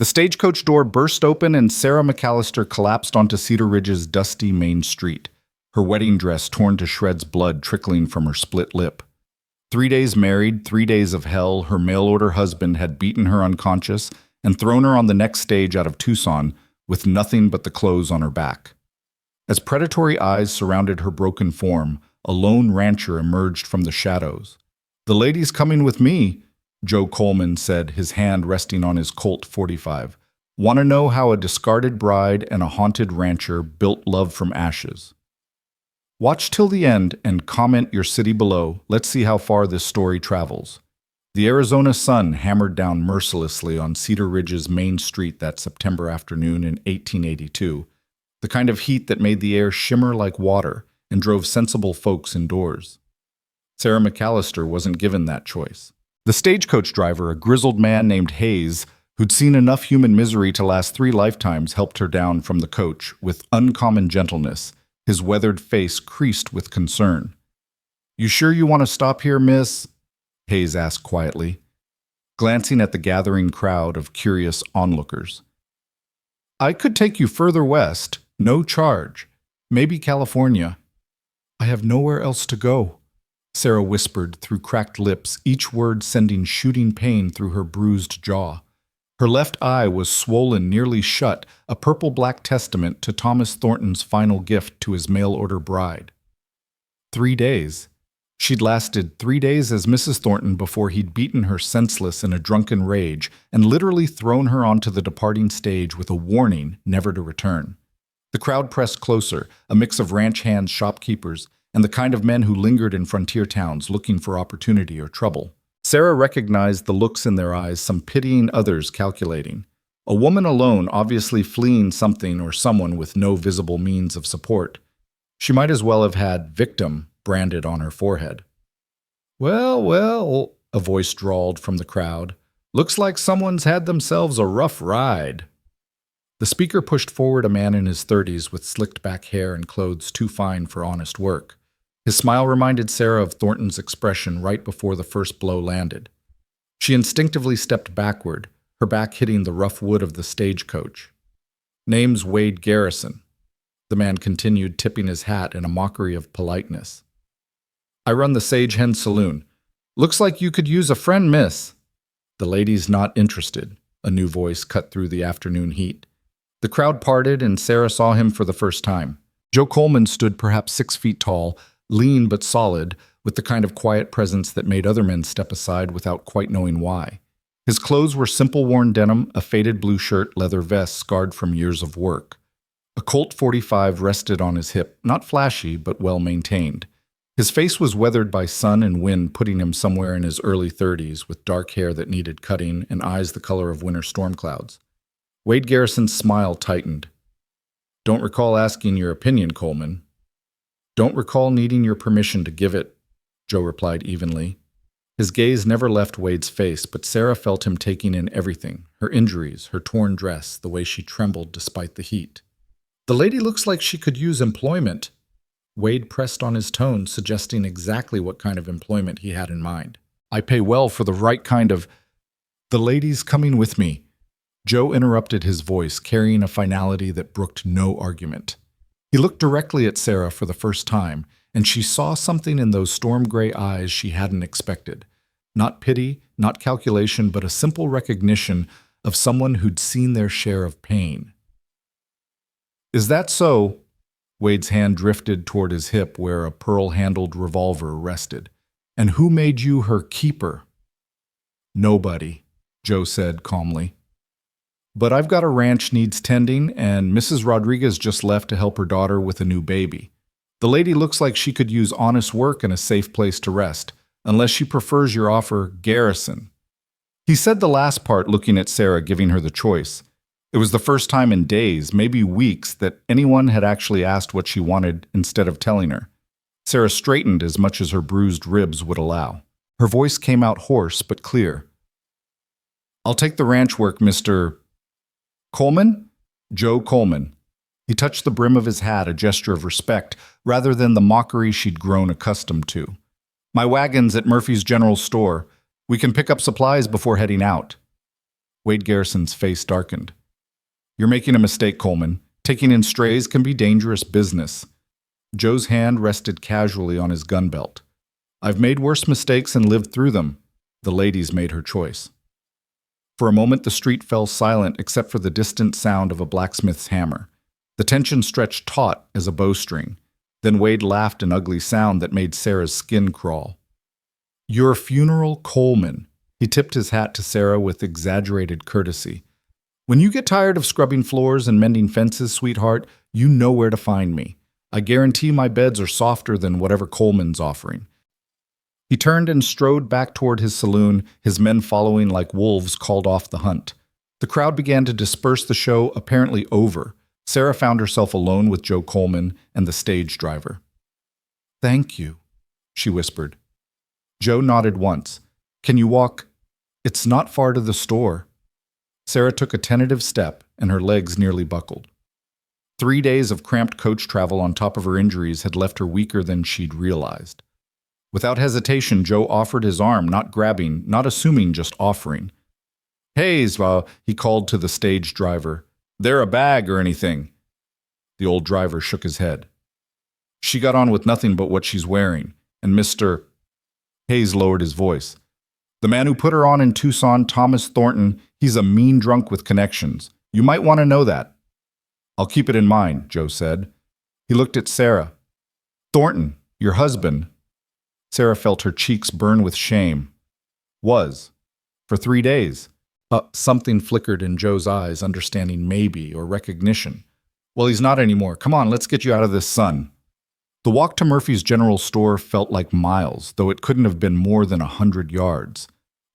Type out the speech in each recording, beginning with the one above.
The stagecoach door burst open and Sarah McAllister collapsed onto Cedar Ridge's dusty main street, her wedding dress torn to shreds, blood trickling from her split lip. 3 days married, 3 days of hell, her mail-order husband had beaten her unconscious and thrown her on the next stage out of Tucson with nothing but the clothes on her back. As predatory eyes surrounded her broken form, a lone rancher emerged from the shadows. "The lady's coming with me," Joe Coleman said, his hand resting on his Colt .45. "Want to know how a discarded bride and a haunted rancher built love from ashes? Watch till the end and comment your city below. Let's see how far this story travels." The Arizona sun hammered down mercilessly on Cedar Ridge's main street that September afternoon in 1882, the kind of heat that made the air shimmer like water and drove sensible folks indoors. Sarah McAllister wasn't given that choice. The stagecoach driver, a grizzled man named Hayes, who'd seen enough human misery to last 3 lifetimes, helped her down from the coach with uncommon gentleness, his weathered face creased with concern. "You sure you want to stop here, miss?" Hayes asked quietly, glancing at the gathering crowd of curious onlookers. "I could take you further west, no charge. Maybe California." "I have nowhere else to go," Sarah whispered through cracked lips, each word sending shooting pain through her bruised jaw. Her left eye was swollen nearly shut, a purple-black testament to Thomas Thornton's final gift to his mail-order bride. 3 days. She'd lasted 3 days as Mrs. Thornton before he'd beaten her senseless in a drunken rage and literally thrown her onto the departing stage with a warning never to return. The crowd pressed closer, a mix of ranch hands, shopkeepers, and the kind of men who lingered in frontier towns looking for opportunity or trouble. Sarah recognized the looks in their eyes, some pitying, others calculating. A woman alone, obviously fleeing something or someone with no visible means of support. She might as well have had "victim" branded on her forehead. Well, a voice drawled from the crowd. "Looks like someone's had themselves a rough ride." The speaker pushed forward a man in his 30s with slicked back hair and clothes too fine for honest work. His smile reminded Sarah of Thornton's expression right before the first blow landed. She instinctively stepped backward, her back hitting the rough wood of the stagecoach. "Name's Wade Garrison," the man continued, tipping his hat in a mockery of politeness. "I run the Sage Hen Saloon. Looks like you could use a friend, miss." "The lady's not interested," a new voice cut through the afternoon heat. The crowd parted and Sarah saw him for the first time. Joe Coleman stood perhaps 6 feet tall, lean but solid, with the kind of quiet presence that made other men step aside without quite knowing why. His clothes were simple worn denim, a faded blue shirt, leather vest scarred from years of work. A Colt .45 rested on his hip, not flashy but well maintained. His face was weathered by sun and wind, putting him somewhere in his early 30s, with dark hair that needed cutting and eyes the color of winter storm clouds. Wade Garrison's smile tightened. "Don't recall asking your opinion, Coleman." "Don't recall needing your permission to give it," Joe replied evenly. His gaze never left Wade's face, but Sarah felt him taking in everything, her injuries, her torn dress, the way she trembled despite the heat. "The lady looks like she could use employment." Wade pressed on his tone, suggesting exactly what kind of employment he had in mind. "I pay well for the right kind of—" "The lady's coming with me." Joe interrupted, his voice carrying a finality that brooked no argument. He looked directly at Sarah for the first time, and she saw something in those storm-gray eyes she hadn't expected. Not pity, not calculation, but a simple recognition of someone who'd seen their share of pain. "Is that so?" Wade's hand drifted toward his hip where a pearl-handled revolver rested. "And who made you her keeper?" "Nobody," Joe said calmly. "But I've got a ranch needs tending, and Mrs. Rodriguez just left to help her daughter with a new baby. The lady looks like she could use honest work and a safe place to rest, unless she prefers your offer, Garrison." He said the last part, looking at Sarah, giving her the choice. It was the first time in days, maybe weeks, that anyone had actually asked what she wanted instead of telling her. Sarah straightened as much as her bruised ribs would allow. Her voice came out hoarse but clear. "I'll take the ranch work, Mr. Coleman?" "Joe Coleman." He touched the brim of his hat, a gesture of respect, rather than the mockery she'd grown accustomed to. "My wagon's at Murphy's General Store. We can pick up supplies before heading out." Wade Garrison's face darkened. You're making a mistake, Coleman. Taking in strays can be dangerous business. Joe's hand rested casually on his gun belt. I've made worse mistakes and lived through them. The lady's made her choice. For a moment, the street fell silent except for the distant sound of a blacksmith's hammer. The tension stretched taut as a bowstring. Then Wade laughed an ugly sound that made Sarah's skin crawl. Your funeral, Coleman. He tipped his hat to Sarah with exaggerated courtesy. When you get tired of scrubbing floors and mending fences, sweetheart, you know where to find me. I guarantee my beds are softer than whatever Coleman's offering. He turned and strode back toward his saloon, his men following like wolves called off the hunt. The crowd began to disperse, the show apparently over. Sarah found herself alone with Joe Coleman and the stage driver. Thank you, she whispered. Joe nodded once. Can you walk? It's not far to the store. Sarah took a tentative step, and her legs nearly buckled. 3 days of cramped coach travel on top of her injuries had left her weaker than she'd realized. Without hesitation, Joe offered his arm, not grabbing, not assuming, just offering. Hayes, he called to the stage driver. There a bag or anything? The old driver shook his head. She got on with nothing but what she's wearing, and Mr. Hayes lowered his voice. The man who put her on in Tucson, Thomas Thornton, he's a mean drunk with connections. You might want to know that. I'll keep it in mind, Joe said. He looked at Sarah. Thornton, your husband. Sarah felt her cheeks burn with shame. Was. For 3 days. Something flickered in Joe's eyes, understanding maybe or recognition. Well, he's not anymore. Come on, let's get you out of this sun. The walk to Murphy's General Store felt like miles, though it couldn't have been more than 100 yards.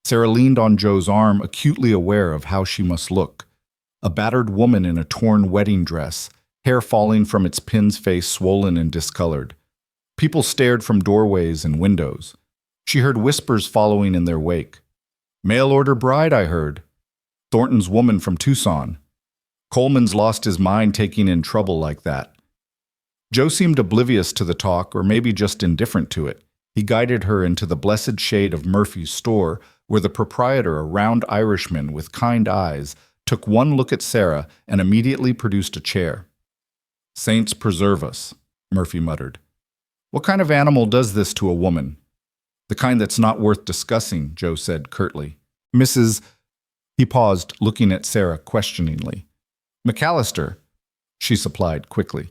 Sarah leaned on Joe's arm, acutely aware of how she must look. A battered woman in a torn wedding dress, hair falling from its pin's face, swollen and discolored. People stared from doorways and windows. She heard whispers following in their wake. Mail-order bride, I heard. Thornton's woman from Tucson. Coleman's lost his mind taking in trouble like that. Joe seemed oblivious to the talk, or maybe just indifferent to it. He guided her into the blessed shade of Murphy's store, where the proprietor, a round Irishman with kind eyes, took one look at Sarah and immediately produced a chair. Saints preserve us, Murphy muttered. What kind of animal does this to a woman? The kind that's not worth discussing, Joe said curtly. Mrs. He paused, looking at Sarah questioningly. McAllister, she supplied quickly.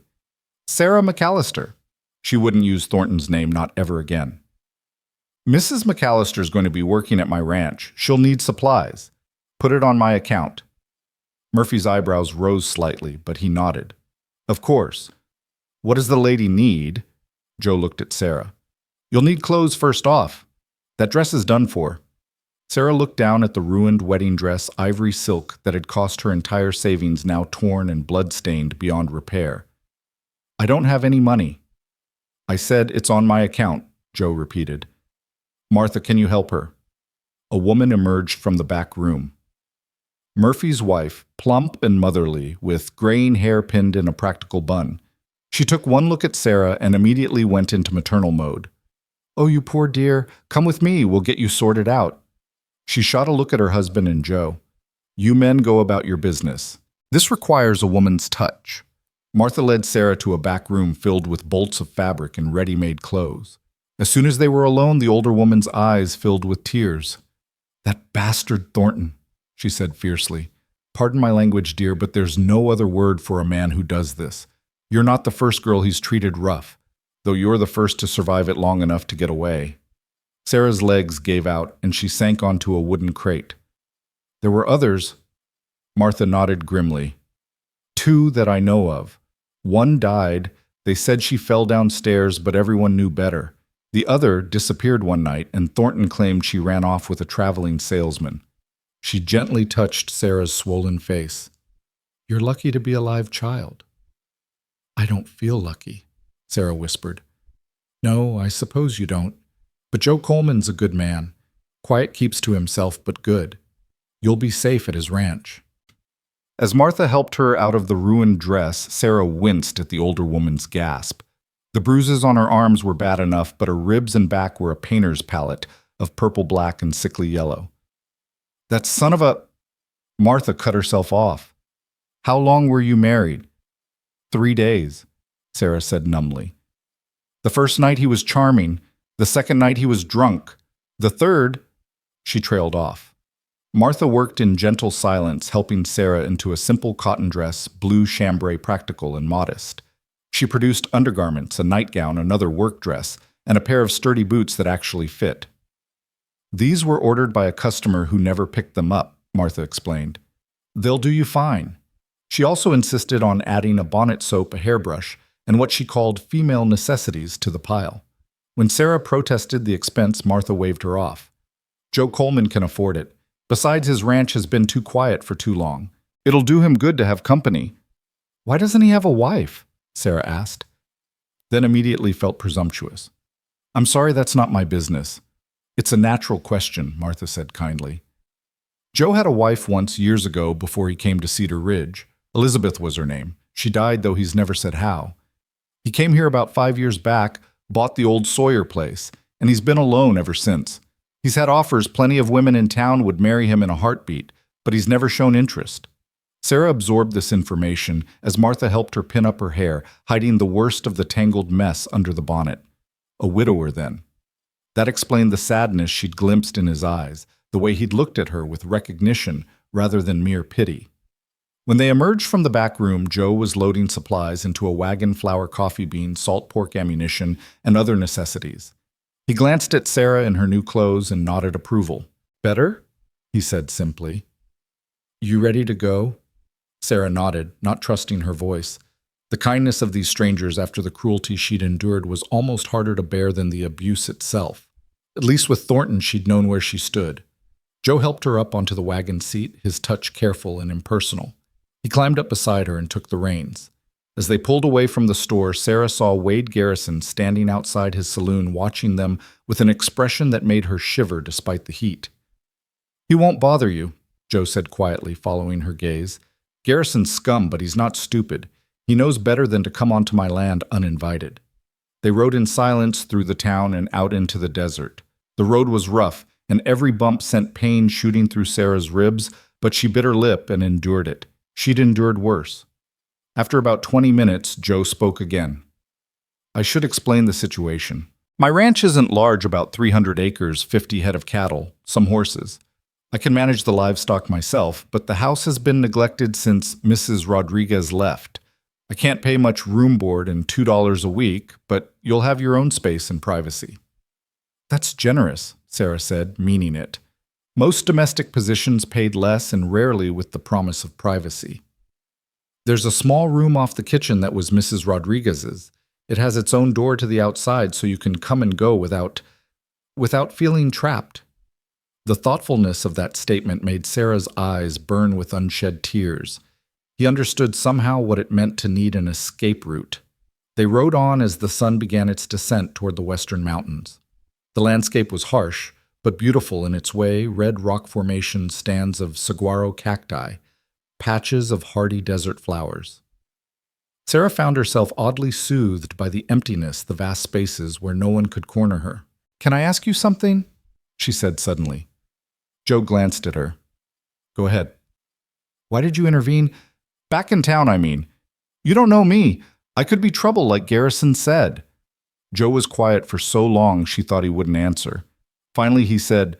Sarah McAllister. She wouldn't use Thornton's name, not ever again. Mrs. McAllister's going to be working at my ranch. She'll need supplies. Put it on my account. Murphy's eyebrows rose slightly, but he nodded. Of course. What does the lady need? Joe looked at Sarah. You'll need clothes first off. That dress is done for. Sarah looked down at the ruined wedding dress, ivory silk, that had cost her entire savings, now torn and blood-stained beyond repair. I don't have any money. I said it's on my account, Joe repeated. Martha, can you help her? A woman emerged from the back room. Murphy's wife, plump and motherly, with graying hair pinned in a practical bun. She took one look at Sarah and immediately went into maternal mode. Oh, you poor dear, come with me, we'll get you sorted out. She shot a look at her husband and Joe. You men go about your business. This requires a woman's touch. Martha led Sarah to a back room filled with bolts of fabric and ready-made clothes. As soon as they were alone, the older woman's eyes filled with tears. That bastard Thornton, she said fiercely. Pardon my language, dear, but there's no other word for a man who does this. You're not the first girl he's treated rough, though you're the first to survive it long enough to get away. Sarah's legs gave out, and she sank onto a wooden crate. There were others. Martha nodded grimly. 2 that I know of. One died. They said she fell downstairs, but everyone knew better. The other disappeared one night, and Thornton claimed she ran off with a traveling salesman. She gently touched Sarah's swollen face. You're lucky to be a live child. I don't feel lucky, Sarah whispered. No, I suppose you don't. But Joe Coleman's a good man. Quiet keeps to himself, but good. You'll be safe at his ranch. As Martha helped her out of the ruined dress, Sarah winced at the older woman's gasp. The bruises on her arms were bad enough, but her ribs and back were a painter's palette of purple, black, and sickly yellow. That son of a... Martha cut herself off. How long were you married? 3 days, Sarah said numbly. The first night he was charming. The second night he was drunk. The third, she trailed off. Martha worked in gentle silence, helping Sarah into a simple cotton dress, blue chambray practical and modest. She produced undergarments, a nightgown, another work dress, and a pair of sturdy boots that actually fit. These were ordered by a customer who never picked them up, Martha explained. They'll do you fine. She also insisted on adding a bonnet soap, a hairbrush, and what she called female necessities to the pile. When Sarah protested the expense, Martha waved her off. Joe Coleman can afford it. Besides, his ranch has been too quiet for too long. It'll do him good to have company. Why doesn't he have a wife? Sarah asked. Then immediately felt presumptuous. I'm sorry, that's not my business. It's a natural question, Martha said kindly. Joe had a wife once years ago before he came to Cedar Ridge. Elizabeth was her name. She died, though he's never said how. He came here about 5 years back, bought the old Sawyer place, and he's been alone ever since. He's had offers plenty of women in town would marry him in a heartbeat, but he's never shown interest. Sarah absorbed this information as Martha helped her pin up her hair, hiding the worst of the tangled mess under the bonnet. A widower, then. That explained the sadness she'd glimpsed in his eyes, the way he'd looked at her with recognition rather than mere pity. When they emerged from the back room, Joe was loading supplies into a wagon, flour, coffee beans, salt pork ammunition, and other necessities. He glanced at Sarah in her new clothes and nodded approval. Better? He said simply. You ready to go? Sarah nodded, not trusting her voice. The kindness of these strangers after the cruelty she'd endured was almost harder to bear than the abuse itself. At least with Thornton, she'd known where she stood. Joe helped her up onto the wagon seat, his touch careful and impersonal. He climbed up beside her and took the reins. As they pulled away from the store, Sarah saw Wade Garrison standing outside his saloon watching them with an expression that made her shiver despite the heat. He won't bother you, Joe said quietly, following her gaze. Garrison's scum, but he's not stupid. He knows better than to come onto my land uninvited. They rode in silence through the town and out into the desert. The road was rough, and every bump sent pain shooting through Sarah's ribs, but she bit her lip and endured it. She'd endured worse. After about 20 minutes, Joe spoke again. I should explain the situation. My ranch isn't large, about 300 acres, 50 head of cattle, some horses. I can manage the livestock myself, but the house has been neglected since Mrs. Rodriguez left. I can't pay much room board and $2 a week, but you'll have your own space and privacy. That's generous, Sarah said, meaning it. Most domestic positions paid less and rarely with the promise of privacy. There's a small room off the kitchen that was Mrs. Rodriguez's. It has its own door to the outside so you can come and go without feeling trapped. The thoughtfulness of that statement made Sarah's eyes burn with unshed tears. He understood somehow what it meant to need an escape route. They rode on as the sun began its descent toward the western mountains. The landscape was harsh, but beautiful in its way, red rock formation stands of saguaro cacti, patches of hardy desert flowers. Sarah found herself oddly soothed by the emptiness, the vast spaces where no one could corner her. Can I ask you something? She said suddenly. Joe glanced at her. Go ahead. Why did you intervene? Back in town, I mean. You don't know me. I could be trouble like Garrison said. Joe was quiet for so long she thought he wouldn't answer. Finally he said,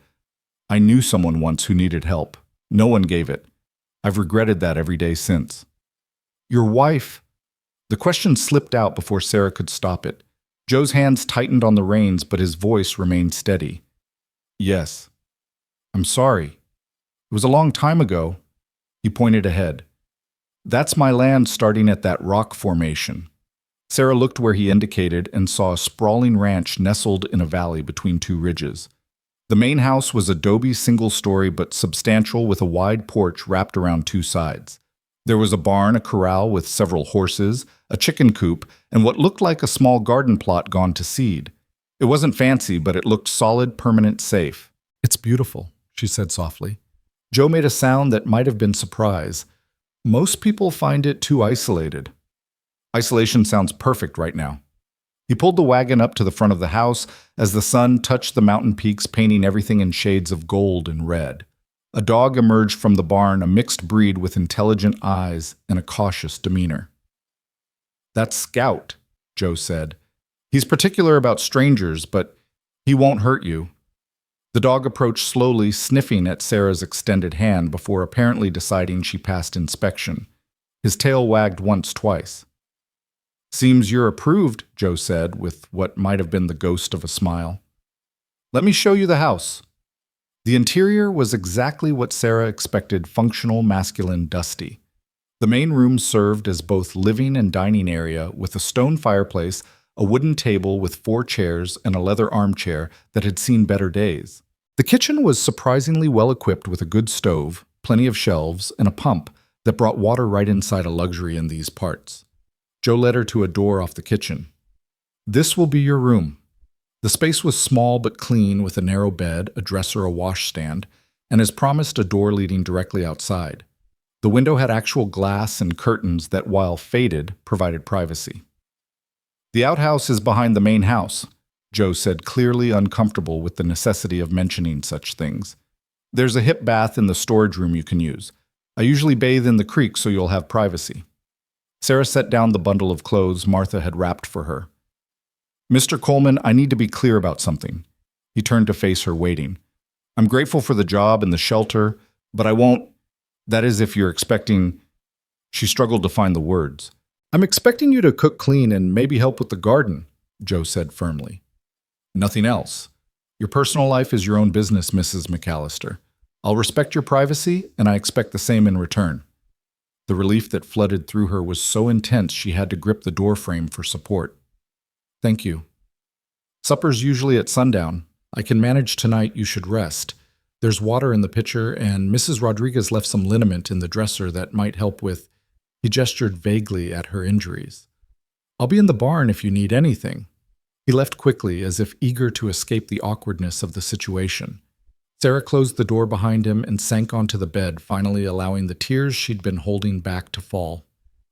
I knew someone once who needed help. No one gave it. I've regretted that every day since. Your wife? The question slipped out before Sarah could stop it. Joe's hands tightened on the reins, but his voice remained steady. Yes. I'm sorry. It was a long time ago. He pointed ahead. That's my land starting at that rock formation. Sarah looked where he indicated and saw a sprawling ranch nestled in a valley between two ridges. The main house was adobe single-story but substantial with a wide porch wrapped around two sides. There was a barn, a corral with several horses, a chicken coop, and what looked like a small garden plot gone to seed. It wasn't fancy, but it looked solid, permanent, safe. It's beautiful, she said softly. Joe made a sound that might have been surprise. Most people find it too isolated. Isolation sounds perfect right now. He pulled the wagon up to the front of the house as the sun touched the mountain peaks, painting everything in shades of gold and red. A dog emerged from the barn, a mixed breed with intelligent eyes and a cautious demeanor. "That's Scout," Joe said. "He's particular about strangers, but he won't hurt you." The dog approached slowly, sniffing at Sarah's extended hand before apparently deciding she passed inspection. His tail wagged once, twice. "Seems you're approved," Joe said, with what might have been the ghost of a smile. "Let me show you the house." The interior was exactly what Sarah expected: functional, masculine, dusty. The main room served as both living and dining area, with a stone fireplace, a wooden table with 4 chairs, and a leather armchair that had seen better days. The kitchen was surprisingly well equipped with a good stove, plenty of shelves, and a pump that brought water right inside, a luxury in these parts. Joe led her to a door off the kitchen. "This will be your room." The space was small but clean, with a narrow bed, a dresser, a washstand, and as promised, a door leading directly outside. The window had actual glass and curtains that, while faded, provided privacy. "The outhouse is behind the main house," Joe said, clearly uncomfortable with the necessity of mentioning such things. "There's a hip bath in the storage room you can use. I usually bathe in the creek so you'll have privacy." Sarah set down the bundle of clothes Martha had wrapped for her. "Mr. Coleman, I need to be clear about something." He turned to face her, waiting. "I'm grateful for the job and the shelter, but I won't— that is, if you're expecting—" She struggled to find the words. "I'm expecting you to cook clean and maybe help with the garden," Joe said firmly. "Nothing else. Your personal life is your own business, Mrs. McAllister. I'll respect your privacy, and I expect the same in return." The relief that flooded through her was so intense she had to grip the doorframe for support. "Thank you. Supper's usually at sundown. I can manage tonight. You should rest. There's water in the pitcher, and Mrs. Rodriguez left some liniment in the dresser that might help with—" He gestured vaguely at her injuries. "I'll be in the barn if you need anything." He left quickly, as if eager to escape the awkwardness of the situation. Sarah closed the door behind him and sank onto the bed, finally allowing the tears she'd been holding back to fall.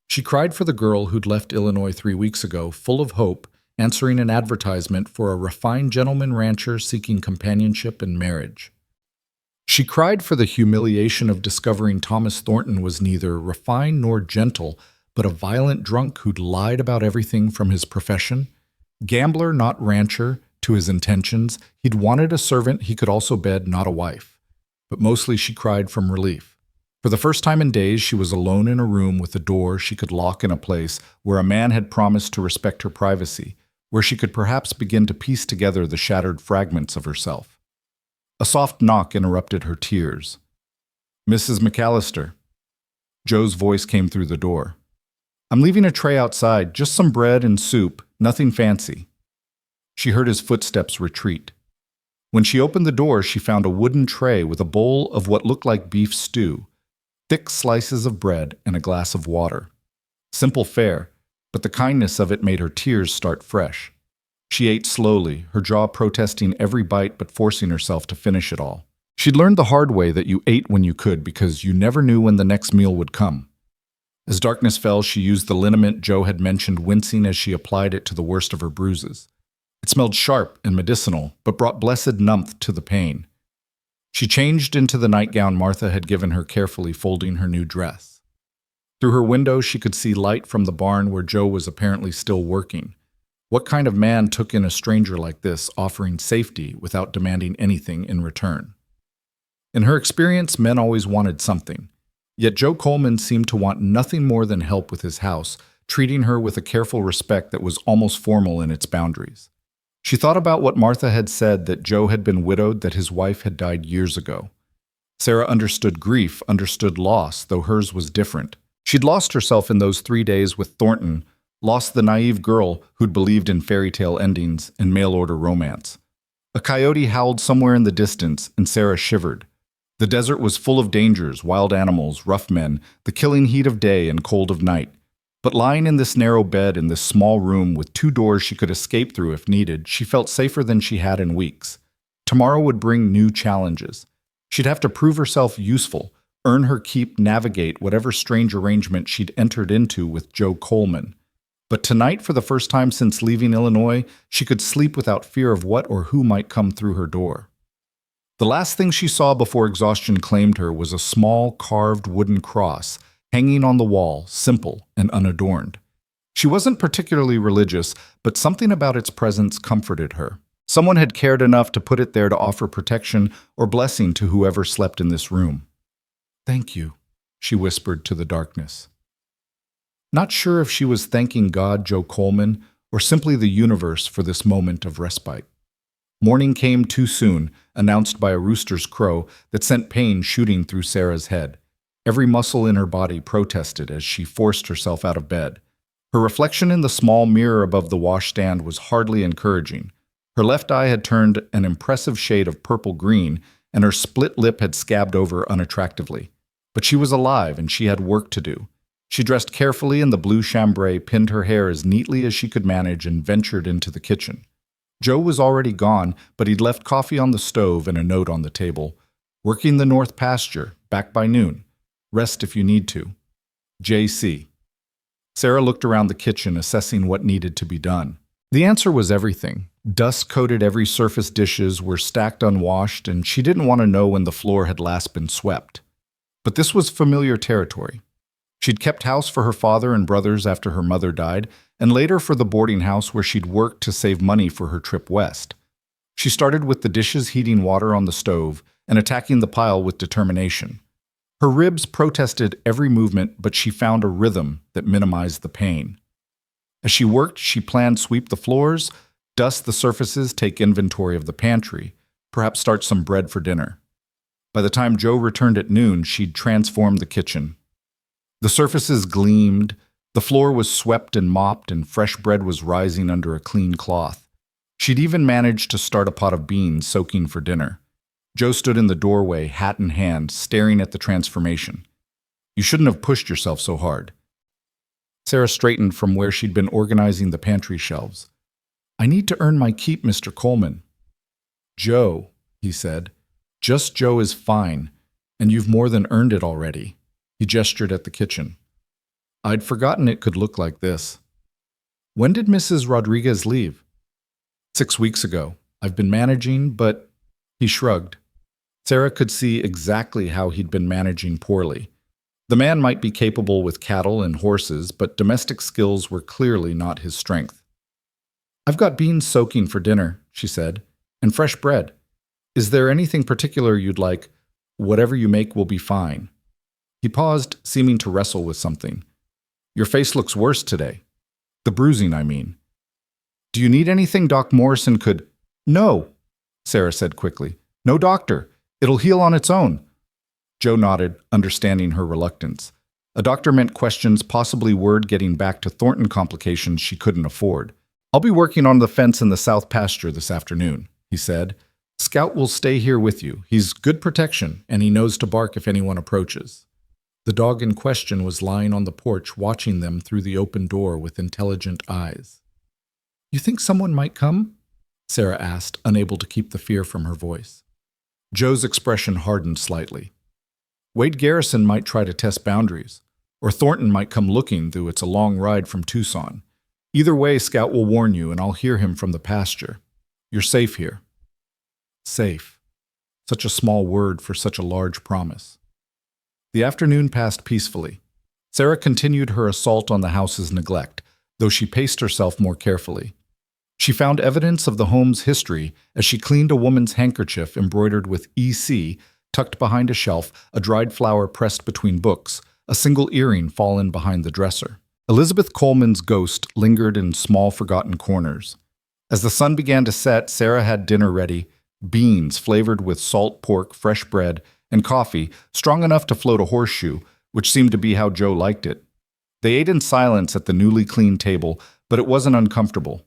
She cried for the girl who'd left Illinois 3 weeks ago, full of hope, answering an advertisement for a refined gentleman rancher seeking companionship and marriage. She cried for the humiliation of discovering Thomas Thornton was neither refined nor gentle, but a violent drunk who'd lied about everything from his profession. Gambler, not rancher, to his intentions. He'd wanted a servant he could also bed, not a wife. But mostly she cried from relief. For the first time in days, she was alone in a room with a door she could lock in a place where a man had promised to respect her privacy, where she could perhaps begin to piece together the shattered fragments of herself. A soft knock interrupted her tears. "Mrs. McAllister." Joe's voice came through the door. "I'm leaving a tray outside, just some bread and soup, nothing fancy." She heard his footsteps retreat. When she opened the door, she found a wooden tray with a bowl of what looked like beef stew, thick slices of bread, and a glass of water. Simple fare, but the kindness of it made her tears start fresh. She ate slowly, her jaw protesting every bite but forcing herself to finish it all. She'd learned the hard way that you ate when you could because you never knew when the next meal would come. As darkness fell, she used the liniment Joe had mentioned, wincing as she applied it to the worst of her bruises. It smelled sharp and medicinal, but brought blessed numbth to the pain. She changed into the nightgown Martha had given her, carefully folding her new dress. Through her window, she could see light from the barn where Joe was apparently still working. What kind of man took in a stranger like this, offering safety without demanding anything in return? In her experience, men always wanted something. Yet Joe Coleman seemed to want nothing more than help with his house, treating her with a careful respect that was almost formal in its boundaries. She thought about what Martha had said, that Joe had been widowed, that his wife had died years ago. Sarah understood grief, understood loss, though hers was different. She'd lost herself in those 3 days with Thornton, lost the naive girl who'd believed in fairy tale endings and mail-order romance. A coyote howled somewhere in the distance, and Sarah shivered. The desert was full of dangers, wild animals, rough men, the killing heat of day and cold of night. But lying in this narrow bed in this small room with 2 doors she could escape through if needed, she felt safer than she had in weeks. Tomorrow would bring new challenges. She'd have to prove herself useful, earn her keep, navigate whatever strange arrangement she'd entered into with Joe Coleman. But tonight, for the first time since leaving Illinois, she could sleep without fear of what or who might come through her door. The last thing she saw before exhaustion claimed her was a small carved wooden cross hanging on the wall, simple and unadorned. She wasn't particularly religious, but something about its presence comforted her. Someone had cared enough to put it there to offer protection or blessing to whoever slept in this room. "Thank you," she whispered to the darkness. Not sure if she was thanking God, Joe Coleman, or simply the universe for this moment of respite. Morning came too soon, announced by a rooster's crow that sent pain shooting through Sarah's head. Every muscle in her body protested as she forced herself out of bed. Her reflection in the small mirror above the washstand was hardly encouraging. Her left eye had turned an impressive shade of purple-green, and her split lip had scabbed over unattractively. But she was alive, and she had work to do. She dressed carefully in the blue chambray, pinned her hair as neatly as she could manage, and ventured into the kitchen. Joe was already gone, but he'd left coffee on the stove and a note on the table. "Working the north pasture, back by noon. Rest if you need to. J.C." Sarah looked around the kitchen, assessing what needed to be done. The answer was everything. Dust coated every surface, dishes were stacked unwashed, and she didn't want to know when the floor had last been swept. But this was familiar territory. She'd kept house for her father and brothers after her mother died, and later for the boarding house where she'd worked to save money for her trip west. She started with the dishes, heating water on the stove, and attacking the pile with determination. Her ribs protested every movement, but she found a rhythm that minimized the pain. As she worked, she planned sweep the floors, dust the surfaces, take inventory of the pantry, perhaps start some bread for dinner. By the time Joe returned at noon, she'd transformed the kitchen. The surfaces gleamed, the floor was swept and mopped, and fresh bread was rising under a clean cloth. She'd even managed to start a pot of beans soaking for dinner. Joe stood in the doorway, hat in hand, staring at the transformation. "You shouldn't have pushed yourself so hard." Sarah straightened from where she'd been organizing the pantry shelves. "I need to earn my keep, Mr. Coleman." "Joe," he said, "just Joe is fine, and you've more than earned it already." He gestured at the kitchen. "I'd forgotten it could look like this." "When did Mrs. Rodriguez leave?" 6 weeks ago. I've been managing, but—" He shrugged. Sarah could see exactly how he'd been managing poorly. The man might be capable with cattle and horses, but domestic skills were clearly not his strength. "I've got beans soaking for dinner," she said, "and fresh bread. Is there anything particular you'd like? Whatever you make will be fine." He paused, seeming to wrestle with something. "Your face looks worse today. The bruising, I mean. Do you need anything Doc Morrison could—" "No," Sarah said quickly. "No doctor. It'll heal on its own." Joe nodded, understanding her reluctance. A doctor meant questions, possibly word getting back to Thornton complications she couldn't afford. "I'll be working on the fence in the south pasture this afternoon," he said. "Scout will stay here with you. He's good protection, and he knows to bark if anyone approaches." The dog in question was lying on the porch, watching them through the open door with intelligent eyes. "You think someone might come?" Sarah asked, unable to keep the fear from her voice. Joe's expression hardened slightly. "Wade Garrison might try to test boundaries, or Thornton might come looking, though it's a long ride from Tucson. Either way, Scout will warn you, and I'll hear him from the pasture. You're safe here." Safe. Such a small word for such a large promise. The afternoon passed peacefully. Sarah continued her assault on the house's neglect, though she paced herself more carefully. She found evidence of the home's history as she cleaned a woman's handkerchief embroidered with EC tucked behind a shelf, a dried flower pressed between books, a single earring fallen behind the dresser. Elizabeth Coleman's ghost lingered in small forgotten corners. As the sun began to set, Sarah had dinner ready, beans flavored with salt pork, fresh bread, and coffee, strong enough to float a horseshoe, which seemed to be how Joe liked it. They ate in silence at the newly cleaned table, but it wasn't uncomfortable.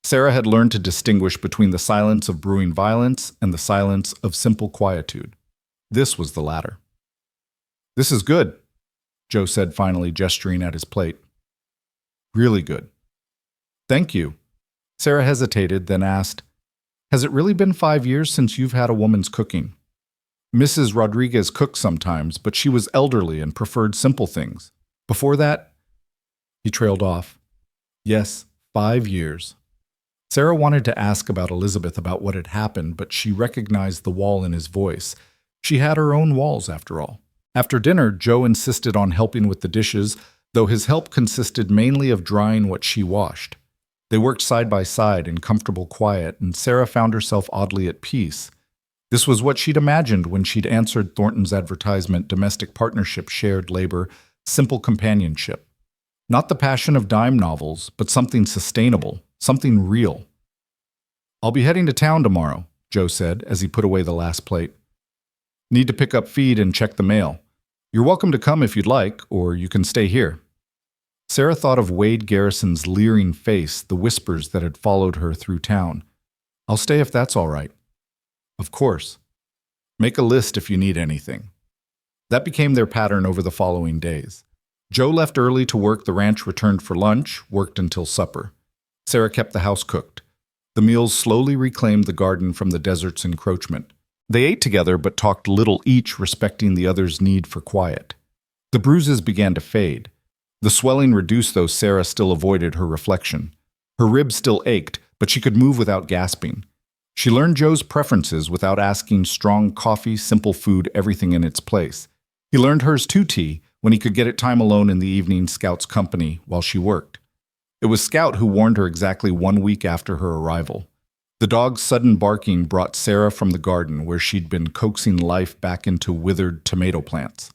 Sarah had learned to distinguish between the silence of brewing violence and the silence of simple quietude. This was the latter. "This is good," Joe said finally, gesturing at his plate. "Really good." "Thank you." Sarah hesitated, then asked, "Has it really been 5 years since you've had a woman's cooking?" "Mrs. Rodriguez cooked sometimes, but she was elderly and preferred simple things. Before that—" He trailed off. "Yes, 5 years." Sarah wanted to ask about Elizabeth about what had happened, but she recognized the wall in his voice. She had her own walls, after all. After dinner, Joe insisted on helping with the dishes, though his help consisted mainly of drying what she washed. They worked side by side in comfortable quiet, and Sarah found herself oddly at peace. This was what she'd imagined when she'd answered Thornton's advertisement: domestic partnership, shared labor, simple companionship. Not the passion of dime novels, but something sustainable, something real. "I'll be heading to town tomorrow," Joe said as he put away the last plate. "Need to pick up feed and check the mail. You're welcome to come if you'd like, or you can stay here." Sarah thought of Wade Garrison's leering face, the whispers that had followed her through town. "I'll stay if that's all right." "Of course. Make a list if you need anything." That became their pattern over the following days. Joe left early to work the ranch, returned for lunch, worked until supper. Sarah kept the house cooked. The meals slowly reclaimed the garden from the desert's encroachment. They ate together but talked little, each respecting the other's need for quiet. The bruises began to fade. The swelling reduced, though Sarah still avoided her reflection. Her ribs still ached, but she could move without gasping. She learned Joe's preferences without asking: strong coffee, simple food, everything in its place. He learned hers too, tea, when he could get it time alone in the evening, Scout's company, while she worked. It was Scout who warned her exactly 1 week after her arrival. The dog's sudden barking brought Sarah from the garden, where she'd been coaxing life back into withered tomato plants.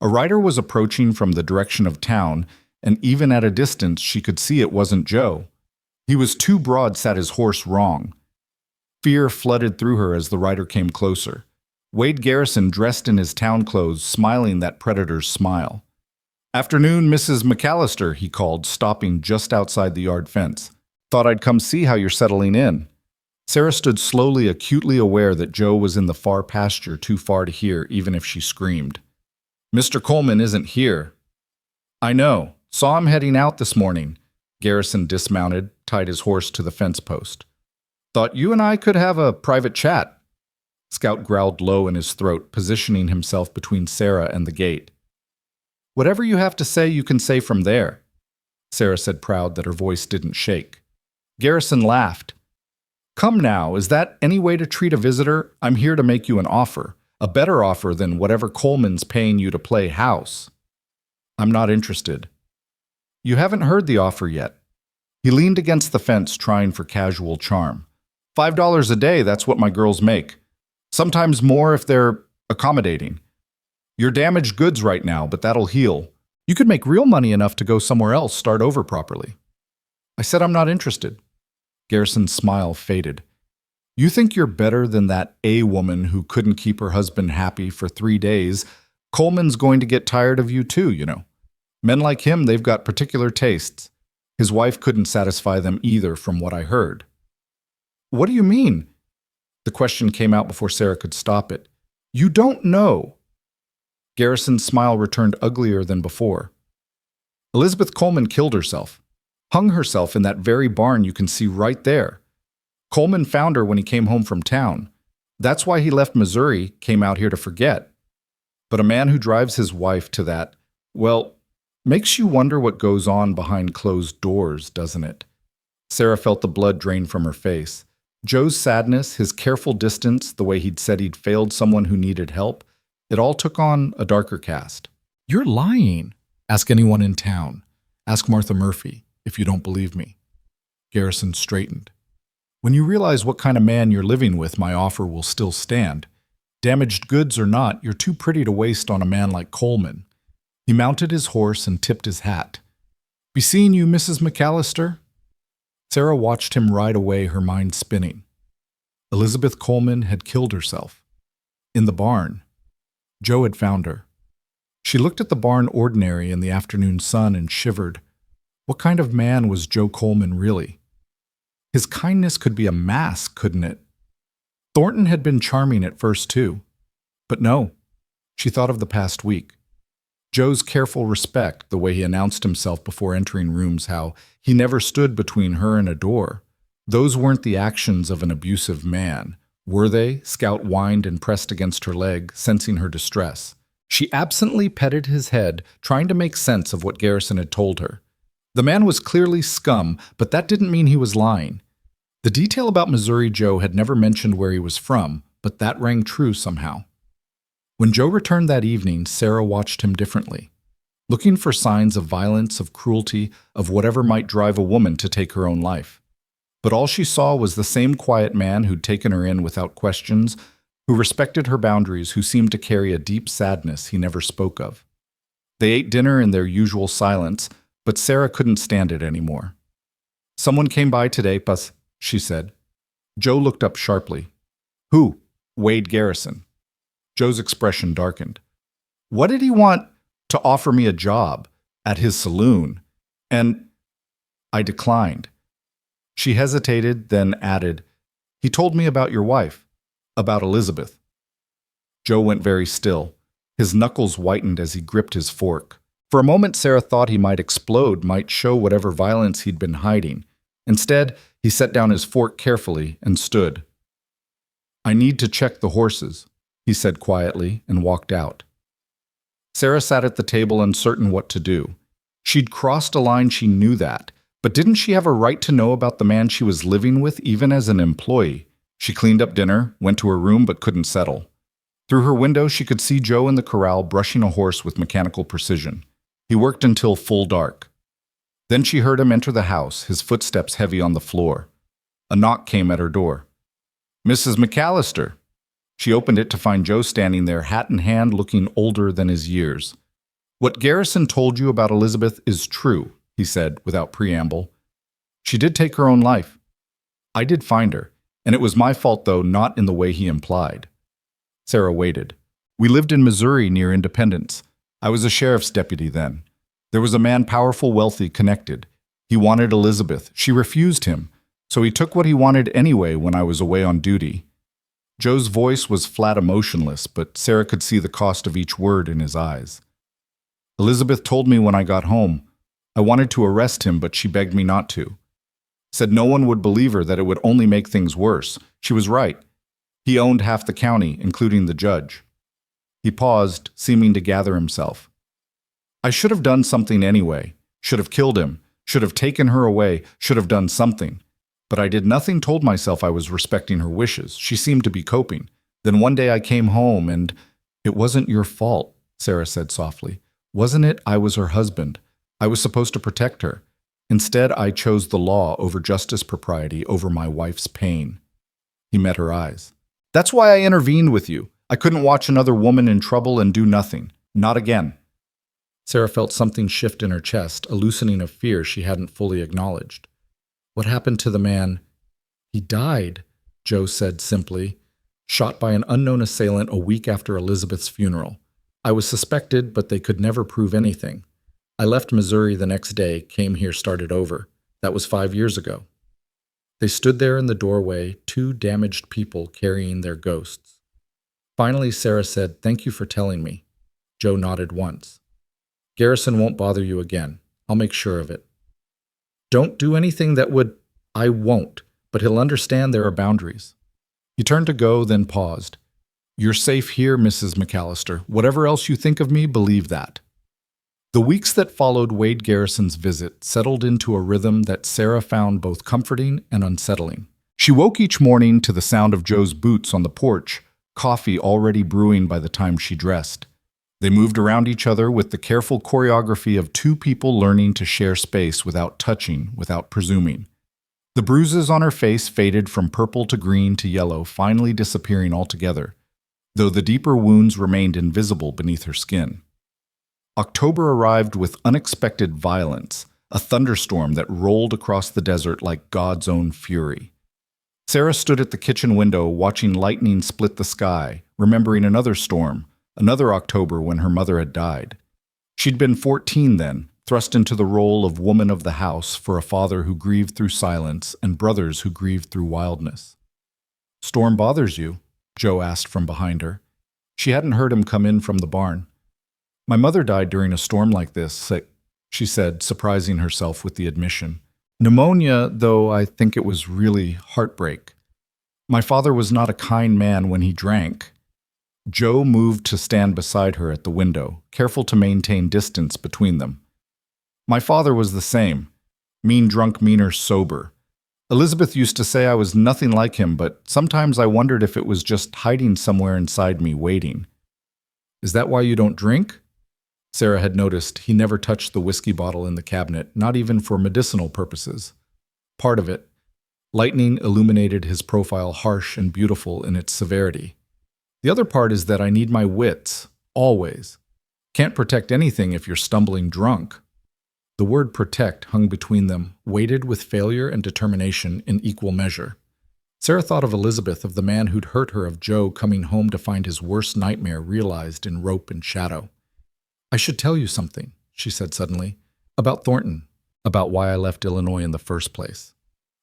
A rider was approaching from the direction of town, and even at a distance she could see it wasn't Joe. He was too broad, sat his horse wrong. Fear flooded through her as the rider came closer. Wade Garrison, dressed in his town clothes, smiling that predator's smile. "Afternoon, Mrs. McAllister," he called, stopping just outside the yard fence. "Thought I'd come see how you're settling in." Sarah stood slowly, acutely aware that Joe was in the far pasture, too far to hear, even if she screamed. "Mr. Coleman isn't here." "I know. Saw him heading out this morning." Garrison dismounted, tied his horse to the fence post. "Thought you and I could have a private chat." Scout growled low in his throat, positioning himself between Sarah and the gate. "Whatever you have to say, you can say from there," Sarah said, proud that her voice didn't shake. Garrison laughed. "Come now, is that any way to treat a visitor? I'm here to make you an offer, a better offer than whatever Coleman's paying you to play house." "I'm not interested." "You haven't heard the offer yet." He leaned against the fence, trying for casual charm. $5 a day, that's what my girls make. Sometimes more if they're accommodating. You're damaged goods right now, but that'll heal. You could make real money enough to go somewhere else, start over properly." I said I'm not interested. Garrison's smile faded. "You think you're better than that woman who couldn't keep her husband happy for 3 days. Coleman's going to get tired of you too, you know. Men like him, they've got particular tastes. His wife couldn't satisfy them either, from what I heard." "What do you mean?" The question came out before Sarah could stop it. "You don't know." Garrison's smile returned uglier than before. "Elizabeth Coleman killed herself. Hung herself in that very barn you can see right there. Coleman found her when he came home from town. That's why he left Missouri, came out here to forget. But a man who drives his wife to that, well, makes you wonder what goes on behind closed doors, doesn't it?" Sarah felt the blood drain from her face. Joe's sadness, his careful distance, the way he'd said he'd failed someone who needed help, it all took on a darker cast. "You're lying. Ask anyone in town. Ask Martha Murphy, if you don't believe me." Garrison straightened. "When you realize what kind of man you're living with, my offer will still stand. Damaged goods or not, you're too pretty to waste on a man like Coleman." He mounted his horse and tipped his hat. "Be seeing you, Mrs. McAllister." Sarah watched him ride away, her mind spinning. Elizabeth Coleman had killed herself. In the barn. Joe had found her. She looked at the barn ordinary in the afternoon sun and shivered. What kind of man was Joe Coleman really? His kindness could be a mask, couldn't it? Thornton had been charming at first too. But no, she thought of the past week. Joe's careful respect, the way he announced himself before entering rooms, how he never stood between her and a door. Those weren't the actions of an abusive man, were they? Scout whined and pressed against her leg, sensing her distress. She absently petted his head, trying to make sense of what Garrison had told her. The man was clearly scum, but that didn't mean he was lying. The detail about Missouri Joe had never mentioned where he was from, but that rang true somehow. When Joe returned that evening, Sarah watched him differently, looking for signs of violence, of cruelty, of whatever might drive a woman to take her own life. But all she saw was the same quiet man who'd taken her in without questions, who respected her boundaries, who seemed to carry a deep sadness he never spoke of. They ate dinner in their usual silence, but Sarah couldn't stand it anymore. "Someone came by today, Puss," she said. Joe looked up sharply. "Who?" "Wade Garrison." Joe's expression darkened. "What did he want to offer me a job at his saloon? And I declined." She hesitated, then added, "He told me about your wife, about Elizabeth." Joe went very still. His knuckles whitened as he gripped his fork. For a moment, Sarah thought he might explode, might show whatever violence he'd been hiding. Instead, he set down his fork carefully and stood. "I need to check the horses," he said quietly, and walked out. Sarah sat at the table uncertain what to do. She'd crossed a line, she knew that. But didn't she have a right to know about the man she was living with, even as an employee? She cleaned up dinner, went to her room, but couldn't settle. Through her window, she could see Joe in the corral brushing a horse with mechanical precision. He worked until full dark. Then she heard him enter the house, his footsteps heavy on the floor. A knock came at her door. "Mrs. McAllister." She opened it to find Joe standing there, hat in hand, looking older than his years. "What Garrison told you about Elizabeth is true," he said, without preamble. "She did take her own life. I did find her, and it was my fault, though not in the way he implied." Sarah waited. "We lived in Missouri near Independence. I was a sheriff's deputy then. There was a man powerful, wealthy, connected. He wanted Elizabeth. She refused him, so he took what he wanted anyway when I was away on duty." Joe's voice was flat, emotionless, but Sarah could see the cost of each word in his eyes. "Elizabeth told me when I got home. I wanted to arrest him, but she begged me not to. Said no one would believe her, that it would only make things worse. She was right. He owned half the county, including the judge." He paused, seeming to gather himself. "I should have done something anyway. Should have killed him. Should have taken her away. Should have done something. But I did nothing, told myself I was respecting her wishes. She seemed to be coping. Then one day I came home and—" "It wasn't your fault," Sarah said softly. "Wasn't it? I was her husband. I was supposed to protect her. Instead, I chose the law over justice, propriety, over my wife's pain." He met her eyes. "That's why I intervened with you. I couldn't watch another woman in trouble and do nothing. Not again." Sarah felt something shift in her chest, a loosening of fear she hadn't fully acknowledged. "What happened to the man?" "He died," Joe said simply. "Shot by an unknown assailant a week after Elizabeth's funeral. I was suspected, but they could never prove anything. I left Missouri the next day, came here, started over. That was 5 years ago." They stood there in the doorway, two damaged people carrying their ghosts. Finally, Sarah said, "Thank you for telling me." Joe nodded once. "Garrison won't bother you again. I'll make sure of it." "Don't do anything that would—" "I won't, but he'll understand there are boundaries." He turned to go, then paused. "You're safe here, Mrs. McAllister. Whatever else you think of me, believe that." The weeks that followed Wade Garrison's visit settled into a rhythm that Sarah found both comforting and unsettling. She woke each morning to the sound of Joe's boots on the porch, coffee already brewing by the time she dressed. They moved around each other with the careful choreography of two people learning to share space without touching, without presuming. The bruises on her face faded from purple to green to yellow, finally disappearing altogether, though the deeper wounds remained invisible beneath her skin. October arrived with unexpected violence, a thunderstorm that rolled across the desert like God's own fury. Sarah stood at the kitchen window watching lightning split the sky, remembering another storm, another October when her mother had died. She'd been 14 then, thrust into the role of woman of the house for a father who grieved through silence and brothers who grieved through wildness. "Storm bothers you?" Joe asked from behind her. She hadn't heard him come in from the barn. "My mother died during a storm like this," she said, surprising herself with the admission. "Pneumonia, though I think it was really heartbreak. My father was not a kind man when he drank." Joe moved to stand beside her at the window, careful to maintain distance between them. "My father was the same. Mean drunk, meaner sober. Elizabeth used to say I was nothing like him, but sometimes I wondered if it was just hiding somewhere inside me, waiting. Is that why you don't drink? Sarah had noticed he never touched the whiskey bottle in the cabinet, not even for medicinal purposes. Part of it, lightning illuminated his profile harsh and beautiful in its severity. The other part is that I need my wits, always. Can't protect anything if you're stumbling drunk. The word protect hung between them, weighted with failure and determination in equal measure. Sarah thought of Elizabeth, of the man who'd hurt her, of Joe coming home to find his worst nightmare realized in rope and shadow. I should tell you something, she said suddenly, about Thornton, about why I left Illinois in the first place.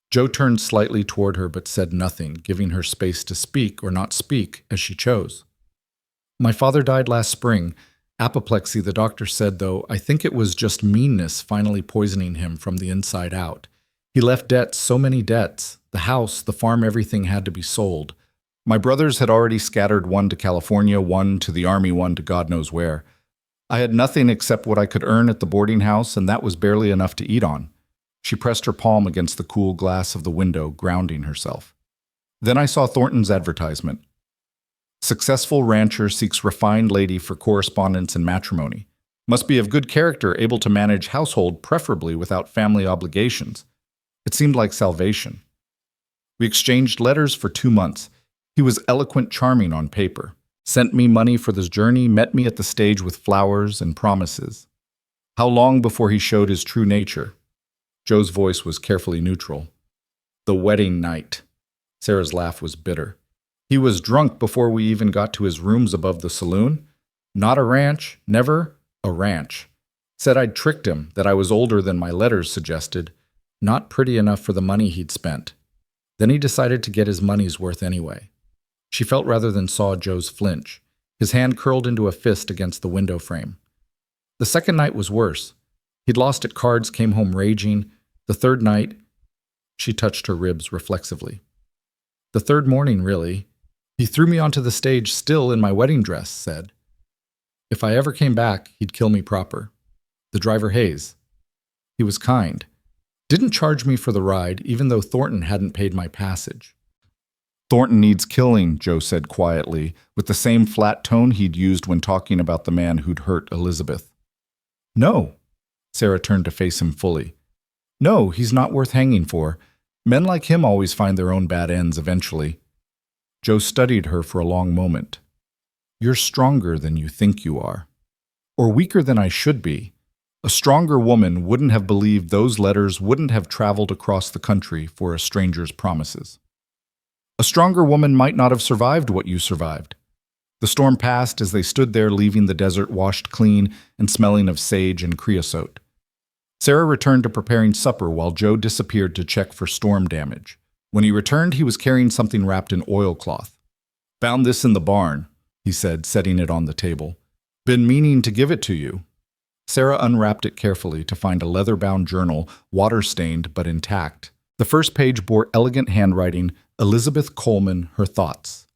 Joe turned slightly toward her but said nothing, giving her space to speak or not speak as she chose. My father died last spring. Apoplexy, the doctor said, though I think it was just meanness finally poisoning him from the inside out. He left debts, so many debts. The house, the farm, everything had to be sold. My brothers had already scattered, one to California, one to the army, one to God knows where. I had nothing except what I could earn at the boarding house, and that was barely enough to eat on. She pressed her palm against the cool glass of the window, grounding herself. Then I saw Thornton's advertisement. Successful rancher seeks refined lady for correspondence and matrimony. Must be of good character, able to manage household, preferably without family obligations. It seemed like salvation. We exchanged letters for 2 months. He was eloquent, charming on paper. Sent me money for this journey, met me at the stage with flowers and promises. How long before he showed his true nature? Joe's voice was carefully neutral. The wedding night. Sarah's laugh was bitter. He was drunk before we even got to his rooms above the saloon. Not a ranch, never a ranch. Said I'd tricked him, that I was older than my letters suggested. Not pretty enough for the money he'd spent. Then he decided to get his money's worth anyway. She felt rather than saw Joe's flinch. His hand curled into a fist against the window frame. The second night was worse. He'd lost at cards, came home raging. The third night, she touched her ribs reflexively. The third morning, really. He threw me onto the stage still in my wedding dress, said. If I ever came back, he'd kill me proper. The driver Hayes. He was kind. Didn't charge me for the ride, even though Thornton hadn't paid my passage. Thornton needs killing, Joe said quietly, with the same flat tone he'd used when talking about the man who'd hurt Elizabeth. No. Sarah turned to face him fully. No, he's not worth hanging for. Men like him always find their own bad ends eventually. Joe studied her for a long moment. You're stronger than you think you are. Or weaker than I should be. A stronger woman wouldn't have believed those letters wouldn't have traveled across the country for a stranger's promises. A stronger woman might not have survived what you survived. The storm passed as they stood there leaving the desert washed clean and smelling of sage and creosote. Sarah returned to preparing supper while Joe disappeared to check for storm damage. When he returned, he was carrying something wrapped in oilcloth. Found this in the barn, he said, setting it on the table. Been meaning to give it to you. Sarah unwrapped it carefully to find a leather-bound journal, water-stained but intact. The first page bore elegant handwriting, Elizabeth Coleman, her thoughts.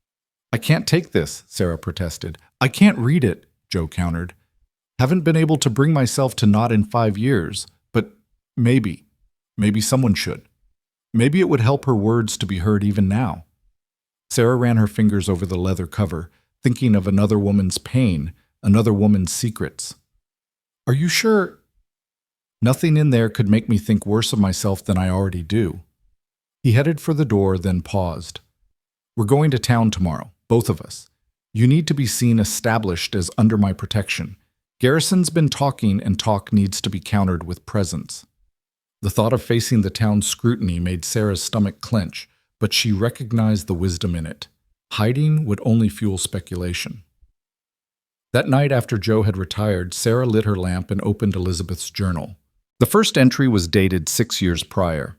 I can't take this, Sarah protested. I can't read it, Joe countered. Haven't been able to bring myself to not in 5 years, but maybe someone should. Maybe it would help her words to be heard even now. Sarah ran her fingers over the leather cover, thinking of another woman's pain, another woman's secrets. Are you sure? Nothing in there could make me think worse of myself than I already do. He headed for the door, then paused. We're going to town tomorrow, both of us. You need to be seen established as under my protection. Garrison's been talking, and talk needs to be countered with presence. The thought of facing the town's scrutiny made Sarah's stomach clench, but she recognized the wisdom in it. Hiding would only fuel speculation. That night after Joe had retired, Sarah lit her lamp and opened Elizabeth's journal. The first entry was dated 6 years prior.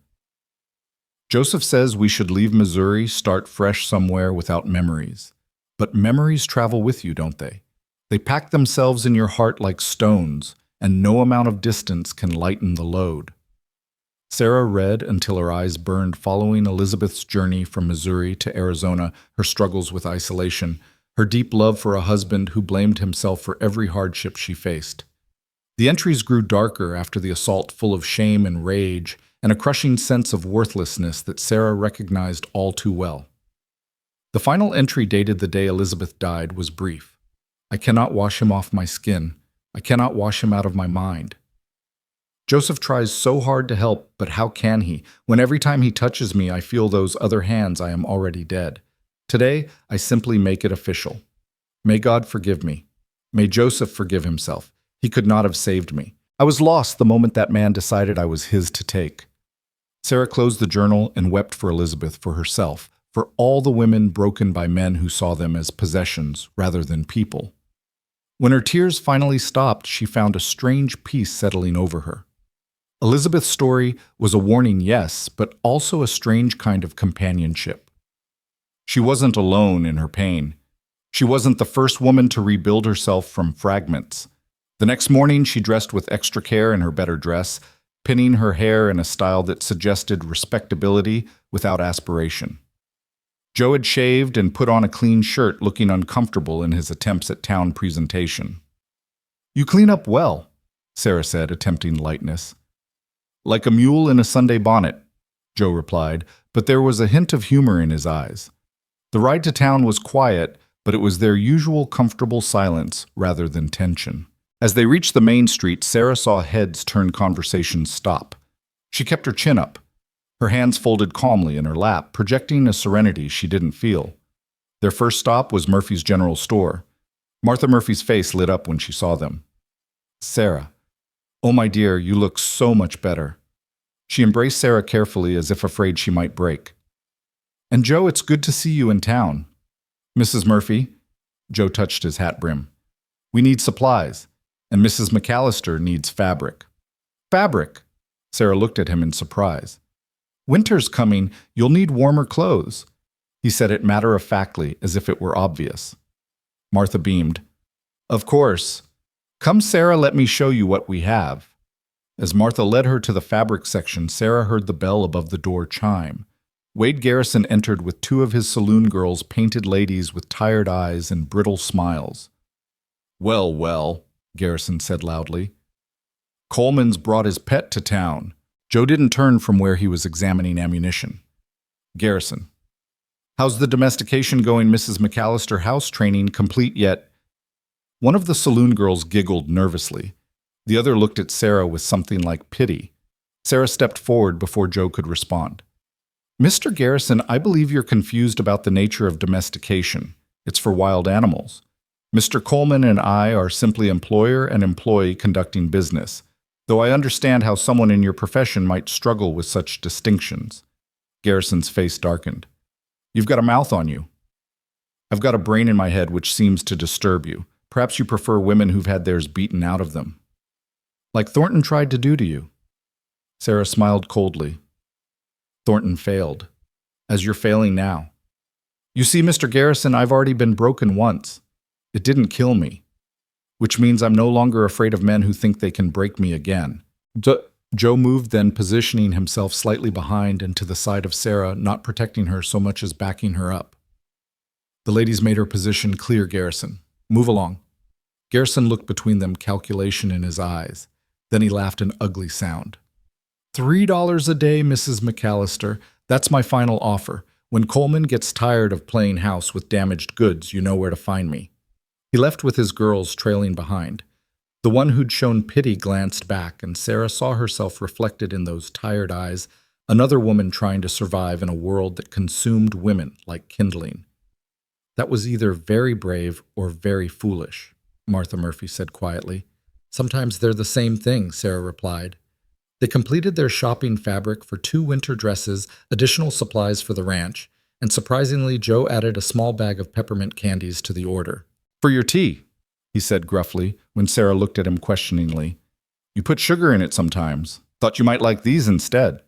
Joseph says we should leave Missouri, start fresh somewhere without memories. But memories travel with you, don't they? They pack themselves in your heart like stones, and no amount of distance can lighten the load. Sarah read until her eyes burned, following Elizabeth's journey from Missouri to Arizona, her struggles with isolation, her deep love for a husband who blamed himself for every hardship she faced. The entries grew darker after the assault, full of shame and rage, and a crushing sense of worthlessness that Sarah recognized all too well. The final entry dated the day Elizabeth died was brief. I cannot wash him off my skin. I cannot wash him out of my mind. Joseph tries so hard to help, but how can he, when every time he touches me I feel those other hands I am already dead. Today, I simply make it official. May God forgive me. May Joseph forgive himself. He could not have saved me. I was lost the moment that man decided I was his to take. Sarah closed the journal and wept for Elizabeth, for herself, for all the women broken by men who saw them as possessions rather than people. When her tears finally stopped, she found a strange peace settling over her. Elizabeth's story was a warning, yes, but also a strange kind of companionship. She wasn't alone in her pain. She wasn't the first woman to rebuild herself from fragments. The next morning, she dressed with extra care in her better dress, pinning her hair in a style that suggested respectability without aspiration. Joe had shaved and put on a clean shirt, looking uncomfortable in his attempts at town presentation. "You clean up well," Sarah said, attempting lightness. "Like a mule in a Sunday bonnet," Joe replied, but there was a hint of humor in his eyes. The ride to town was quiet, but it was their usual comfortable silence rather than tension. As they reached the main street, Sarah saw heads turn, conversations stop. She kept her chin up, her hands folded calmly in her lap, projecting a serenity she didn't feel. Their first stop was Murphy's General Store. Martha Murphy's face lit up when she saw them. "Sarah, oh my dear, you look so much better." She embraced Sarah carefully as if afraid she might break. "And Joe, it's good to see you in town." "Mrs. Murphy," Joe touched his hat brim, "we need supplies, and Mrs. McAllister needs fabric." "Fabric?" Sarah looked at him in surprise. "Winter's coming, you'll need warmer clothes." He said it matter-of-factly, as if it were obvious. Martha beamed. "Of course. Come, Sarah, let me show you what we have." As Martha led her to the fabric section, Sarah heard the bell above the door chime. Wade Garrison entered with two of his saloon girls, painted ladies with tired eyes and brittle smiles. "Well, well," Garrison said loudly. "Coleman's brought his pet to town." Joe didn't turn from where he was examining ammunition. "Garrison, how's the domestication going? Mrs. McAllister house training complete yet?" One of the saloon girls giggled nervously. The other looked at Sarah with something like pity. Sarah stepped forward before Joe could respond. "Mr. Garrison, I believe you're confused about the nature of domestication. It's for wild animals. Mr. Coleman and I are simply employer and employee conducting business, though I understand how someone in your profession might struggle with such distinctions." Garrison's face darkened. "You've got a mouth on you." "I've got a brain in my head which seems to disturb you. Perhaps you prefer women who've had theirs beaten out of them." "Like Thornton tried to do to you." Sarah smiled coldly. "Thornton failed, as you're failing now. You see, Mr. Garrison, I've already been broken once. It didn't kill me, which means I'm no longer afraid of men who think they can break me again." Joe moved, then positioning himself slightly behind and to the side of Sarah, not protecting her so much as backing her up. The ladies made her position clear. "Garrison, move along." Garrison looked between them, calculation in his eyes. Then he laughed an ugly sound. $3 a day, Mrs. McAllister. That's my final offer. When Coleman gets tired of playing house with damaged goods, you know where to find me." He left with his girls trailing behind. The one who'd shown pity glanced back, and Sarah saw herself reflected in those tired eyes, another woman trying to survive in a world that consumed women like kindling. "That was either very brave or very foolish," Martha Murphy said quietly. "Sometimes they're the same thing," Sarah replied. They completed their shopping fabric for 2 winter dresses, additional supplies for the ranch, and surprisingly, Joe added a small bag of peppermint candies to the order. "For your tea," he said gruffly, when Sarah looked at him questioningly. "You put sugar in it sometimes. Thought you might like these instead."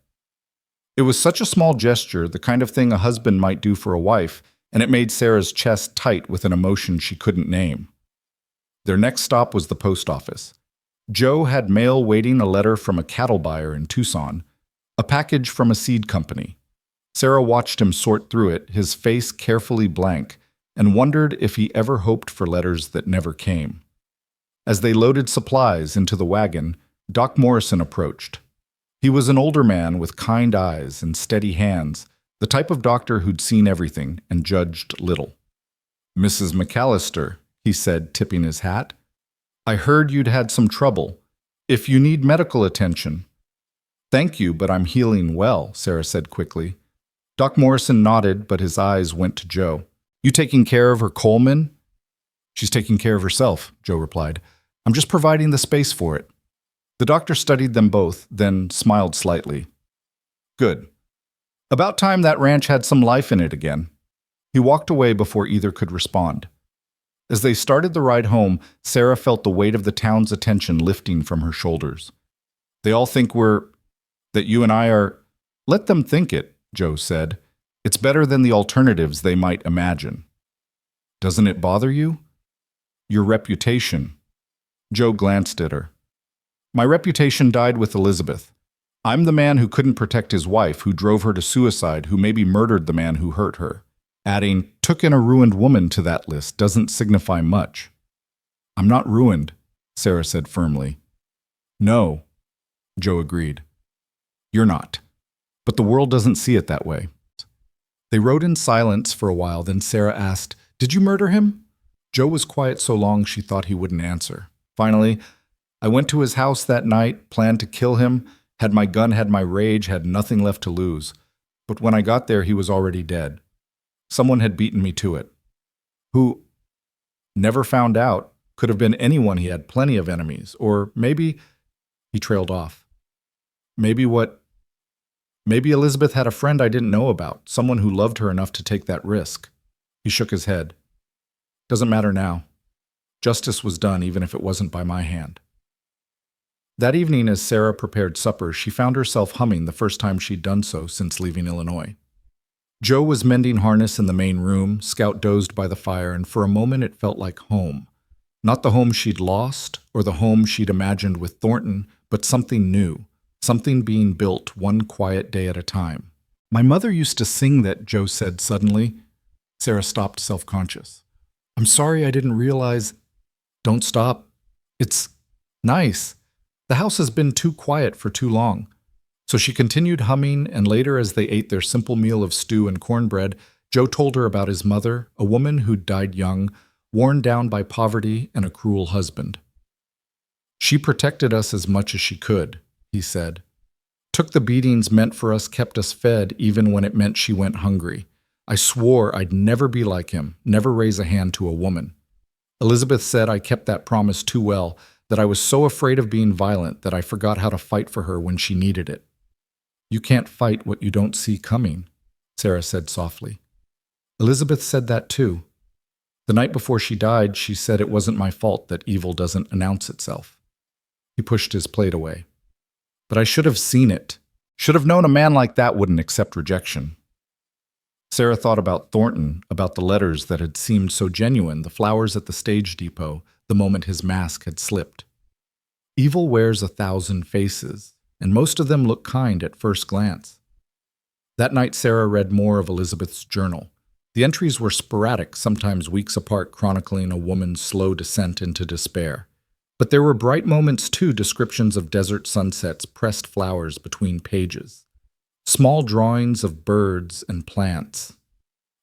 It was such a small gesture, the kind of thing a husband might do for a wife, and it made Sarah's chest tight with an emotion she couldn't name. Their next stop was the post office. Joe had mail waiting, a letter from a cattle buyer in Tucson, a package from a seed company. Sarah watched him sort through it, his face carefully blank, and wondered if he ever hoped for letters that never came. As they loaded supplies into the wagon, Doc Morrison approached. He was an older man with kind eyes and steady hands, the type of doctor who'd seen everything and judged little. "Mrs. McAllister," he said, tipping his hat. "I heard you'd had some trouble. If you need medical attention—" "Thank you, but I'm healing well," Sarah said quickly. Doc Morrison nodded, but his eyes went to Joe. "You taking care of her, Coleman?" "She's taking care of herself," Joe replied. "I'm just providing the space for it." The doctor studied them both, then smiled slightly. "Good. About time that ranch had some life in it again." He walked away before either could respond. As they started the ride home, Sarah felt the weight of the town's attention lifting from her shoulders. "They all think that you and I are—" "Let them think it," Joe said. "It's better than the alternatives they might imagine." "Doesn't it bother you?" "Your reputation." Joe glanced at her. "My reputation died with Elizabeth. I'm the man who couldn't protect his wife, who drove her to suicide, who maybe murdered the man who hurt her." Adding, "took in a ruined woman to that list doesn't signify much." "I'm not ruined," Sarah said firmly. "No," Joe agreed. "You're not. But the world doesn't see it that way." They rode in silence for a while, then Sarah asked, "Did you murder him?" Joe was quiet so long she thought he wouldn't answer. Finally, "I went to his house that night, planned to kill him, had my gun, had my rage, had nothing left to lose. But when I got there, he was already dead. Someone had beaten me to it." "Who?" "Never found out. Could have been anyone. He had plenty of enemies. Or maybe—" He trailed off. "Maybe what? Maybe Elizabeth had a friend I didn't know about, someone who loved her enough to take that risk." He shook his head. "Doesn't matter now. Justice was done, even if it wasn't by my hand." That evening, as Sarah prepared supper, she found herself humming the first time she'd done so since leaving Illinois. Joe was mending harness in the main room. Scout dozed by the fire, and for a moment it felt like home. Not the home she'd lost, or the home she'd imagined with Thornton, but something new, something being built one quiet day at a time. "My mother used to sing that," Joe said suddenly. Sarah stopped, self-conscious. "I'm sorry I didn't realize—" "Don't stop. It's nice. The house has been too quiet for too long." So she continued humming, and later, as they ate their simple meal of stew and cornbread, Joe told her about his mother, a woman who'd died young, worn down by poverty and a cruel husband. "She protected us as much as she could," he said. "Took the beatings meant for us, kept us fed, even when it meant she went hungry. I swore I'd never be like him, never raise a hand to a woman. Elizabeth said I kept that promise too well, that I was so afraid of being violent that I forgot how to fight for her when she needed it." "You can't fight what you don't see coming," Sarah said softly. "Elizabeth said that too. The night before she died, she said it wasn't my fault that evil doesn't announce itself." He pushed his plate away. "But I should have seen it. Should have known a man like that wouldn't accept rejection." Sarah thought about Thornton, about the letters that had seemed so genuine, the flowers at the stage depot, the moment his mask had slipped. Evil wears 1,000 faces, and most of them look kind at first glance. That night, Sarah read more of Elizabeth's journal. The entries were sporadic, sometimes weeks apart, chronicling a woman's slow descent into despair. But there were bright moments too, descriptions of desert sunsets, pressed flowers between pages, small drawings of birds and plants.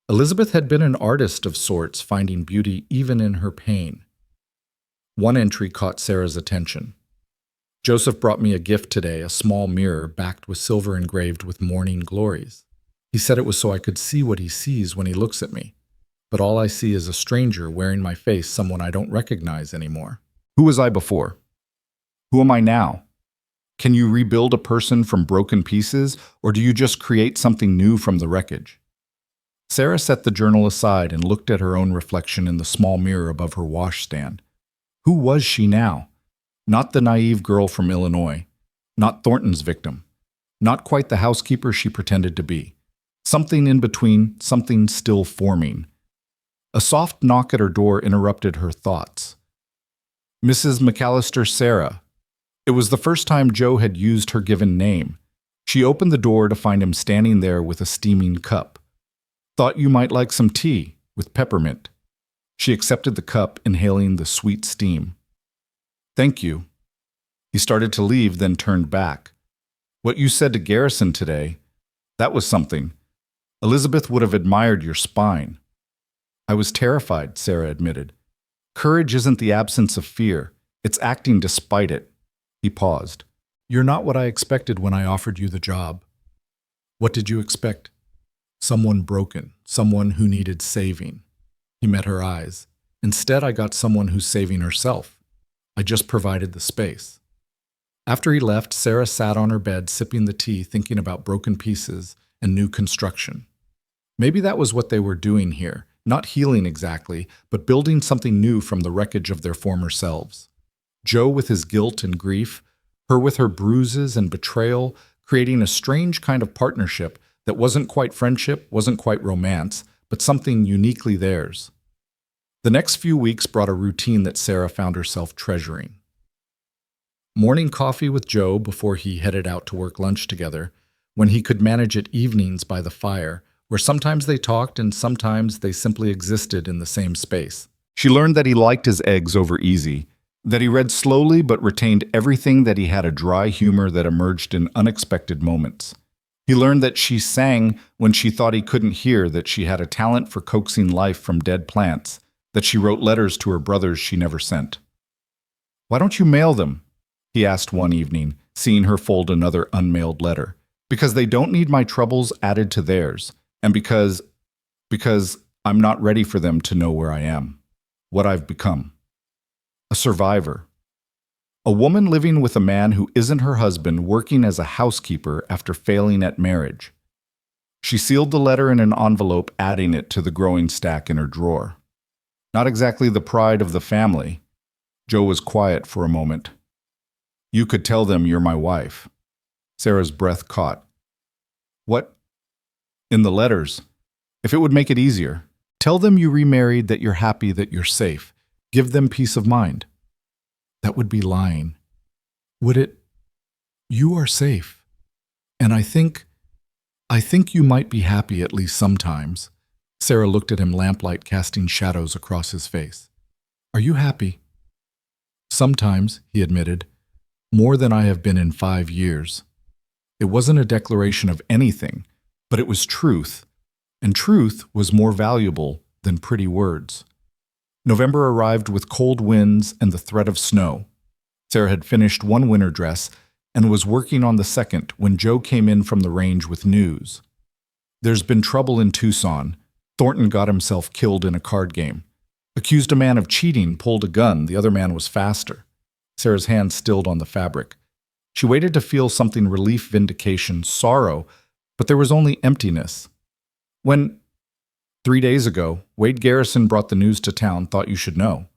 Elizabeth had been an artist of sorts, finding beauty even in her pain. One entry caught Sarah's attention. "Joseph brought me a gift today, a small mirror backed with silver engraved with morning glories. He said it was so I could see what he sees when he looks at me. But all I see is a stranger wearing my face, someone I don't recognize anymore. Who was I before? Who am I now? Can you rebuild a person from broken pieces, or do you just create something new from the wreckage?" Sarah set the journal aside and looked at her own reflection in the small mirror above her washstand. Who was she now? Not the naive girl from Illinois. Not Thornton's victim. Not quite the housekeeper she pretended to be. Something in between, something still forming. A soft knock at her door interrupted her thoughts. "Mrs. McAllister, Sarah." It was the first time Joe had used her given name. She opened the door to find him standing there with a steaming cup. "Thought you might like some tea, with peppermint." She accepted the cup, inhaling the sweet steam. "Thank you." He started to leave, then turned back. What you said to Garrison today, that was something. Elizabeth would have admired your spine. I was terrified, Sarah admitted. Courage isn't the absence of fear. It's acting despite it. He paused. You're not what I expected when I offered you the job. What did you expect? Someone broken, someone who needed saving. He met her eyes. Instead, I got someone who's saving herself. I just provided the space. After he left, Sarah sat on her bed sipping the tea, thinking about broken pieces and new construction. Maybe that was what they were doing here, not healing exactly, but building something new from the wreckage of their former selves. Joe with his guilt and grief, her with her bruises and betrayal, creating a strange kind of partnership that wasn't quite friendship, wasn't quite romance, but something uniquely theirs. The next few weeks brought a routine that Sarah found herself treasuring. Morning coffee with Joe before he headed out to work lunch together, when he could manage it evenings by the fire, where sometimes they talked and sometimes they simply existed in the same space. She learned that he liked his eggs over easy, that he read slowly but retained everything, that he had a dry humor that emerged in unexpected moments. He learned that she sang when she thought he couldn't hear, that she had a talent for coaxing life from dead plants, that she wrote letters to her brothers she never sent. Why don't you mail them? He asked one evening, seeing her fold another unmailed letter. Because they don't need my troubles added to theirs, and because I'm not ready for them to know where I am, what I've become. A survivor. A woman living with a man who isn't her husband, working as a housekeeper after failing at marriage. She sealed the letter in an envelope, adding it to the growing stack in her drawer. Not exactly the pride of the family. Joe was quiet for a moment. You could tell them you're my wife. Sarah's breath caught. What? In the letters. If it would make it easier. Tell them you remarried, that you're happy, that you're safe. Give them peace of mind. That would be lying. Would it? You are safe. And I think you might be happy at least sometimes. Sarah looked at him, lamplight casting shadows across his face. Are you happy? Sometimes, he admitted. More than I have been in 5 years. It wasn't a declaration of anything, but it was truth. And truth was more valuable than pretty words. November arrived with cold winds and the threat of snow. Sarah had finished one winter dress and was working on the second when Joe came in from the range with news. There's been trouble in Tucson. Thornton got himself killed in a card game. Accused a man of cheating, pulled a gun. The other man was faster. Sarah's hand stilled on the fabric. She waited to feel something: relief, vindication, sorrow, but there was only emptiness. When 3 days ago, Wade Garrison brought the news to town, thought you should know.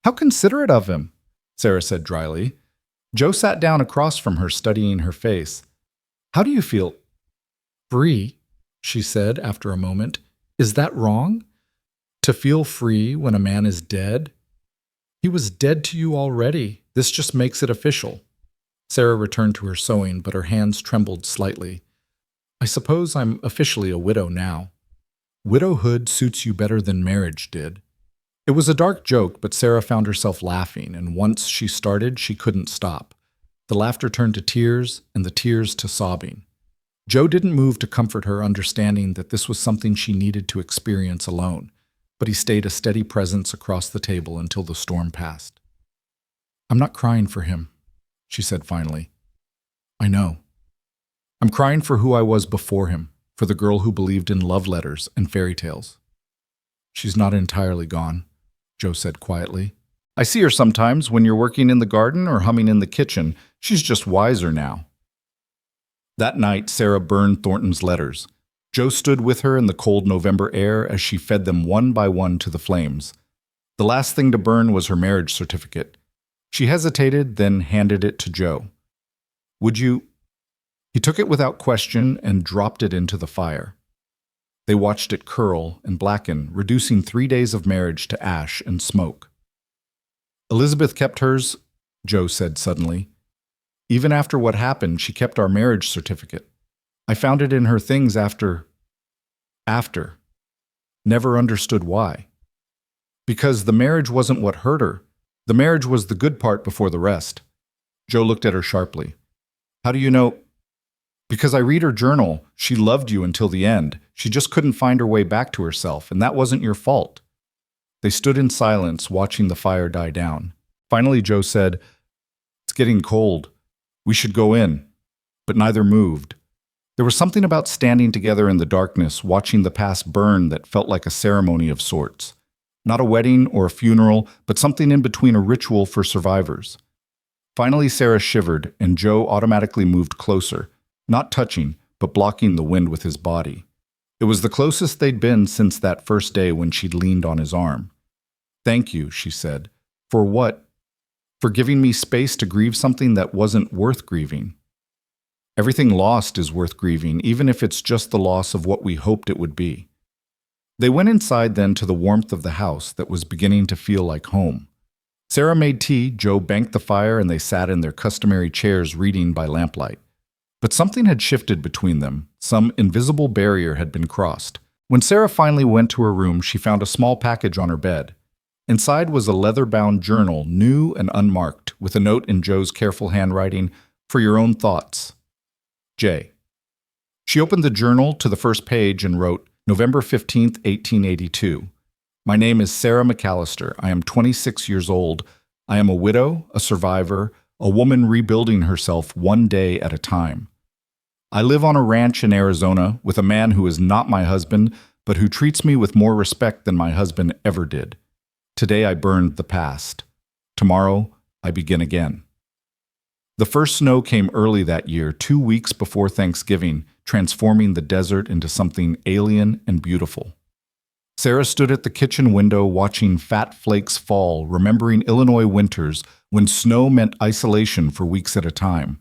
How considerate of him, Sarah said dryly. Joe sat down across from her, studying her face. How do you feel? Free, she said after a moment. Is that wrong? To feel free when a man is dead? He was dead to you already. This just makes it official. Sarah returned to her sewing, but her hands trembled slightly. I suppose I'm officially a widow now. Widowhood suits you better than marriage did. It was a dark joke, but Sarah found herself laughing, and once she started, she couldn't stop. The laughter turned to tears, and the tears to sobbing. Joe didn't move to comfort her, understanding that this was something she needed to experience alone, but he stayed a steady presence across the table until the storm passed. I'm not crying for him, she said finally. I know. I'm crying for who I was before him, for the girl who believed in love letters and fairy tales. She's not entirely gone, Joe said quietly. I see her sometimes when you're working in the garden or humming in the kitchen. She's just wiser now. That night, Sarah burned Thornton's letters. Joe stood with her in the cold November air as she fed them one by one to the flames. The last thing to burn was her marriage certificate. She hesitated, then handed it to Joe. Would you? He took it without question and dropped it into the fire. They watched it curl and blacken, reducing 3 days of marriage to ash and smoke. Elizabeth kept hers, Joe said suddenly. Even after what happened, she kept our marriage certificate. I found it in her things after. Never understood why. Because the marriage wasn't what hurt her. The marriage was the good part before the rest. Joe looked at her sharply. How do you know? Because I read her journal. She loved you until the end. She just couldn't find her way back to herself, and that wasn't your fault. They stood in silence, watching the fire die down. Finally, Joe said, "It's getting cold. We should go in." But neither moved. There was something about standing together in the darkness, watching the past burn, that felt like a ceremony of sorts. Not a wedding or a funeral, but something in between, a ritual for survivors. Finally, Sarah shivered, and Joe automatically moved closer, not touching, but blocking the wind with his body. It was the closest they'd been since that first day when she'd leaned on his arm. "Thank you," she said. "For what? For giving me space to grieve something that wasn't worth grieving." Everything lost is worth grieving, even if it's just the loss of what we hoped it would be. They went inside then to the warmth of the house that was beginning to feel like home. Sarah made tea, Joe banked the fire, and they sat in their customary chairs reading by lamplight. But something had shifted between them. Some invisible barrier had been crossed. When Sarah finally went to her room, she found a small package on her bed. Inside was a leather-bound journal, new and unmarked, with a note in Joe's careful handwriting, "For your own thoughts. J." She opened the journal to the first page and wrote, "November 15th, 1882. My name is Sarah McAllister. I am 26 years old. I am a widow, a survivor, a woman rebuilding herself one day at a time. I live on a ranch in Arizona with a man who is not my husband, but who treats me with more respect than my husband ever did. Today I burned the past. Tomorrow I begin again." The first snow came early that year, 2 weeks before Thanksgiving, transforming the desert into something alien and beautiful. Sarah stood at the kitchen window watching fat flakes fall, remembering Illinois winters when snow meant isolation for weeks at a time.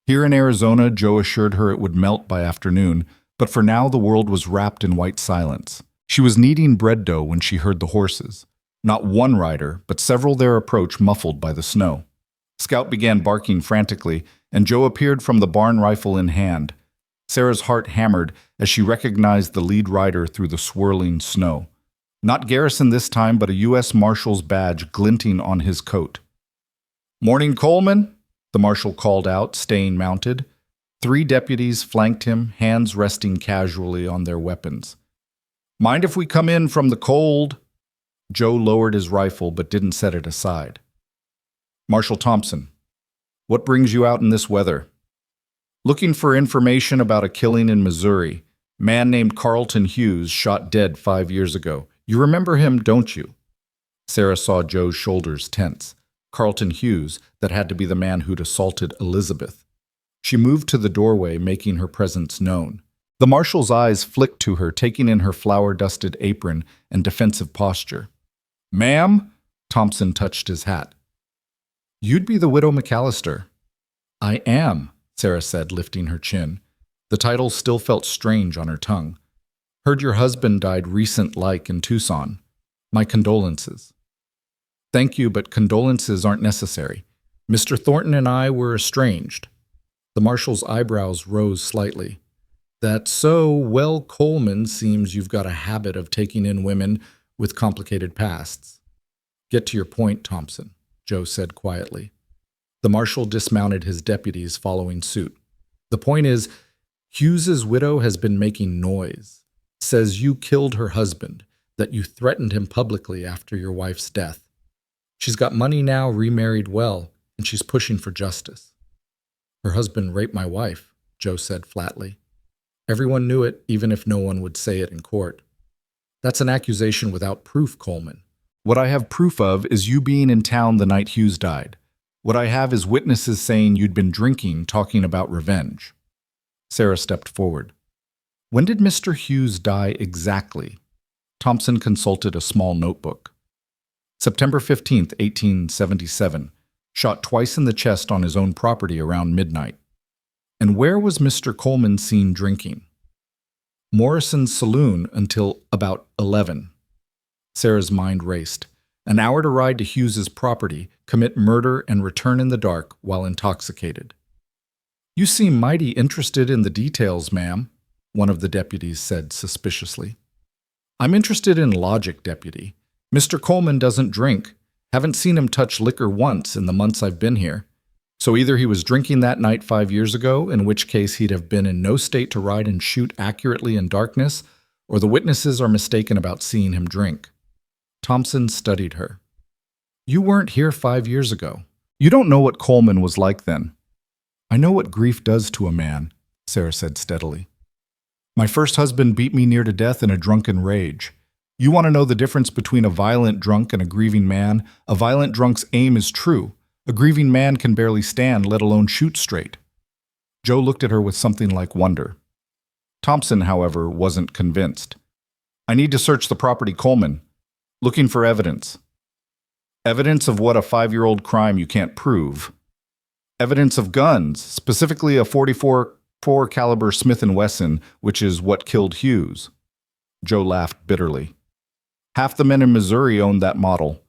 Here in Arizona, Joe assured her it would melt by afternoon, but for now the world was wrapped in white silence. She was kneading bread dough when she heard the horses. Not one rider, but several their approach muffled by the snow. Scout began barking frantically, and Joe appeared from the barn, rifle in hand. Sarah's heart hammered as she recognized the lead rider through the swirling snow. Not Garrison this time, but a U.S. Marshal's badge glinting on his coat. "Morning, Coleman," the marshal called out, staying mounted. 3 deputies flanked him, hands resting casually on their weapons. "Mind if we come in from the cold?" Joe lowered his rifle but didn't set it aside. "Marshal Thompson, what brings you out in this weather?" "Looking for information about a killing in Missouri. Man named Carlton Hughes shot dead 5 years ago. You remember him, don't you?" Sarah saw Joe's shoulders tense. Carlton Hughes, that had to be the man who'd assaulted Elizabeth. She moved to the doorway, making her presence known. The marshal's eyes flicked to her, taking in her flour-dusted apron and defensive posture. "Ma'am?" Thompson touched his hat. "You'd be the widow McAllister." "I am," Sarah said, lifting her chin. The title still felt strange on her tongue. "Heard your husband died recent-like in Tucson. My condolences." "Thank you, but condolences aren't necessary. Mr. Thornton and I were estranged." The marshal's eyebrows rose slightly. "That's so. Well, Coleman, seems you've got a habit of taking in women with complicated pasts." "Get to your point, Thompson," Joe said quietly. The marshal dismounted his deputies, following suit. "The point is, Hughes's widow has been making noise. Says you killed her husband, that you threatened him publicly after your wife's death. She's got money now, remarried well, and she's pushing for justice." "Her husband raped my wife," Joe said flatly. "Everyone knew it, even if no one would say it in court." "That's an accusation without proof, Coleman. What I have proof of is you being in town the night Hughes died. What I have is witnesses saying you'd been drinking, talking about revenge." Sarah stepped forward. "When did Mr. Hughes die exactly?" Thompson consulted a small notebook. "September 15th, 1877. Shot twice in the chest on his own property around midnight." "And where was Mr. Coleman seen drinking?" "Morrison's saloon until about 11. Sarah's mind raced. An hour to ride to Hughes's property, commit murder, and return in the dark while intoxicated. "You seem mighty interested in the details, ma'am," one of the deputies said suspiciously. "I'm interested in logic, deputy. Mr. Coleman doesn't drink. Haven't seen him touch liquor once in the months I've been here. So either he was drinking that night 5 years ago, in which case he'd have been in no state to ride and shoot accurately in darkness, or the witnesses are mistaken about seeing him drink. Thompson studied her. You weren't here 5 years ago. You don't know what Coleman was like then. I know what grief does to a man, Sarah said steadily. My first husband beat me near to death in a drunken rage. You want to know the difference between a violent drunk and a grieving man? A violent drunk's aim is true. A grieving man can barely stand, let alone shoot straight. Joe looked at her with something like wonder. Thompson, however, wasn't convinced. I need to search the property, Coleman. Looking for evidence. Evidence of what? A 5-year-old crime you can't prove. Evidence of guns, specifically a .44 caliber Smith & Wesson, which is what killed Hughes. Joe laughed bitterly. Half the men in Missouri owned that model,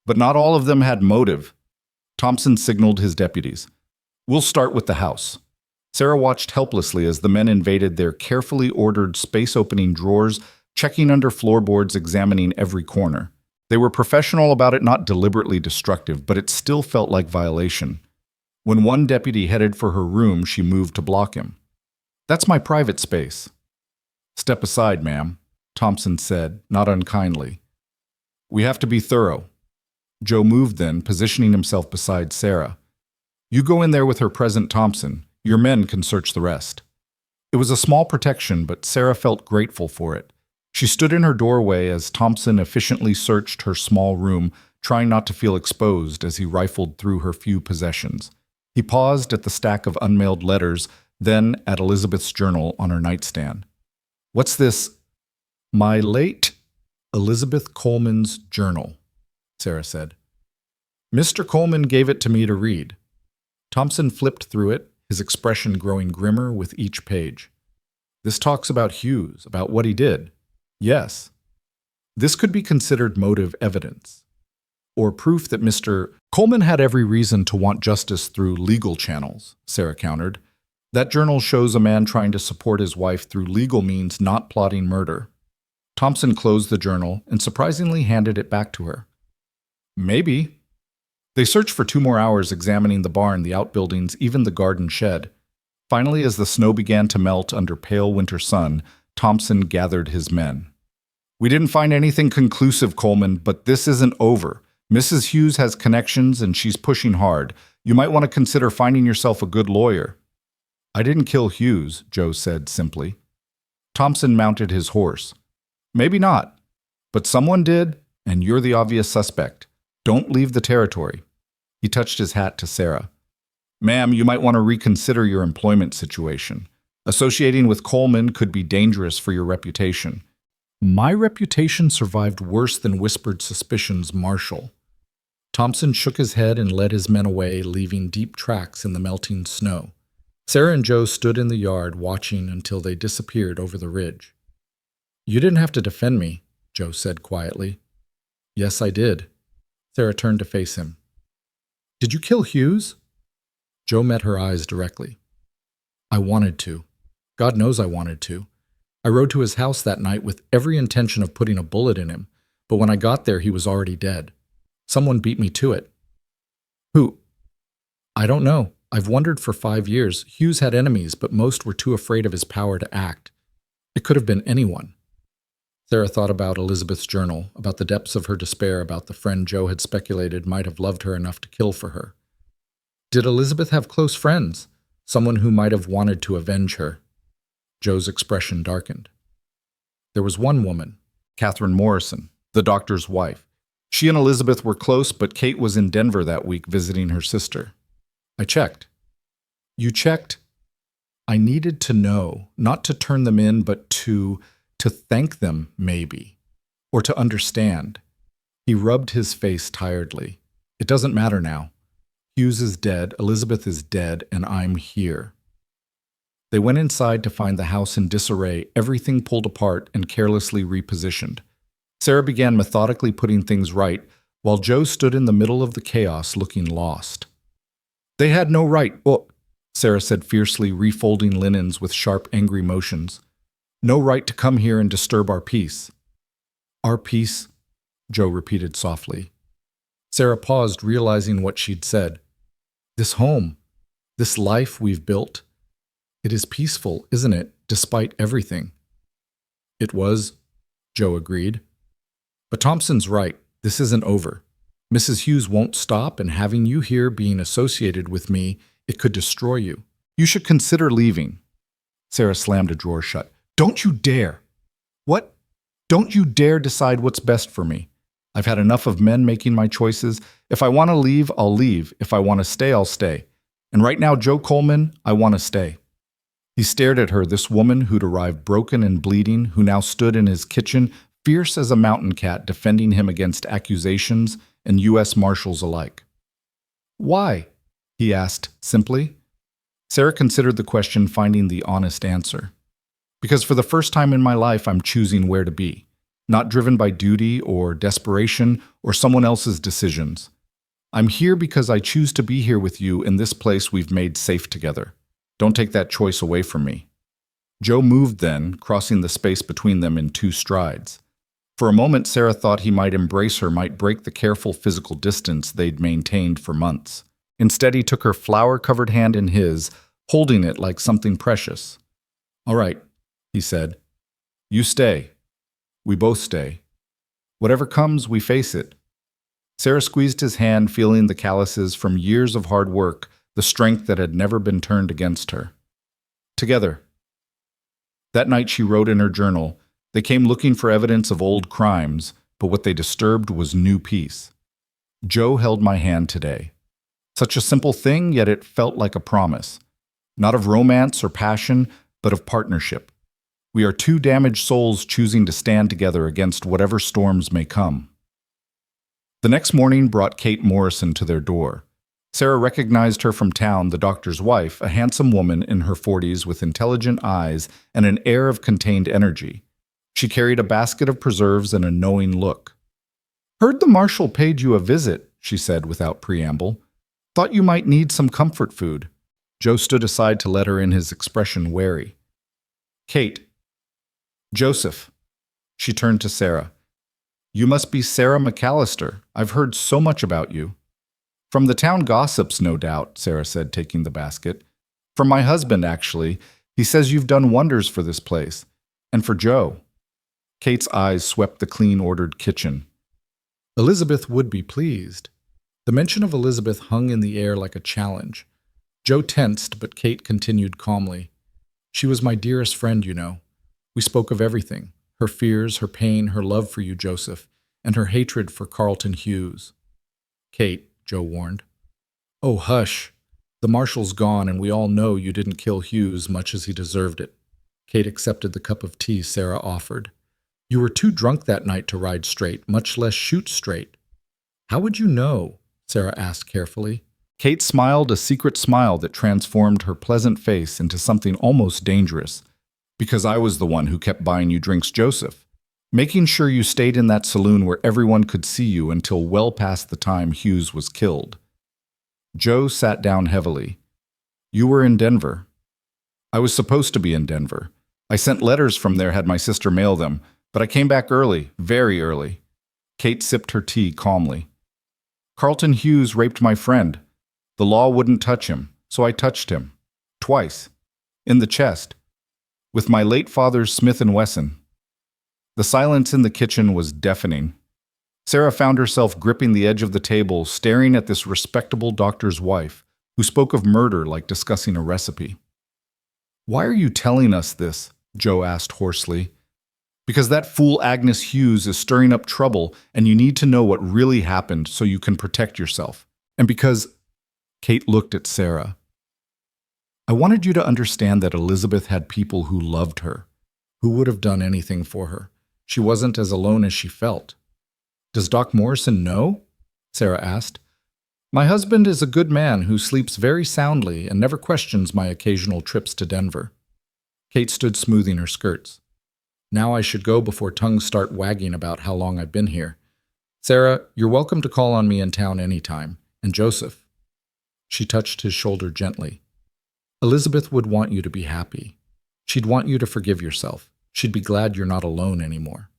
but not all of them had motive. Thompson signaled his deputies. We'll start with the house. Sarah watched helplessly as the men invaded their carefully ordered space-opening drawers, checking under floorboards, examining every corner. They were professional about it, not deliberately destructive, but it still felt like violation. When one deputy headed for her room, she moved to block him. That's my private space. Step aside, ma'am, Thompson said, not unkindly. We have to be thorough. Joe moved then, positioning himself beside Sarah. You go in there with her present, Thompson. Your men can search the rest. It was a small protection, but Sarah felt grateful for it. She stood in her doorway as Thompson efficiently searched her small room, trying not to feel exposed as he rifled through her few possessions. He paused at the stack of unmailed letters, then at Elizabeth's journal on her nightstand. What's this? My late Elizabeth Coleman's journal, Sarah said. Mr. Coleman gave it to me to read. Thompson flipped through it, his expression growing grimmer with each page. This talks about Hughes, about what he did. Yes. This could be considered motive evidence, or proof that Mr. Coleman had every reason to want justice through legal channels, Sarah countered. That journal shows a man trying to support his wife through legal means, not plotting murder. Thompson closed the journal and surprisingly handed it back to her. Maybe. They searched for 2 more hours, examining the barn, the outbuildings, even the garden shed. Finally, as the snow began to melt under pale winter sun, Thompson gathered his men. We didn't find anything conclusive, Coleman, but this isn't over. Mrs. Hughes has connections and she's pushing hard. You might want to consider finding yourself a good lawyer. I didn't kill Hughes, Joe said simply. Thompson mounted his horse. Maybe not, but someone did, and you're the obvious suspect. Don't leave the territory. He touched his hat to Sarah. Ma'am, you might want to reconsider your employment situation. Associating with Coleman could be dangerous for your reputation. My reputation survived worse than whispered suspicions, Marshal. Thompson shook his head and led his men away, leaving deep tracks in the melting snow. Sarah and Joe stood in the yard, watching until they disappeared over the ridge. You didn't have to defend me, Joe said quietly. Yes, I did. Sarah turned to face him. Did you kill Hughes? Joe met her eyes directly. I wanted to. God knows I wanted to. I rode to his house that night with every intention of putting a bullet in him, but when I got there, he was already dead. Someone beat me to it. Who? I don't know. I've wondered for 5 years. Hughes had enemies, but most were too afraid of his power to act. It could have been anyone. Sarah thought about Elizabeth's journal, about the depths of her despair, about the friend Joe had speculated might have loved her enough to kill for her. Did Elizabeth have close friends? Someone who might have wanted to avenge her? Joe's expression darkened. There was one woman, Catherine Morrison, the doctor's wife. She and Elizabeth were close, but Kate was in Denver that week visiting her sister. I checked. You checked? I needed to know, not to turn them in, but to thank them, maybe, or to understand. He rubbed his face tiredly. It doesn't matter now. Hughes is dead, Elizabeth is dead, and I'm here. They went inside to find the house in disarray, everything pulled apart and carelessly repositioned. Sarah began methodically putting things right, while Joe stood in the middle of the chaos looking lost. They had no right, Sarah said fiercely, refolding linens with sharp, angry motions. No right to come here and disturb our peace. Our peace, Joe repeated softly. Sarah paused, realizing what she'd said. This home, this life we've built, it is peaceful, isn't it, despite everything? It was, Joe agreed. But Thompson's right. This isn't over. Mrs. Hughes won't stop, and having you here being associated with me, it could destroy you. You should consider leaving. Sarah slammed a drawer shut. Don't you dare! What? Don't you dare decide what's best for me. I've had enough of men making my choices. If I want to leave, I'll leave. If I want to stay, I'll stay. And right now, Joe Coleman, I want to stay. He stared at her, this woman who'd arrived broken and bleeding, who now stood in his kitchen, fierce as a mountain cat, defending him against accusations and U.S. Marshals alike. Why? He asked simply. Sarah considered the question, finding the honest answer. Because for the first time in my life, I'm choosing where to be, not driven by duty or desperation or someone else's decisions. I'm here because I choose to be here with you in this place we've made safe together. Don't take that choice away from me. Joe moved then, crossing the space between them in 2 strides. For a moment, Sarah thought he might embrace her, might break the careful physical distance they'd maintained for months. Instead, he took her flower-covered hand in his, holding it like something precious. All right, he said. You stay. We both stay. Whatever comes, we face it. Sarah squeezed his hand, feeling the calluses from years of hard work, the strength that had never been turned against her. Together. That night she wrote in her journal, they came looking for evidence of old crimes, but what they disturbed was new peace. Joe held my hand today. Such a simple thing, yet it felt like a promise. Not of romance or passion, but of partnership. We are 2 damaged souls choosing to stand together against whatever storms may come. The next morning brought Kate Morrison to their door. Sarah recognized her from town, the doctor's wife, a handsome woman in her 40s with intelligent eyes and an air of contained energy. She carried a basket of preserves and a knowing look. Heard the marshal paid you a visit, she said without preamble. Thought you might need some comfort food. Joe stood aside to let her in, his expression wary. Kate. Joseph. She turned to Sarah. You must be Sarah McAllister. I've heard so much about you. From the town gossips, no doubt, Sarah said, taking the basket. From my husband, actually. He says you've done wonders for this place. And for Joe. Kate's eyes swept the clean-ordered kitchen. Elizabeth would be pleased. The mention of Elizabeth hung in the air like a challenge. Joe tensed, but Kate continued calmly. She was my dearest friend, you know. We spoke of everything. Her fears, her pain, her love for you, Joseph, and her hatred for Carlton Hughes. Kate, Joe warned. Oh, hush. The marshal's gone, and we all know you didn't kill Hughes much as he deserved it. Kate accepted the cup of tea Sarah offered. You were too drunk that night to ride straight, much less shoot straight. How would you know? Sarah asked carefully. Kate smiled a secret smile that transformed her pleasant face into something almost dangerous. Because I was the one who kept buying you drinks, Joseph. Making sure you stayed in that saloon where everyone could see you until well past the time Hughes was killed. Joe sat down heavily. You were in Denver. I was supposed to be in Denver. I sent letters from there, had my sister mail them, but I came back early, very early. Kate sipped her tea calmly. Carlton Hughes raped my friend. The law wouldn't touch him, so I touched him. Twice. In the chest. With my late father's Smith & Wesson. The silence in the kitchen was deafening. Sarah found herself gripping the edge of the table, staring at this respectable doctor's wife, who spoke of murder like discussing a recipe. Why are you telling us this? Joe asked hoarsely. Because that fool Agnes Hughes is stirring up trouble, and you need to know what really happened so you can protect yourself. And because... Kate looked at Sarah. I wanted you to understand that Elizabeth had people who loved her, who would have done anything for her. She wasn't as alone as she felt. Does Doc Morrison know? Sarah asked. My husband is a good man who sleeps very soundly and never questions my occasional trips to Denver. Kate stood smoothing her skirts. Now I should go before tongues start wagging about how long I've been here. Sarah, you're welcome to call on me in town anytime. And Joseph. She touched his shoulder gently. Elizabeth would want you to be happy. She'd want you to forgive yourself. She'd be glad you're not alone anymore.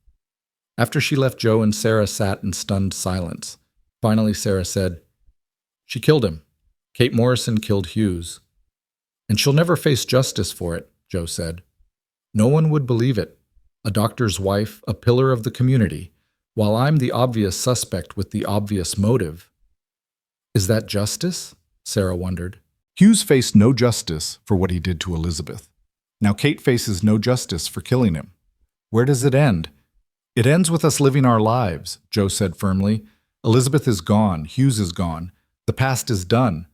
After she left, Joe and Sarah sat in stunned silence. Finally, Sarah said, She killed him. Kate Morrison killed Hughes. And she'll never face justice for it, Joe said. No one would believe it. A doctor's wife, a pillar of the community, while I'm the obvious suspect with the obvious motive. Is that justice? Sarah wondered. Hughes faced no justice for what he did to Elizabeth. Now Kate faces no justice for killing him. Where does it end? It ends with us living our lives, Joe said firmly. Elizabeth is gone. Hughes is gone. The past is done.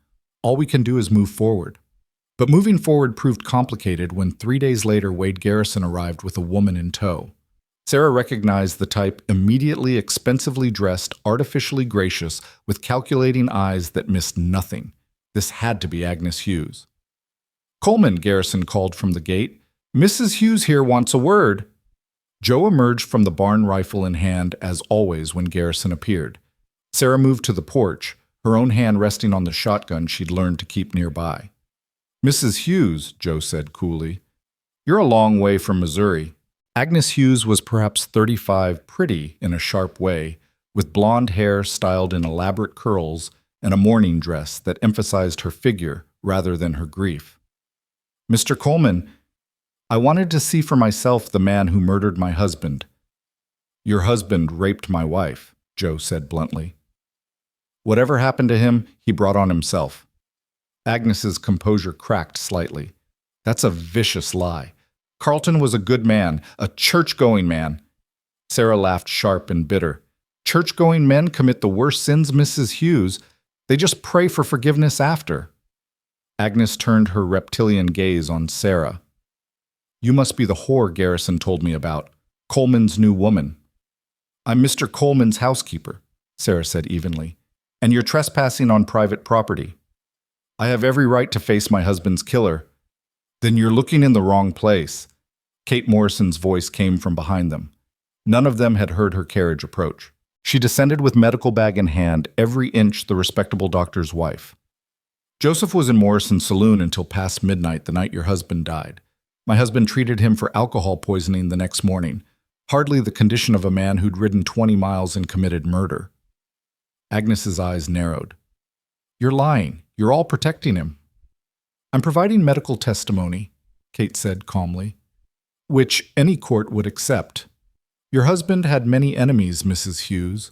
All we can do is move forward. But moving forward proved complicated when 3 days later Wade Garrison arrived with a woman in tow. Sarah recognized the type immediately expensively dressed, artificially gracious, with calculating eyes that missed nothing. This had to be Agnes Hughes. Coleman, Garrison called from the gate. Mrs. Hughes here wants a word. Joe emerged from the barn, rifle in hand, as always when Garrison appeared. Sarah moved to the porch, her own hand resting on the shotgun she'd learned to keep nearby. Mrs. Hughes, Joe said coolly, you're a long way from Missouri. Agnes Hughes was perhaps 35, pretty in a sharp way, with blonde hair styled in elaborate curls and a mourning dress that emphasized her figure rather than her grief. Mr. Coleman, I wanted to see for myself the man who murdered my husband. Your husband raped my wife, Joe said bluntly. Whatever happened to him, he brought on himself. Agnes's composure cracked slightly. That's a vicious lie. Carlton was a good man, a church-going man. Sarah laughed sharp and bitter. Church-going men commit the worst sins, Mrs. Hughes. They just pray for forgiveness after. Agnes turned her reptilian gaze on Sarah. You must be the whore Garrison told me about, Coleman's new woman. I'm Mr. Coleman's housekeeper, Sarah said evenly, and you're trespassing on private property. I have every right to face my husband's killer. Then you're looking in the wrong place. Kate Morrison's voice came from behind them. None of them had heard her carriage approach. She descended with medical bag in hand, every inch the respectable doctor's wife. Joseph was in Morrison's saloon until past midnight the night your husband died. My husband treated him for alcohol poisoning the next morning, hardly the condition of a man who'd ridden 20 miles and committed murder. Agnes's eyes narrowed. You're lying. You're all protecting him. I'm providing medical testimony, Kate said calmly, which any court would accept. Your husband had many enemies, Mrs. Hughes.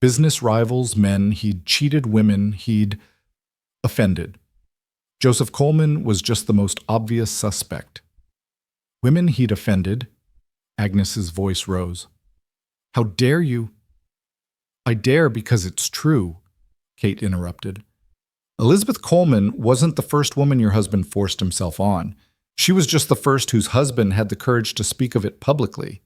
Business rivals, men, he'd cheated women, he'd offended. Joseph Coleman was just the most obvious suspect. Women he'd offended. Agnes's voice rose. How dare you? I dare because it's true, Kate interrupted. Elizabeth Coleman wasn't the first woman your husband forced himself on. She was just the first whose husband had the courage to speak of it publicly.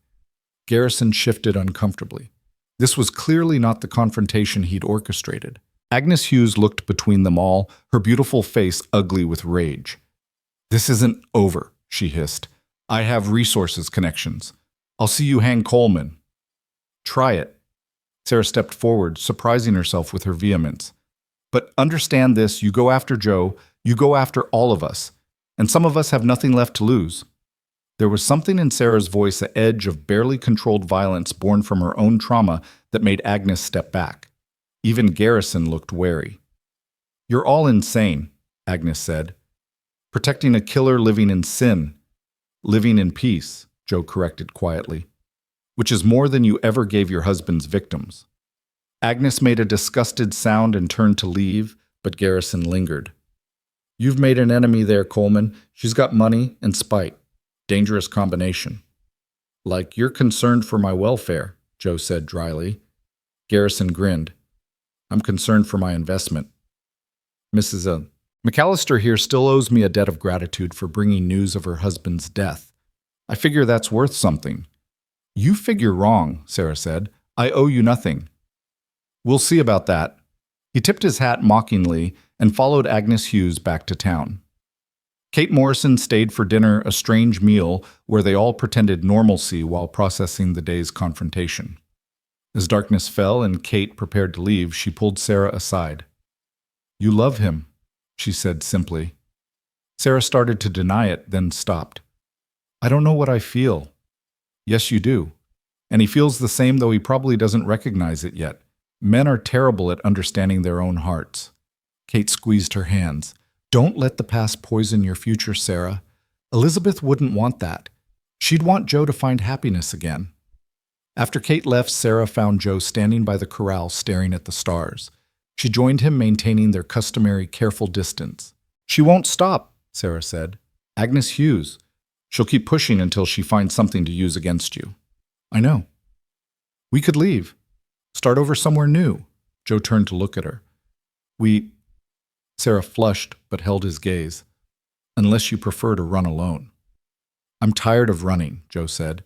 Garrison shifted uncomfortably. This was clearly not the confrontation he'd orchestrated. Agnes Hughes looked between them all, her beautiful face ugly with rage. This isn't over, she hissed. I have resources connections. I'll see you hang Coleman. Try it. Sarah stepped forward, surprising herself with her vehemence. But understand this, you go after Joe, you go after all of us, and some of us have nothing left to lose. There was something in Sarah's voice, an edge of barely controlled violence born from her own trauma that made Agnes step back. Even Garrison looked wary. You're all insane, Agnes said. Protecting a killer living in sin. Living in peace, Joe corrected quietly. Which is more than you ever gave your husband's victims. Agnes made a disgusted sound and turned to leave, but Garrison lingered. You've made an enemy there, Coleman. She's got money and spite. Dangerous combination. Like you're concerned for my welfare, Joe said dryly. Garrison grinned. I'm concerned for my investment. Mrs. McAllister here still owes me a debt of gratitude for bringing news of her husband's death. I figure that's worth something. You figure wrong, Sarah said. I owe you nothing. We'll see about that. He tipped his hat mockingly and followed Agnes Hughes back to town. Kate Morrison stayed for dinner, a strange meal where they all pretended normalcy while processing the day's confrontation. As darkness fell and Kate prepared to leave, she pulled Sarah aside. You love him, she said simply. Sarah started to deny it, then stopped. I don't know what I feel. Yes, you do. And he feels the same, though he probably doesn't recognize it yet. Men are terrible at understanding their own hearts. Kate squeezed her hands. Don't let the past poison your future, Sarah. Elizabeth wouldn't want that. She'd want Joe to find happiness again. After Kate left, Sarah found Joe standing by the corral staring at the stars. She joined him, maintaining their customary careful distance. She won't stop, Sarah said. Agnes Hughes. She'll keep pushing until she finds something to use against you. I know. We could leave. Start over somewhere new. Joe turned to look at her. Sarah flushed but held his gaze. Unless you prefer to run alone. I'm tired of running, Joe said.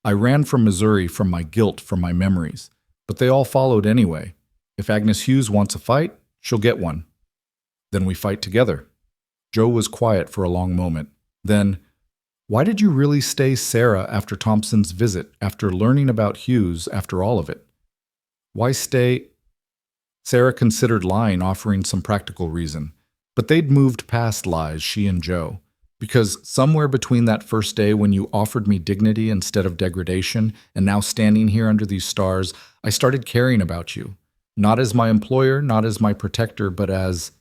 I ran from Missouri from my guilt, from my memories. But they all followed anyway. If Agnes Hughes wants a fight, she'll get one. Then we fight together. Joe was quiet for a long moment. Then, why did you really stay, Sarah, after Thompson's visit, after learning about Hughes, after all of it? Why stay? Sarah considered lying, offering some practical reason. But they'd moved past lies, she and Joe. Because somewhere between that first day when you offered me dignity instead of degradation, and now standing here under these stars, I started caring about you. Not as my employer, not as my protector, but as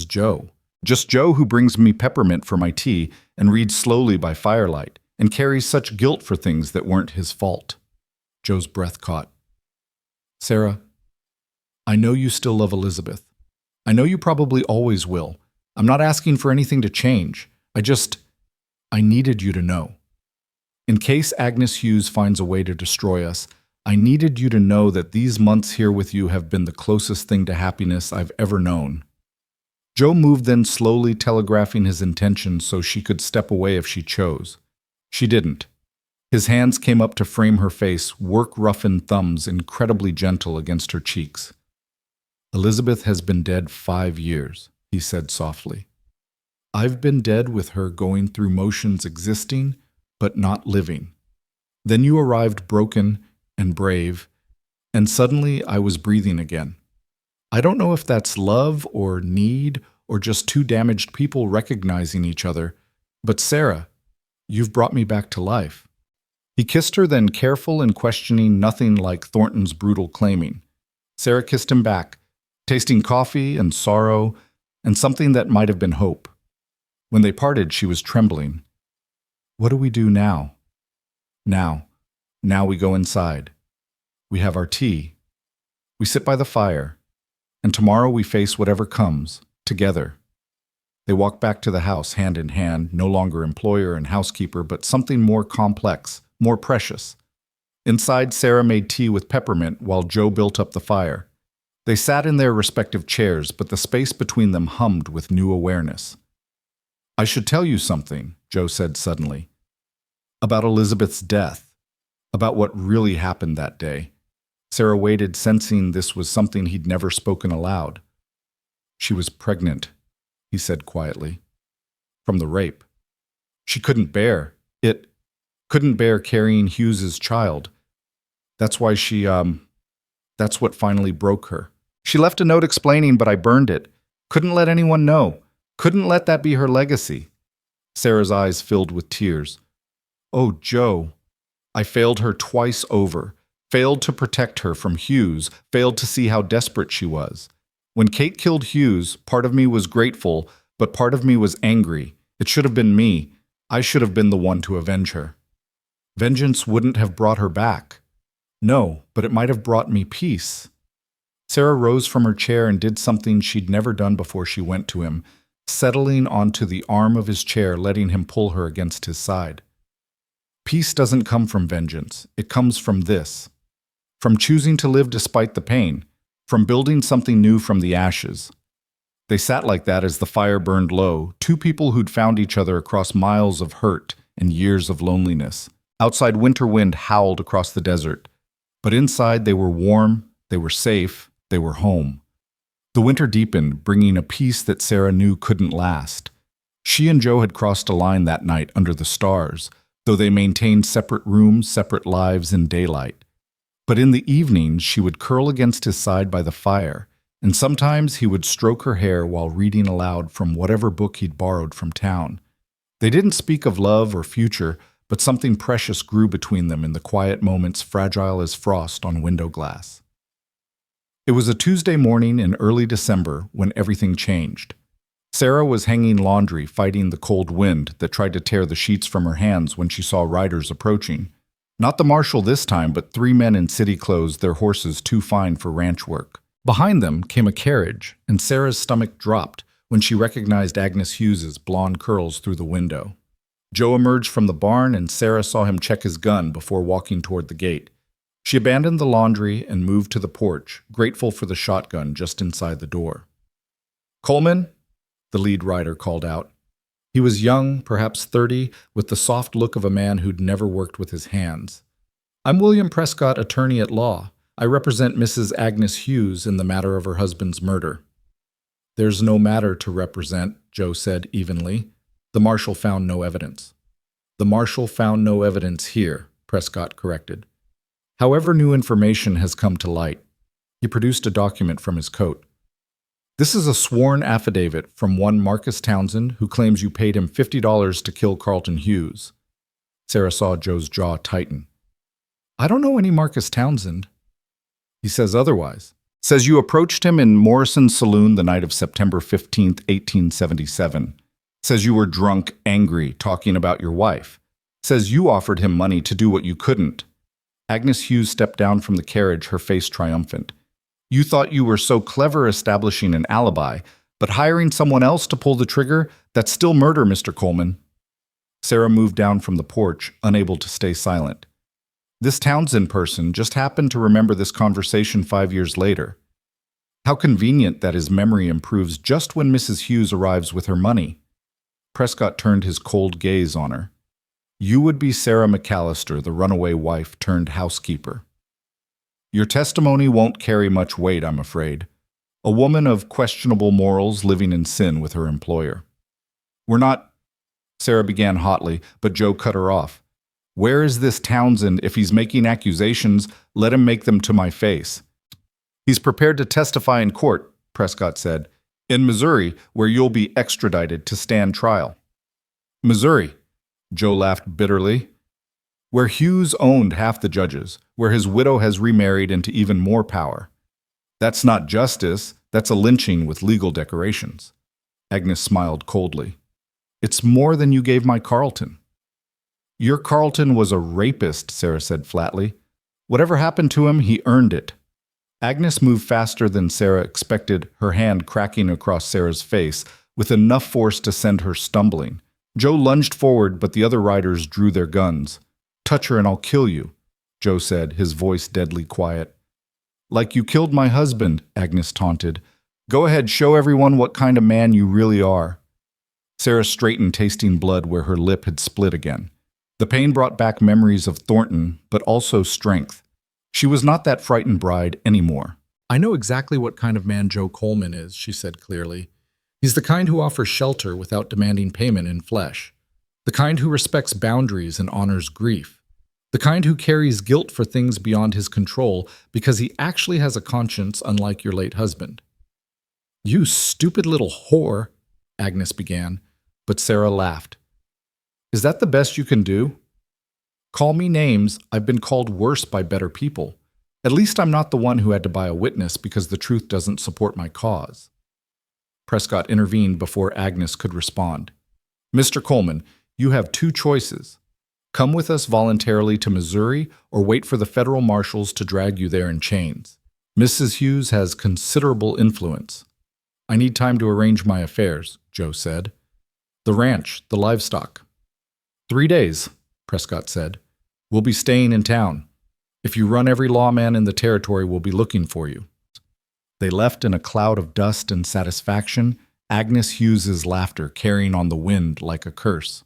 Joe. Just Joe who brings me peppermint for my tea and reads slowly by firelight and carries such guilt for things that weren't his fault. Joe's breath caught. Sarah, I know you still love Elizabeth. I know you probably always will. I'm not asking for anything to change. I needed you to know. In case Agnes Hughes finds a way to destroy us, I needed you to know that these months here with you have been the closest thing to happiness I've ever known. Joe moved, then slowly telegraphing his intentions so she could step away if she chose. She didn't. His hands came up to frame her face, work-roughened thumbs incredibly gentle against her cheeks. Elizabeth has been dead 5 years, he said softly. I've been dead with her going through motions existing, but not living. Then you arrived broken and brave, and suddenly I was breathing again. I don't know if that's love or need or just two damaged people recognizing each other, but Sarah, you've brought me back to life. He kissed her, then careful and questioning, nothing like Thornton's brutal claiming. Sarah kissed him back, tasting coffee and sorrow and something that might have been hope. When they parted, she was trembling. What do we do now? Now we go inside. We have our tea. We sit by the fire. And tomorrow we face whatever comes, together. They walk back to the house, hand in hand, no longer employer and housekeeper, but something more complex, more precious. Inside, Sarah made tea with peppermint while Joe built up the fire. They sat in their respective chairs, but the space between them hummed with new awareness. I should tell you something, Joe said suddenly. About Elizabeth's death. About what really happened that day. Sarah waited, sensing this was something he'd never spoken aloud. She was pregnant, he said quietly. From the rape. She couldn't bear carrying Hughes's child. That's why that's what finally broke her. She left a note explaining, but I burned it. Couldn't let anyone know. Couldn't let that be her legacy. Sarah's eyes filled with tears. Oh, Joe, I failed her twice over. Failed to protect her from Hughes, failed to see how desperate she was. When Kate killed Hughes, part of me was grateful, but part of me was angry. It should have been me. I should have been the one to avenge her. Vengeance wouldn't have brought her back. No, but it might have brought me peace. Sarah rose from her chair and did something she'd never done before she went to him, settling onto the arm of his chair, letting him pull her against his side. Peace doesn't come from vengeance. It comes from this. From choosing to live despite the pain. From building something new from the ashes. They sat like that as the fire burned low, two people who'd found each other across miles of hurt and years of loneliness. Outside, winter wind howled across the desert. But inside, they were warm, they were safe, they were home. The winter deepened, bringing a peace that Sarah knew couldn't last. She and Joe had crossed a line that night under the stars, though they maintained separate rooms, separate lives in daylight. But in the evenings, she would curl against his side by the fire, and sometimes he would stroke her hair while reading aloud from whatever book he'd borrowed from town. They didn't speak of love or future, but something precious grew between them in the quiet moments, fragile as frost on window glass. It was a Tuesday morning in early December when everything changed. Sarah was hanging laundry, fighting the cold wind that tried to tear the sheets from her hands when she saw riders approaching. Not the marshal this time, but 3 men in city clothes, their horses too fine for ranch work. Behind them came a carriage, and Sarah's stomach dropped when she recognized Agnes Hughes's blonde curls through the window. Joe emerged from the barn, and Sarah saw him check his gun before walking toward the gate. She abandoned the laundry and moved to the porch, grateful for the shotgun just inside the door. "Coleman?" the lead rider called out. He was young, perhaps 30, with the soft look of a man who'd never worked with his hands. "I'm William Prescott, attorney at law. I represent Mrs. Agnes Hughes in the matter of her husband's murder." "There's no matter to represent," Joe said evenly. "The marshal found no evidence." "The marshal found no evidence here," Prescott corrected. "However, new information has come to light." He produced a document from his coat. "This is a sworn affidavit from one Marcus Townsend who claims you paid him $50 to kill Carlton Hughes." Sarah saw Joe's jaw tighten. "I don't know any Marcus Townsend." "He says otherwise. Says you approached him in Morrison's saloon the night of September 15th, 1877. Says you were drunk, angry, talking about your wife. Says you offered him money to do what you couldn't." Agnes Hughes stepped down from the carriage, her face triumphant. "You thought you were so clever establishing an alibi, but hiring someone else to pull the trigger, that's still murder, Mr. Coleman." Sarah moved down from the porch, unable to stay silent. This Townsend person just happened to remember this conversation 5 years later. How convenient that his memory improves just when Mrs. Hughes arrives with her money. Prescott turned his cold gaze on her. "You would be Sarah McAllister, the runaway wife turned housekeeper. Your testimony won't carry much weight, I'm afraid. A woman of questionable morals living in sin with her employer." "We're not—" Sarah began hotly, but Joe cut her off. "Where is this Townsend? If he's making accusations, let him make them to my face." "He's prepared to testify in court," Prescott said. "In Missouri, where you'll be extradited to stand trial." "Missouri?" Joe laughed bitterly. "Where Hughes owned half the judges, where his widow has remarried into even more power. That's not justice, that's a lynching with legal decorations." Agnes smiled coldly. "It's more than you gave my Carlton." "Your Carlton was a rapist," Sarah said flatly. "Whatever happened to him, he earned it." Agnes moved faster than Sarah expected, her hand cracking across Sarah's face, with enough force to send her stumbling. Joe lunged forward, but the other riders drew their guns. "Touch her and I'll kill you," Joe said, his voice deadly quiet. "Like you killed my husband," Agnes taunted. "Go ahead, show everyone what kind of man you really are." Sarah straightened, tasting blood where her lip had split again. The pain brought back memories of Thornton, but also strength. She was not that frightened bride anymore. "I know exactly what kind of man Joe Coleman is," she said clearly. "He's the kind who offers shelter without demanding payment in flesh. The kind who respects boundaries and honors grief. The kind who carries guilt for things beyond his control because he actually has a conscience, unlike your late husband." "You stupid little whore," Agnes began, but Sarah laughed. "Is that the best you can do? Call me names. I've been called worse by better people. At least I'm not the one who had to buy a witness because the truth doesn't support my cause." Prescott intervened before Agnes could respond. "Mr. Coleman, you have 2 choices. Come with us voluntarily to Missouri or wait for the federal marshals to drag you there in chains. Mrs. Hughes has considerable influence." "I need time to arrange my affairs," Joe said. "The ranch, the livestock." 3 days, Prescott said. "We'll be staying in town. If you run, every lawman in the territory will be looking for you." They left in a cloud of dust and satisfaction, Agnes Hughes's laughter carrying on the wind like a curse.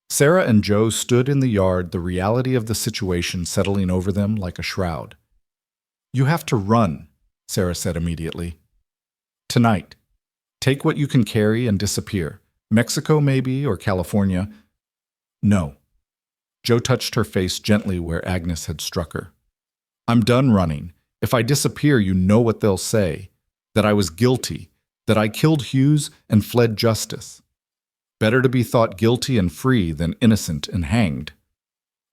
Sarah and Joe stood in the yard, the reality of the situation settling over them like a shroud. "You have to run," Sarah said immediately. "Tonight. Take what you can carry and disappear. Mexico maybe, or California." "No." Joe touched her face gently where Agnes had struck her. "I'm done running. If I disappear, you know what they'll say. That I was guilty. That I killed Hughes and fled justice. Better to be thought guilty and free than innocent and hanged."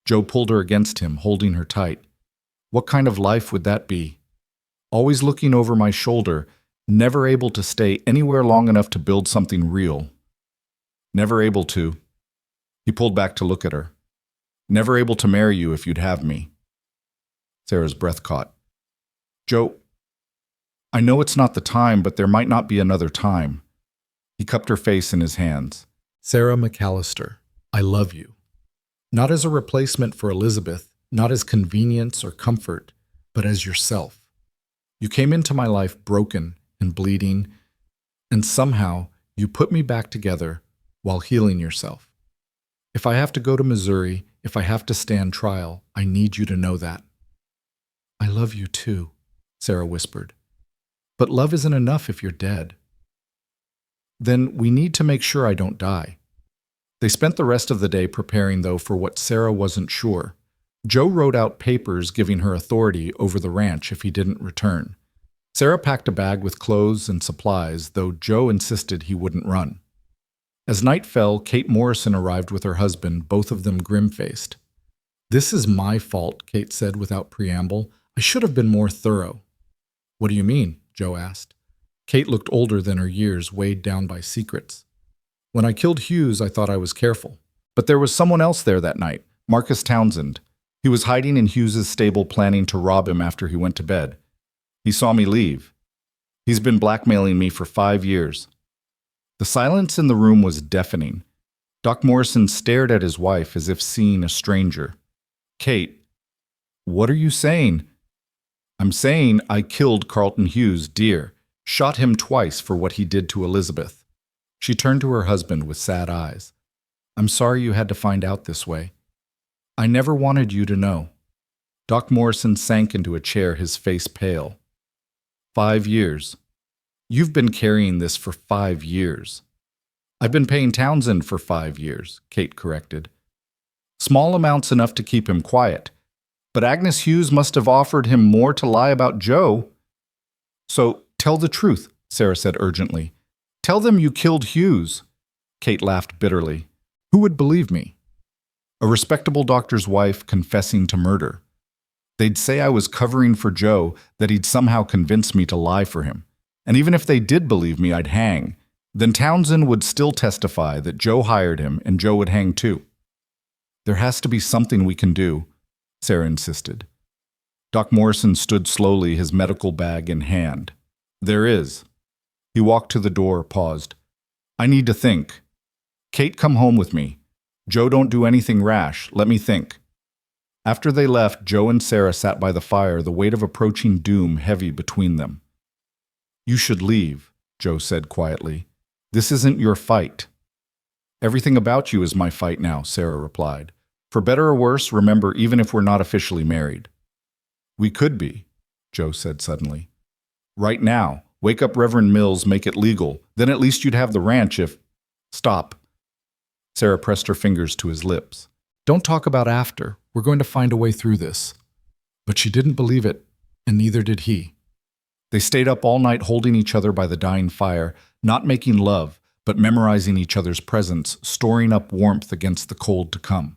Joe pulled her against him, holding her tight. "What kind of life would that be?" always looking over my shoulder, never able to stay anywhere long enough to build something real. Never able to. He pulled back to look at her. Never able to marry you if you'd have me. Sarah's breath caught. Joe, I know it's not the time, but there might not be another time. He cupped her face in his hands. Sarah McAllister, I love you. Not as a replacement for Elizabeth, not as convenience or comfort, but as yourself. You came into my life broken and bleeding, and somehow you put me back together while healing yourself. If I have to go to Missouri, if I have to stand trial, I need you to know that. I love you too, Sarah whispered. But love isn't enough if you're dead. Then we need to make sure I don't die. They spent the rest of the day preparing, though, for what Sarah wasn't sure. Joe wrote out papers giving her authority over the ranch if he didn't return. Sarah packed a bag with clothes and supplies, though Joe insisted he wouldn't run. As night fell, Kate Morrison arrived with her husband, both of them grim-faced. This is my fault, Kate said without preamble. I should have been more thorough. What do you mean? Joe asked. Kate looked older than her years, weighed down by secrets. When I killed Hughes, I thought I was careful. But there was someone else there that night, Marcus Townsend. He was hiding in Hughes's stable planning to rob him after he went to bed. He saw me leave. He's been blackmailing me for 5 years. The silence in the room was deafening. Doc Morrison stared at his wife as if seeing a stranger. Kate, what are you saying? I'm saying I killed Carlton Hughes, dear. Shot him twice for what he did to Elizabeth. She turned to her husband with sad eyes. I'm sorry you had to find out this way. I never wanted you to know. Doc Morrison sank into a chair, his face pale. 5 years. You've been carrying this for 5 years. I've been paying Townsend for 5 years, Kate corrected. Small amounts enough to keep him quiet. But Agnes Hughes must have offered him more to lie about Joe. So tell the truth, Sarah said urgently. Tell them you killed Hughes. Kate laughed bitterly. Who would believe me? A respectable doctor's wife confessing to murder. They'd say I was covering for Joe, that he'd somehow convinced me to lie for him. And even if they did believe me, I'd hang. Then Townsend would still testify that Joe hired him and Joe would hang too. There has to be something we can do, Sarah insisted. Doc Morrison stood slowly, his medical bag in hand. There is. He walked to the door, paused. I need to think. Kate, come home with me. Joe, don't do anything rash. Let me think. After they left, Joe and Sarah sat by the fire, the weight of approaching doom heavy between them. You should leave, Joe said quietly. This isn't your fight. Everything about you is my fight now, Sarah replied. For better or worse, remember, even if we're not officially married. We could be, Joe said suddenly. Right now, wake up Reverend Mills, make it legal. Then at least you'd have the ranch if... Stop. Sarah pressed her fingers to his lips. Don't talk about after. We're going to find a way through this. But she didn't believe it, and neither did he. They stayed up all night holding each other by the dying fire, not making love, but memorizing each other's presence, storing up warmth against the cold to come.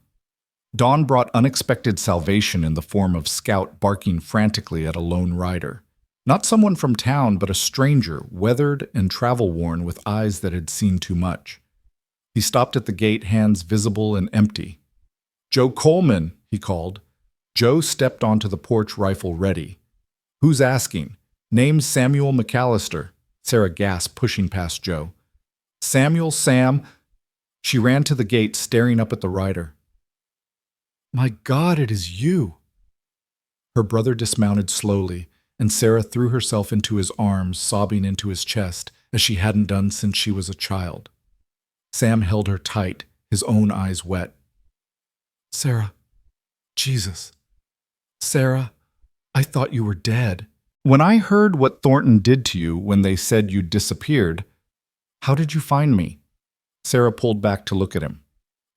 Dawn brought unexpected salvation in the form of Scout barking frantically at a lone rider. Not someone from town, but a stranger, weathered and travel-worn with eyes that had seen too much. He stopped at the gate, hands visible and empty. Joe Coleman, he called. Joe stepped onto the porch, rifle ready. Who's asking? Name's Samuel McAllister, Sarah gasped, pushing past Joe. Samuel, Sam. She ran to the gate, staring up at the rider. My God, it is you. Her brother dismounted slowly, and Sarah threw herself into his arms, sobbing into his chest, as she hadn't done since she was a child. Sam held her tight, his own eyes wet. Sarah, Jesus. Sarah, I thought you were dead. When I heard what Thornton did to you when they said you'd disappeared, how did you find me? Sarah pulled back to look at him.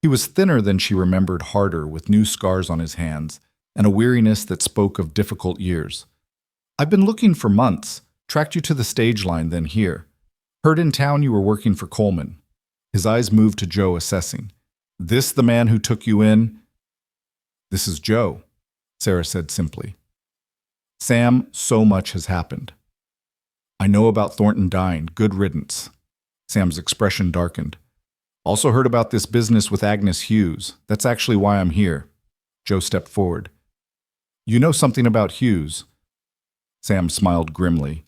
He was thinner than she remembered, harder, with new scars on his hands, and a weariness that spoke of difficult years. I've been looking for months, tracked you to the stage line, then here. Heard in town you were working for Coleman. His eyes moved to Joe, assessing. This the man who took you in? This is Joe, Sarah said simply. Sam, so much has happened. I know about Thornton dying. Good riddance. Sam's expression darkened. Also heard about this business with Agnes Hughes. That's actually why I'm here. Joe stepped forward. You know something about Hughes? Sam smiled grimly.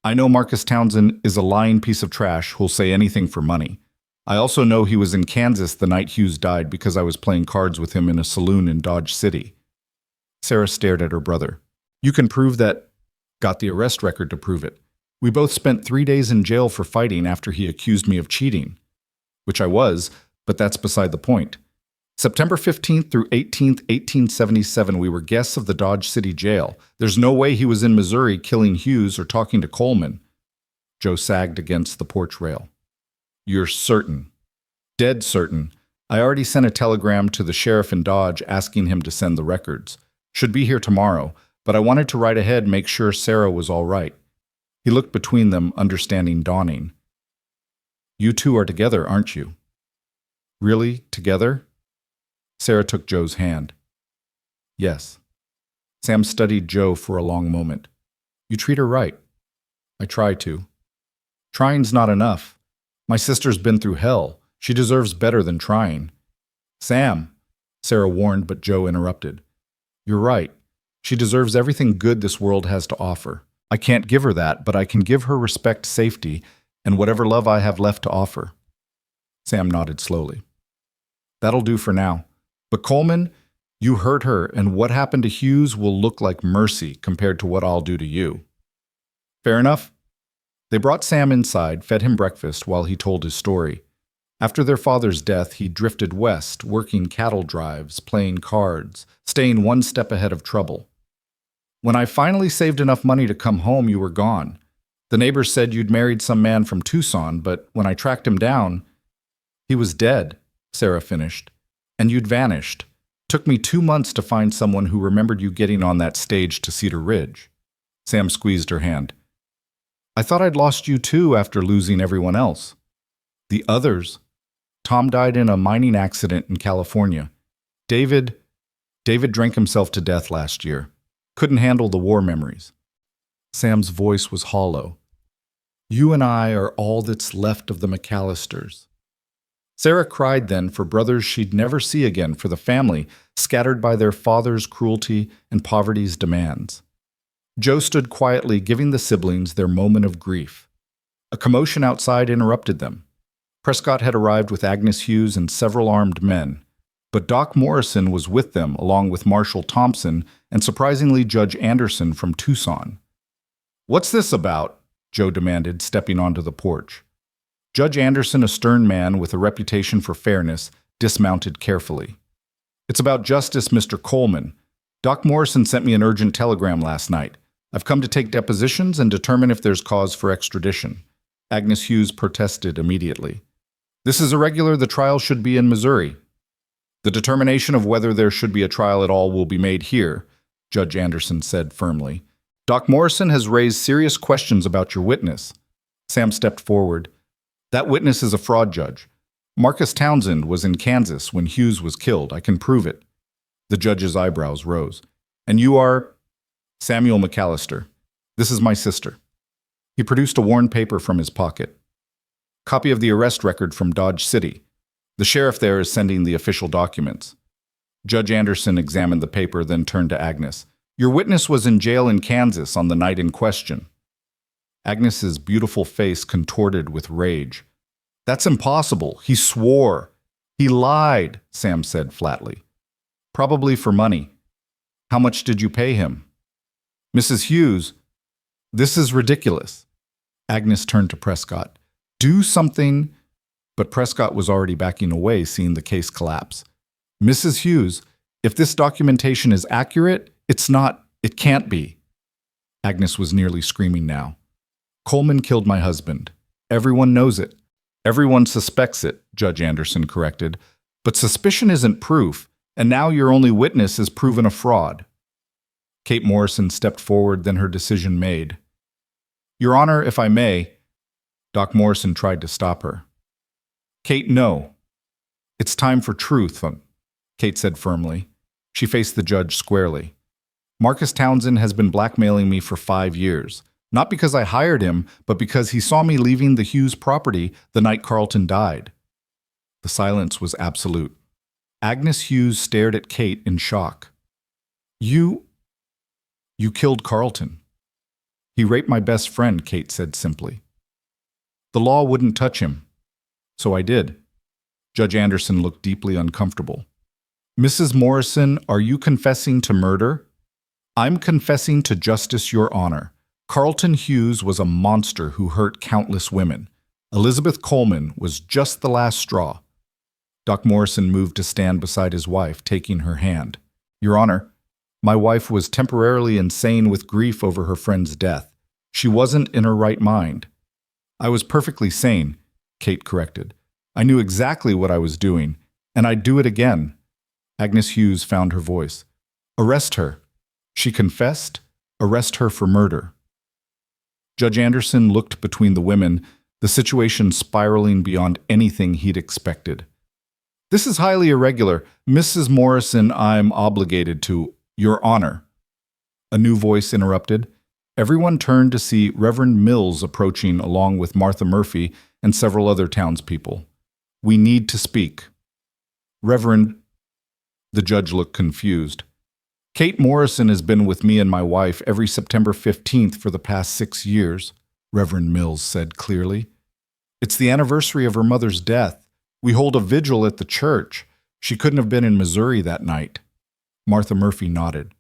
I know Marcus Townsend is a lying piece of trash who'll say anything for money. I also know he was in Kansas the night Hughes died because I was playing cards with him in a saloon in Dodge City. Sarah stared at her brother. You can prove that. Got the arrest record to prove it. We both spent 3 days in jail for fighting after he accused me of cheating. Which I was, but that's beside the point. September 15th through 18th, 1877, we were guests of the Dodge City Jail. There's no way he was in Missouri killing Hughes or talking to Coleman. Joe sagged against the porch rail. You're certain. Dead certain. I already sent a telegram to the sheriff in Dodge asking him to send the records. Should be here tomorrow, but I wanted to write ahead and make sure Sarah was all right. He looked between them, understanding dawning. You two are together, aren't you? Really? Together? Sarah took Joe's hand. Yes. Sam studied Joe for a long moment. You treat her right. I try to. Trying's not enough. My sister's been through hell. She deserves better than trying. Sam, Sarah warned, but Joe interrupted. You're right. She deserves everything good this world has to offer. I can't give her that, but I can give her respect, safety, and whatever love I have left to offer. Sam nodded slowly. That'll do for now. But Coleman, you hurt her, and what happened to Hughes will look like mercy compared to what I'll do to you. Fair enough? They brought Sam inside, fed him breakfast while he told his story. After their father's death, he drifted west, working cattle drives, playing cards, staying one step ahead of trouble. When I finally saved enough money to come home, you were gone. The neighbors said you'd married some man from Tucson, but when I tracked him down, he was dead, Sarah finished. And you'd vanished. Took me 2 months to find someone who remembered you getting on that stage to Cedar Ridge. Sam squeezed her hand. I thought I'd lost you too after losing everyone else. The others. Tom died in a mining accident in California. David drank himself to death last year. Couldn't handle the war memories. Sam's voice was hollow. You and I are all that's left of the McAllisters. Sarah cried then for brothers she'd never see again, for the family, scattered by their father's cruelty and poverty's demands. Joe stood quietly, giving the siblings their moment of grief. A commotion outside interrupted them. Prescott had arrived with Agnes Hughes and several armed men, but Doc Morrison was with them, along with Marshal Thompson and surprisingly Judge Anderson from Tucson. What's this about? Joe demanded, stepping onto the porch. Judge Anderson, a stern man with a reputation for fairness, dismounted carefully. It's about Justice Mr. Coleman. Doc Morrison sent me an urgent telegram last night. I've come to take depositions and determine if there's cause for extradition. Agnes Hughes protested immediately. This is irregular. The trial should be in Missouri. The determination of whether there should be a trial at all will be made here, Judge Anderson said firmly. Doc Morrison has raised serious questions about your witness. Sam stepped forward. That witness is a fraud, Judge. Marcus Townsend was in Kansas when Hughes was killed. I can prove it. The judge's eyebrows rose. And you are? Samuel McAllister. This is my sister. He produced a worn paper from his pocket. Copy of the arrest record from Dodge City. The sheriff there is sending the official documents. Judge Anderson examined the paper, then turned to Agnes. Your witness was in jail in Kansas on the night in question. Agnes's beautiful face contorted with rage. That's impossible. He swore. He lied, Sam said flatly. Probably for money. How much did you pay him? Mrs. Hughes, this is ridiculous. Agnes turned to Prescott. Do something. But Prescott was already backing away, seeing the case collapse. Mrs. Hughes, if this documentation is accurate, it can't be. Agnes was nearly screaming now. Coleman killed my husband. Everyone knows it. Everyone suspects it, Judge Anderson corrected. But suspicion isn't proof, and now your only witness is proven a fraud. Kate Morrison stepped forward, then her decision made. Your Honor, if I may. Doc Morrison tried to stop her. Kate, no. It's time for truth, Kate said firmly. She faced the judge squarely. Marcus Townsend has been blackmailing me for 5 years. Not because I hired him, but because he saw me leaving the Hughes property the night Carlton died." The silence was absolute. Agnes Hughes stared at Kate in shock. You killed Carlton." "He raped my best friend," Kate said simply. "The law wouldn't touch him. So I did." Judge Anderson looked deeply uncomfortable. "Mrs. Morrison, are you confessing to murder?" "I'm confessing to justice, Your Honor. Carlton Hughes was a monster who hurt countless women. Elizabeth Coleman was just the last straw." Doc Morrison moved to stand beside his wife, taking her hand. "Your Honor, my wife was temporarily insane with grief over her friend's death. She wasn't in her right mind." "I was perfectly sane," Kate corrected. "I knew exactly what I was doing, and I'd do it again." Agnes Hughes found her voice. "Arrest her. She confessed. Arrest her for murder." Judge Anderson looked between the women, the situation spiraling beyond anything he'd expected. "This is highly irregular. Mrs. Morrison, I'm obligated to, Your Honor." A new voice interrupted. Everyone turned to see Reverend Mills approaching along with Martha Murphy and several other townspeople. "We need to speak." "Reverend," the judge looked confused. "Kate Morrison has been with me and my wife every September 15th for the past 6 years, Reverend Mills said clearly. "It's the anniversary of her mother's death. We hold a vigil at the church. She couldn't have been in Missouri that night." Martha Murphy nodded.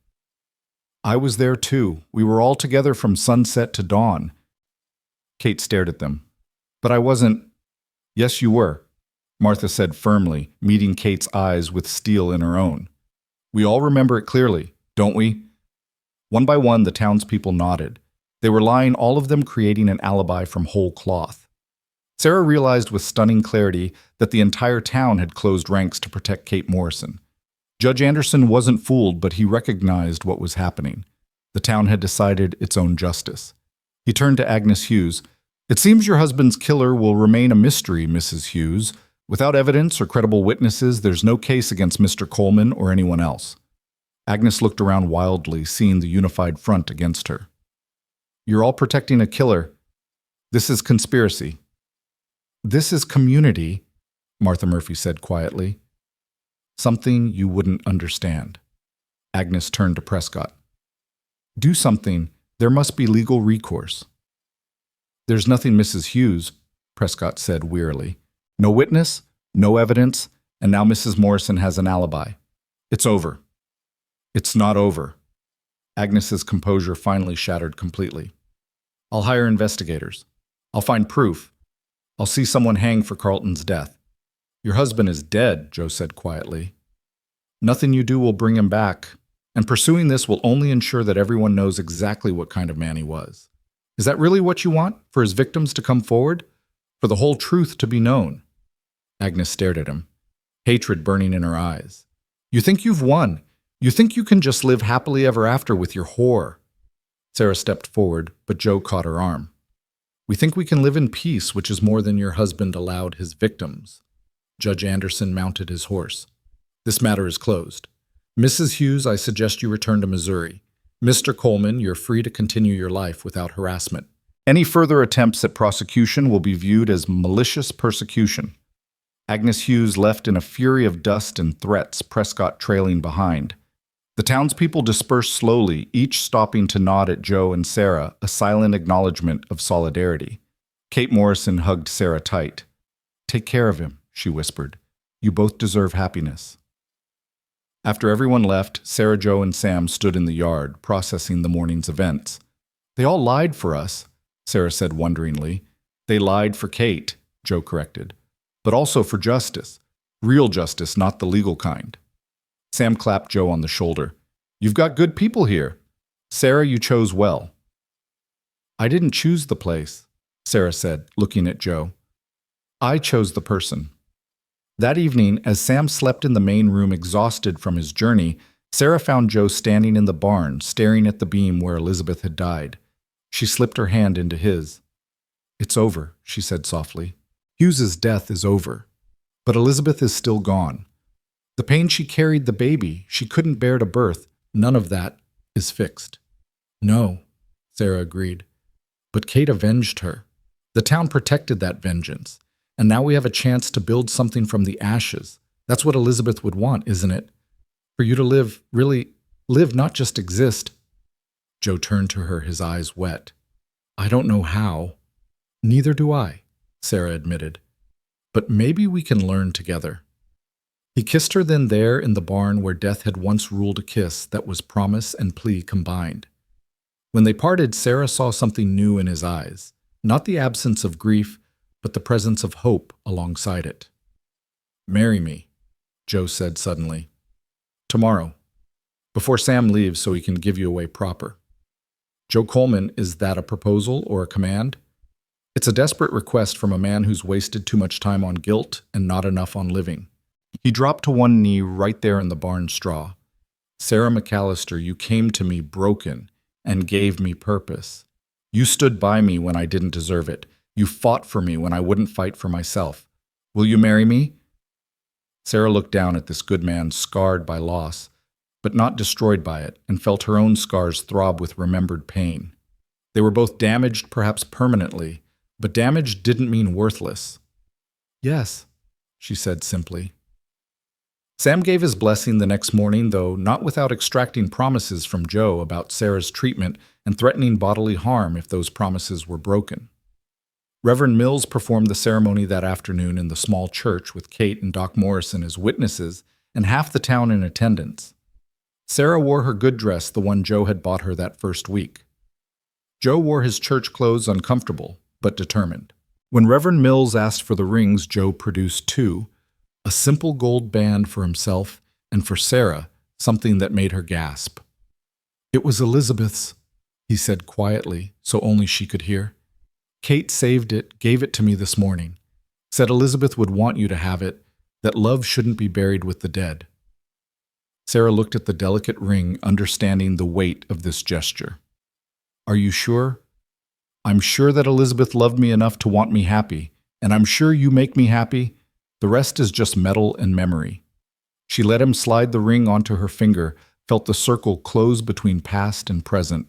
"I was there too. We were all together from sunset to dawn." Kate stared at them. "But I wasn't—" "Yes, you were," Martha said firmly, meeting Kate's eyes with steel in her own. "We all remember it clearly, don't we?" One by one, the townspeople nodded. They were lying, all of them creating an alibi from whole cloth. Sarah realized with stunning clarity that the entire town had closed ranks to protect Kate Morrison. Judge Anderson wasn't fooled, but he recognized what was happening. The town had decided its own justice. He turned to Agnes Hughes. "It seems your husband's killer will remain a mystery, Mrs. Hughes. Without evidence or credible witnesses, there's no case against Mr. Coleman or anyone else." Agnes looked around wildly, seeing the unified front against her. "You're all protecting a killer. This is conspiracy." "This is community," Martha Murphy said quietly. "Something you wouldn't understand." Agnes turned to Prescott. "Do something. There must be legal recourse." "There's nothing, Mrs. Hughes," Prescott said wearily. "No witness, no evidence, and now Mrs. Morrison has an alibi. It's over." "It's not over." Agnes's composure finally shattered completely. "I'll hire investigators. I'll find proof. I'll see someone hang for Carlton's death." "Your husband is dead," Joe said quietly. "Nothing you do will bring him back, and pursuing this will only ensure that everyone knows exactly what kind of man he was. Is that really what you want? For his victims to come forward? For the whole truth to be known?" Agnes stared at him, hatred burning in her eyes. "You think you've won. You think you can just live happily ever after with your whore." Sarah stepped forward, but Joe caught her arm. "We think we can live in peace, which is more than your husband allowed his victims." Judge Anderson mounted his horse. "This matter is closed. Mrs. Hughes, I suggest you return to Missouri. Mr. Coleman, you're free to continue your life without harassment. Any further attempts at prosecution will be viewed as malicious persecution." Agnes Hughes left in a fury of dust and threats, Prescott trailing behind. The townspeople dispersed slowly, each stopping to nod at Joe and Sarah, a silent acknowledgement of solidarity. Kate Morrison hugged Sarah tight. "Take care of him," she whispered. "You both deserve happiness." After everyone left, Sarah, Joe, and Sam stood in the yard, processing the morning's events. "They all lied for us," Sarah said wonderingly. "They lied for Kate," Joe corrected. "But also for justice. Real justice, not the legal kind." Sam clapped Joe on the shoulder. "You've got good people here. Sarah, you chose well." "I didn't choose the place," Sarah said, looking at Joe. "I chose the person." That evening, as Sam slept in the main room exhausted from his journey, Sarah found Joe standing in the barn, staring at the beam where Elizabeth had died. She slipped her hand into his. "It's over," she said softly. "Hughes's death is over. But Elizabeth is still gone. The pain she carried the baby, she couldn't bear to birth, none of that is fixed. No, Sarah agreed. But Kate avenged her. The town protected that vengeance. And now we have a chance to build something from the ashes. That's what Elizabeth would want, isn't it? For you to live, really live, not just exist. Joe turned to her, his eyes wet. I don't know how. Neither do I, Sarah admitted. But maybe we can learn together. He kissed her then there in the barn where death had once ruled a kiss that was promise and plea combined. When they parted, Sarah saw something new in his eyes, not the absence of grief, but the presence of hope alongside it. Marry me, Joe said suddenly. Tomorrow, before Sam leaves so he can give you away proper. Joe Coleman, is that a proposal or a command? It's a desperate request from a man who's wasted too much time on guilt and not enough on living. He dropped to one knee right there in the barn straw. Sarah McAllister, you came to me broken and gave me purpose. You stood by me when I didn't deserve it. You fought for me when I wouldn't fight for myself. Will you marry me? Sarah looked down at this good man scarred by loss, but not destroyed by it, and felt her own scars throb with remembered pain. They were both damaged, perhaps permanently, but damage didn't mean worthless. Yes, she said simply. Sam gave his blessing the next morning, though not without extracting promises from Joe about Sarah's treatment and threatening bodily harm if those promises were broken. Reverend Mills performed the ceremony that afternoon in the small church with Kate and Doc Morrison as witnesses and half the town in attendance. Sarah wore her good dress, the one Joe had bought her that first week. Joe wore his church clothes uncomfortable, but determined. When Reverend Mills asked for the rings, Joe produced two, a simple gold band for himself, and for Sarah, something that made her gasp. It was Elizabeth's, he said quietly, so only she could hear. Kate saved it, gave it to me this morning. Said Elizabeth would want you to have it, that love shouldn't be buried with the dead. Sarah looked at the delicate ring, understanding the weight of this gesture. Are you sure? I'm sure that Elizabeth loved me enough to want me happy, and I'm sure you make me happy. The rest is just metal and memory. She let him slide the ring onto her finger, felt the circle close between past and present.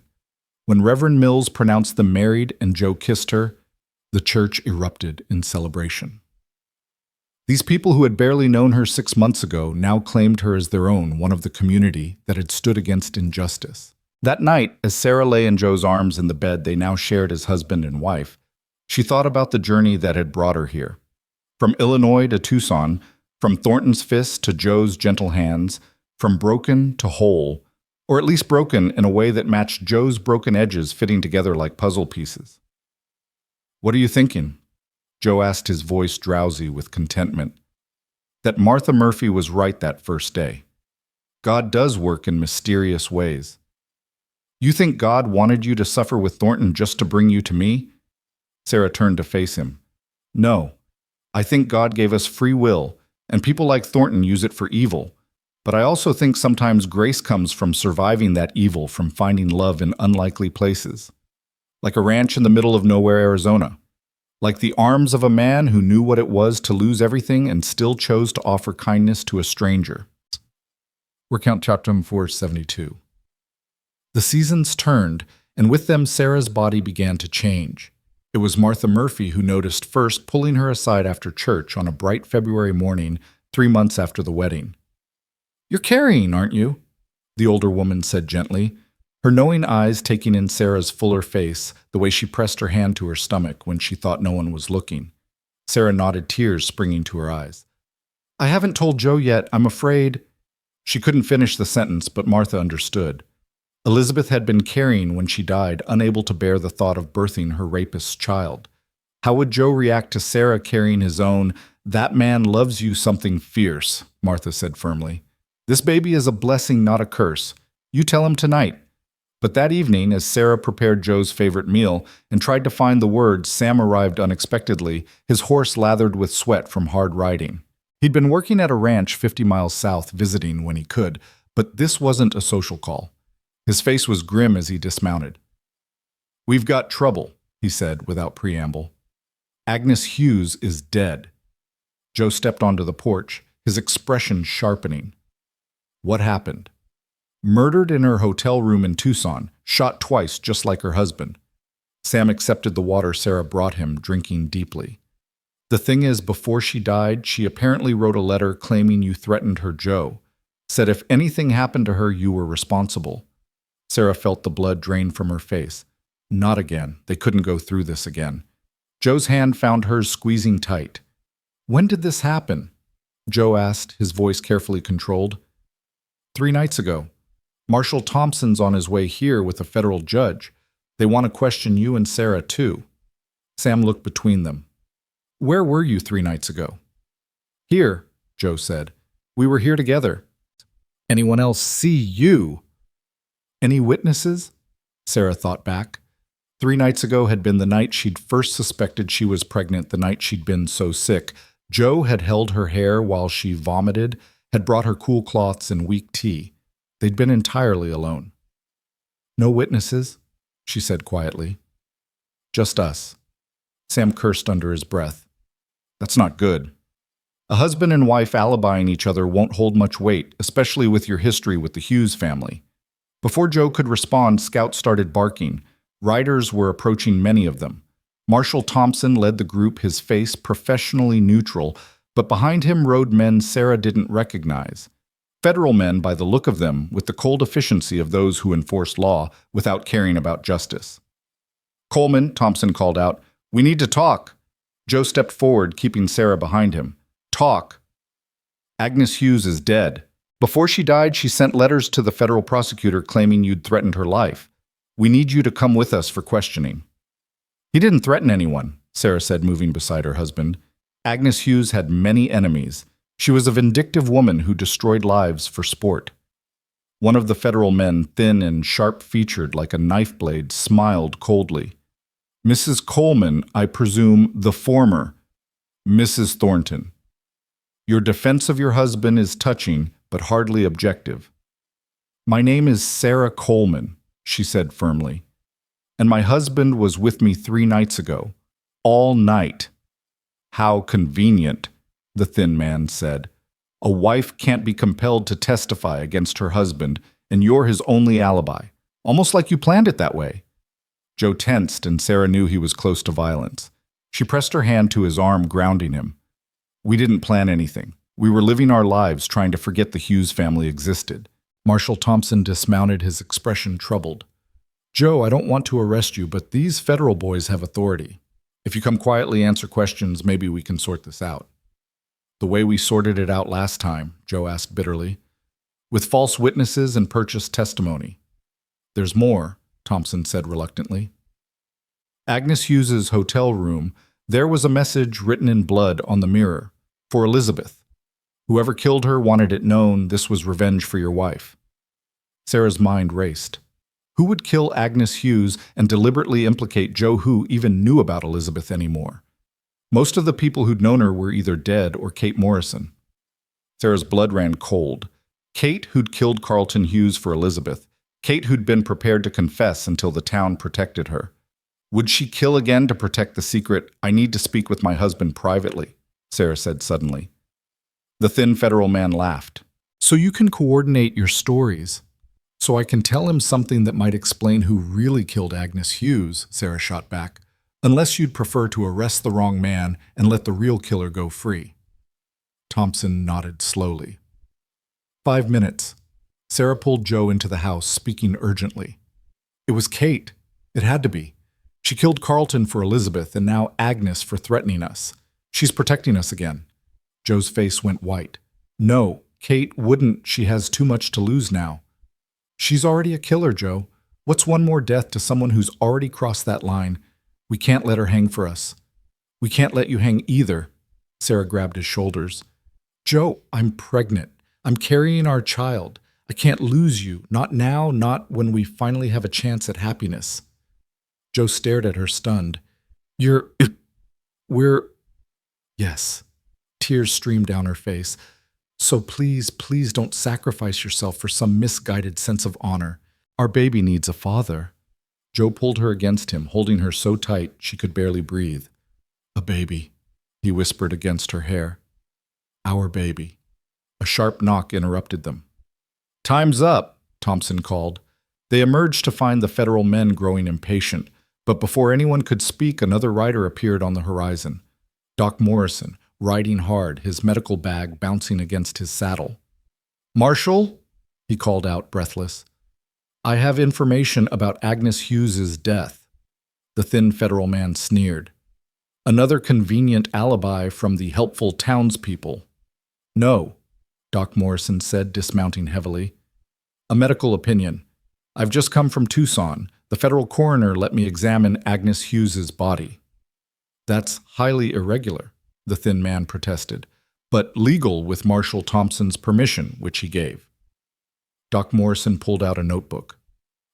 When Reverend Mills pronounced them married and Joe kissed her, the church erupted in celebration. These people who had barely known her 6 months ago now claimed her as their own, one of the community that had stood against injustice. That night, as Sarah lay in Joe's arms in the bed they now shared as husband and wife, she thought about the journey that had brought her here. From Illinois to Tucson, from Thornton's fist to Joe's gentle hands, from broken to whole, or at least broken in a way that matched Joe's broken edges fitting together like puzzle pieces. What are you thinking? Joe asked, his voice drowsy with contentment. That Martha Murphy was right that first day. God does work in mysterious ways. You think God wanted you to suffer with Thornton just to bring you to me? Sarah turned to face him. No. I think God gave us free will, and people like Thornton use it for evil. But I also think sometimes grace comes from surviving that evil, from finding love in unlikely places. Like a ranch in the middle of nowhere, Arizona. Like the arms of a man who knew what it was to lose everything and still chose to offer kindness to a stranger. We're count chapter 472. The seasons turned, and with them Sarah's body began to change. It was Martha Murphy who noticed first, pulling her aside after church on a bright February morning 3 months after the wedding. You're carrying, aren't you? The older woman said gently, her knowing eyes taking in Sarah's fuller face, the way she pressed her hand to her stomach when she thought no one was looking. Sarah nodded, tears springing to her eyes. I haven't told Joe yet, I'm afraid. She couldn't finish the sentence, but Martha understood. Elizabeth had been carrying when she died, unable to bear the thought of birthing her rapist's child. How would Joe react to Sarah carrying his own? That man loves you something fierce, Martha said firmly. This baby is a blessing, not a curse. You tell him tonight. But that evening, as Sarah prepared Joe's favorite meal and tried to find the words, Sam arrived unexpectedly, his horse lathered with sweat from hard riding. He'd been working at a ranch 50 miles south, visiting when he could, but this wasn't a social call. His face was grim as he dismounted. We've got trouble, he said without preamble. Agnes Hughes is dead. Joe stepped onto the porch, his expression sharpening. What happened? Murdered in her hotel room in Tucson, shot twice just like her husband. Sam accepted the water Sarah brought him, drinking deeply. The thing is, before she died, she apparently wrote a letter claiming you threatened her Joe. Said if anything happened to her, you were responsible. Sarah felt the blood drain from her face. Not again. They couldn't go through this again. Joe's hand found hers squeezing tight. When did this happen? Joe asked, his voice carefully controlled. 3 nights ago. Marshal Thompson's on his way here with a federal judge. They want to question you and Sarah, too. Sam looked between them. Where were you 3 nights ago? Here, Joe said. We were here together. Anyone else see you? Any witnesses? Sarah thought back. 3 nights ago had been the night she'd first suspected she was pregnant, the night she'd been so sick. Joe had held her hair while she vomited, had brought her cool cloths and weak tea. They'd been entirely alone. No witnesses, she said quietly. Just us. Sam cursed under his breath. That's not good. A husband and wife alibying each other won't hold much weight, especially with your history with the Hughes family. Before Joe could respond, scouts started barking. Riders were approaching, many of them. Marshal Thompson led the group, his face professionally neutral, but behind him rode men Sarah didn't recognize. Federal men by the look of them, with the cold efficiency of those who enforce law without caring about justice. Coleman, Thompson called out, "We need to talk." Joe stepped forward, keeping Sarah behind him. Talk. Agnes Hughes is dead. Before she died, she sent letters to the federal prosecutor claiming you'd threatened her life. We need you to come with us for questioning. He didn't threaten anyone, Sarah said, moving beside her husband. Agnes Hughes had many enemies. She was a vindictive woman who destroyed lives for sport. One of the federal men, thin and sharp-featured like a knife blade, smiled coldly. Mrs. Coleman, I presume the former, Mrs. Thornton. Your defense of your husband is touching, but hardly objective. My name is Sarah Coleman, she said firmly. And my husband was with me 3 nights ago. All night. How convenient, the thin man said. A wife can't be compelled to testify against her husband, and you're his only alibi. Almost like you planned it that way. Joe tensed, and Sarah knew he was close to violence. She pressed her hand to his arm, grounding him. We didn't plan anything. We were living our lives trying to forget the Hughes family existed. Marshal Thompson dismounted, his expression troubled. Joe, I don't want to arrest you, but these federal boys have authority. If you come quietly, answer questions, maybe we can sort this out. The way we sorted it out last time, Joe asked bitterly. With false witnesses and purchased testimony. There's more, Thompson said reluctantly. Agnes Hughes's hotel room, there was a message written in blood on the mirror. For Elizabeth. Whoever killed her wanted it known this was revenge for your wife. Sarah's mind raced. Who would kill Agnes Hughes and deliberately implicate Joe who even knew about Elizabeth anymore? Most of the people who'd known her were either dead or Kate Morrison. Sarah's blood ran cold. Kate, who'd killed Carlton Hughes for Elizabeth. Kate, who'd been prepared to confess until the town protected her. Would she kill again to protect the secret, I need to speak with my husband privately, Sarah said suddenly. The thin federal man laughed. So you can coordinate your stories. So I can tell him something that might explain who really killed Agnes Hughes, Sarah shot back, unless you'd prefer to arrest the wrong man and let the real killer go free. Thompson nodded slowly. 5 minutes. Sarah pulled Joe into the house, speaking urgently. It was Kate. It had to be. She killed Carlton for Elizabeth and now Agnes for threatening us. She's protecting us again. Joe's face went white. No, Kate wouldn't. She has too much to lose now. She's already a killer, Joe. What's one more death to someone who's already crossed that line? We can't let her hang for us. We can't let you hang either. Sarah grabbed his shoulders. Joe, I'm pregnant. I'm carrying our child. I can't lose you. Not now, not when we finally have a chance at happiness. Joe stared at her, stunned. We're... Yes. Tears streamed down her face. So please, please don't sacrifice yourself for some misguided sense of honor. Our baby needs a father. Joe pulled her against him, holding her so tight she could barely breathe. A baby, he whispered against her hair. Our baby. A sharp knock interrupted them. Time's up, Thompson called. They emerged to find the federal men growing impatient, but before anyone could speak, another rider appeared on the horizon. Doc Morrison, riding hard, his medical bag bouncing against his saddle. "Marshal," he called out, breathless. "I have information about Agnes Hughes's death." The thin federal man sneered. "Another convenient alibi from the helpful townspeople." "No," Doc Morrison said, dismounting heavily. "A medical opinion. I've just come from Tucson. The federal coroner let me examine Agnes Hughes's body." "That's highly irregular," the thin man protested, "but legal with Marshal Thompson's permission, which he gave." Doc Morrison pulled out a notebook.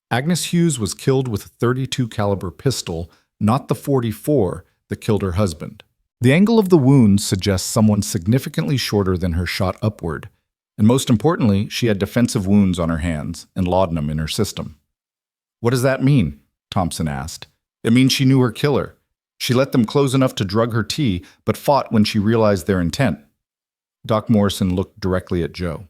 Agnes Hughes was killed with a .32 caliber pistol, not the .44 that killed her husband. The angle of the wound suggests someone significantly shorter than her shot upward, and most importantly, she had defensive wounds on her hands and laudanum in her system. "What does that mean?" Thompson asked. "It means she knew her killer. She let them close enough to drug her tea, but fought when she realized their intent." Doc Morrison looked directly at Joe.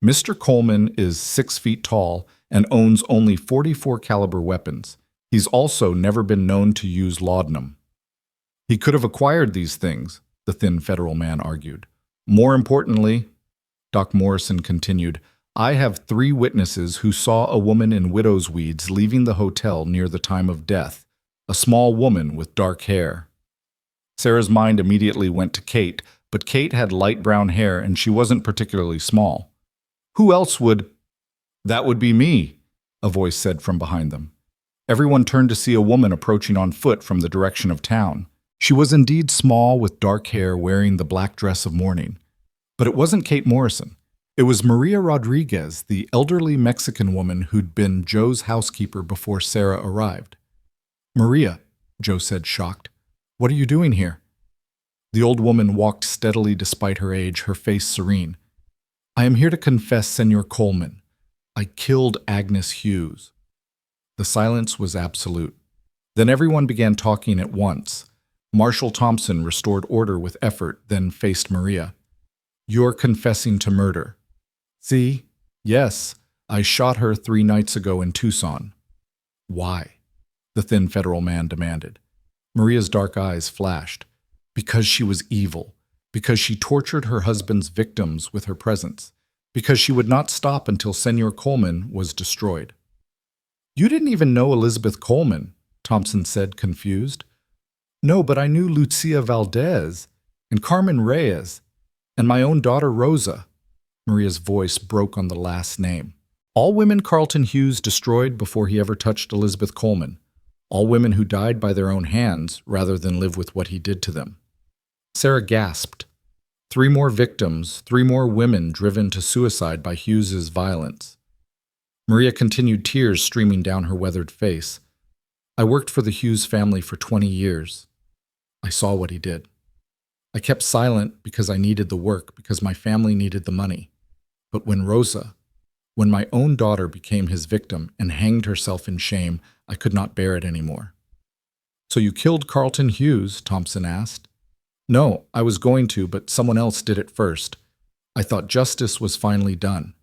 "Mr. Coleman is 6 feet tall and owns only .44 caliber weapons. He's also never been known to use laudanum." "He could have acquired these things," the thin federal man argued. "More importantly," Doc Morrison continued, "I have 3 witnesses who saw a woman in widow's weeds leaving the hotel near the time of death, a small woman with dark hair." Sarah's mind immediately went to Kate, but Kate had light brown hair and she wasn't particularly small. "Who else would—" "That would be me," a voice said from behind them. Everyone turned to see a woman approaching on foot from the direction of town. She was indeed small, with dark hair, wearing the black dress of mourning. But it wasn't Kate Morrison. It was Maria Rodriguez, the elderly Mexican woman who'd been Joe's housekeeper before Sarah arrived. "Maria," Joe said, shocked. "What are you doing here?" The old woman walked steadily despite her age, her face serene. "I am here to confess, Senor Coleman. I killed Agnes Hughes." The silence was absolute. Then everyone began talking at once. Marshal Thompson restored order with effort, then faced Maria. "You're confessing to murder." "See? Yes, I shot her 3 nights ago in Tucson." "Why?" the thin federal man demanded. Maria's dark eyes flashed. "Because she was evil. Because she tortured her husband's victims with her presence. Because she would not stop until Senor Coleman was destroyed." "You didn't even know Elizabeth Coleman," Thompson said, confused. "No, but I knew Lucia Valdez and Carmen Reyes and my own daughter Rosa." Maria's voice broke on the last name. "All women Carlton Hughes destroyed before he ever touched Elizabeth Coleman. All women who died by their own hands rather than live with what he did to them." Sarah gasped. 3 more victims, 3 more women driven to suicide by Hughes's violence. Maria continued, tears streaming down her weathered face. "I worked for the Hughes family for 20 years. I saw what he did. I kept silent because I needed the work, because my family needed the money. But when my own daughter became his victim and hanged herself in shame, I could not bear it anymore." "So you killed Carlton Hughes?" Thompson asked. "No, I was going to, but someone else did it first. I thought justice was finally done.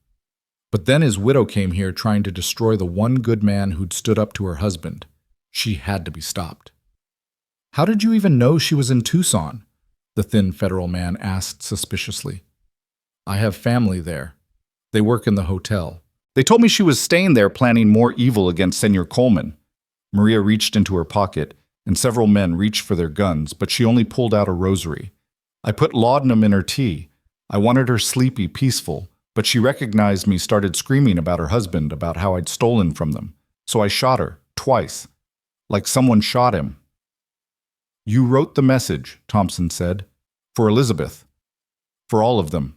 But then his widow came here trying to destroy the one good man who'd stood up to her husband. She had to be stopped." "How did you even know she was in Tucson?" the thin federal man asked suspiciously. "I have family there. They work in the hotel. They told me she was staying there planning more evil against Senor Coleman." Maria reached into her pocket, and several men reached for their guns, but she only pulled out a rosary. "I put laudanum in her tea. I wanted her sleepy, peaceful, but she recognized me, started screaming about her husband, about how I'd stolen from them. So I shot her, twice, like someone shot him." "You wrote the message," Thompson said. "For Elizabeth." "For all of them.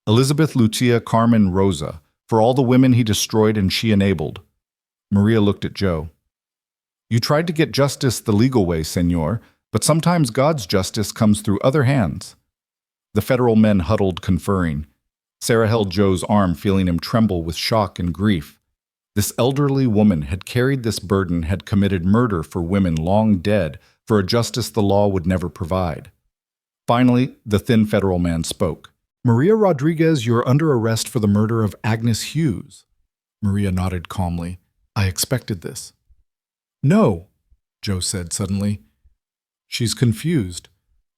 Elizabeth, Lucia, Carmen, Rosa. For all the women he destroyed and she enabled." Maria looked at Joe. "You tried to get justice the legal way, senor, but sometimes God's justice comes through other hands." The federal men huddled, conferring. Sarah held Joe's arm, feeling him tremble with shock and grief. This elderly woman had carried this burden, had committed murder for women long dead, for a justice the law would never provide. Finally, the thin federal man spoke. "Maria Rodriguez, you're under arrest for the murder of Agnes Hughes." Maria nodded calmly. I expected this. No, Joe said suddenly. She's confused.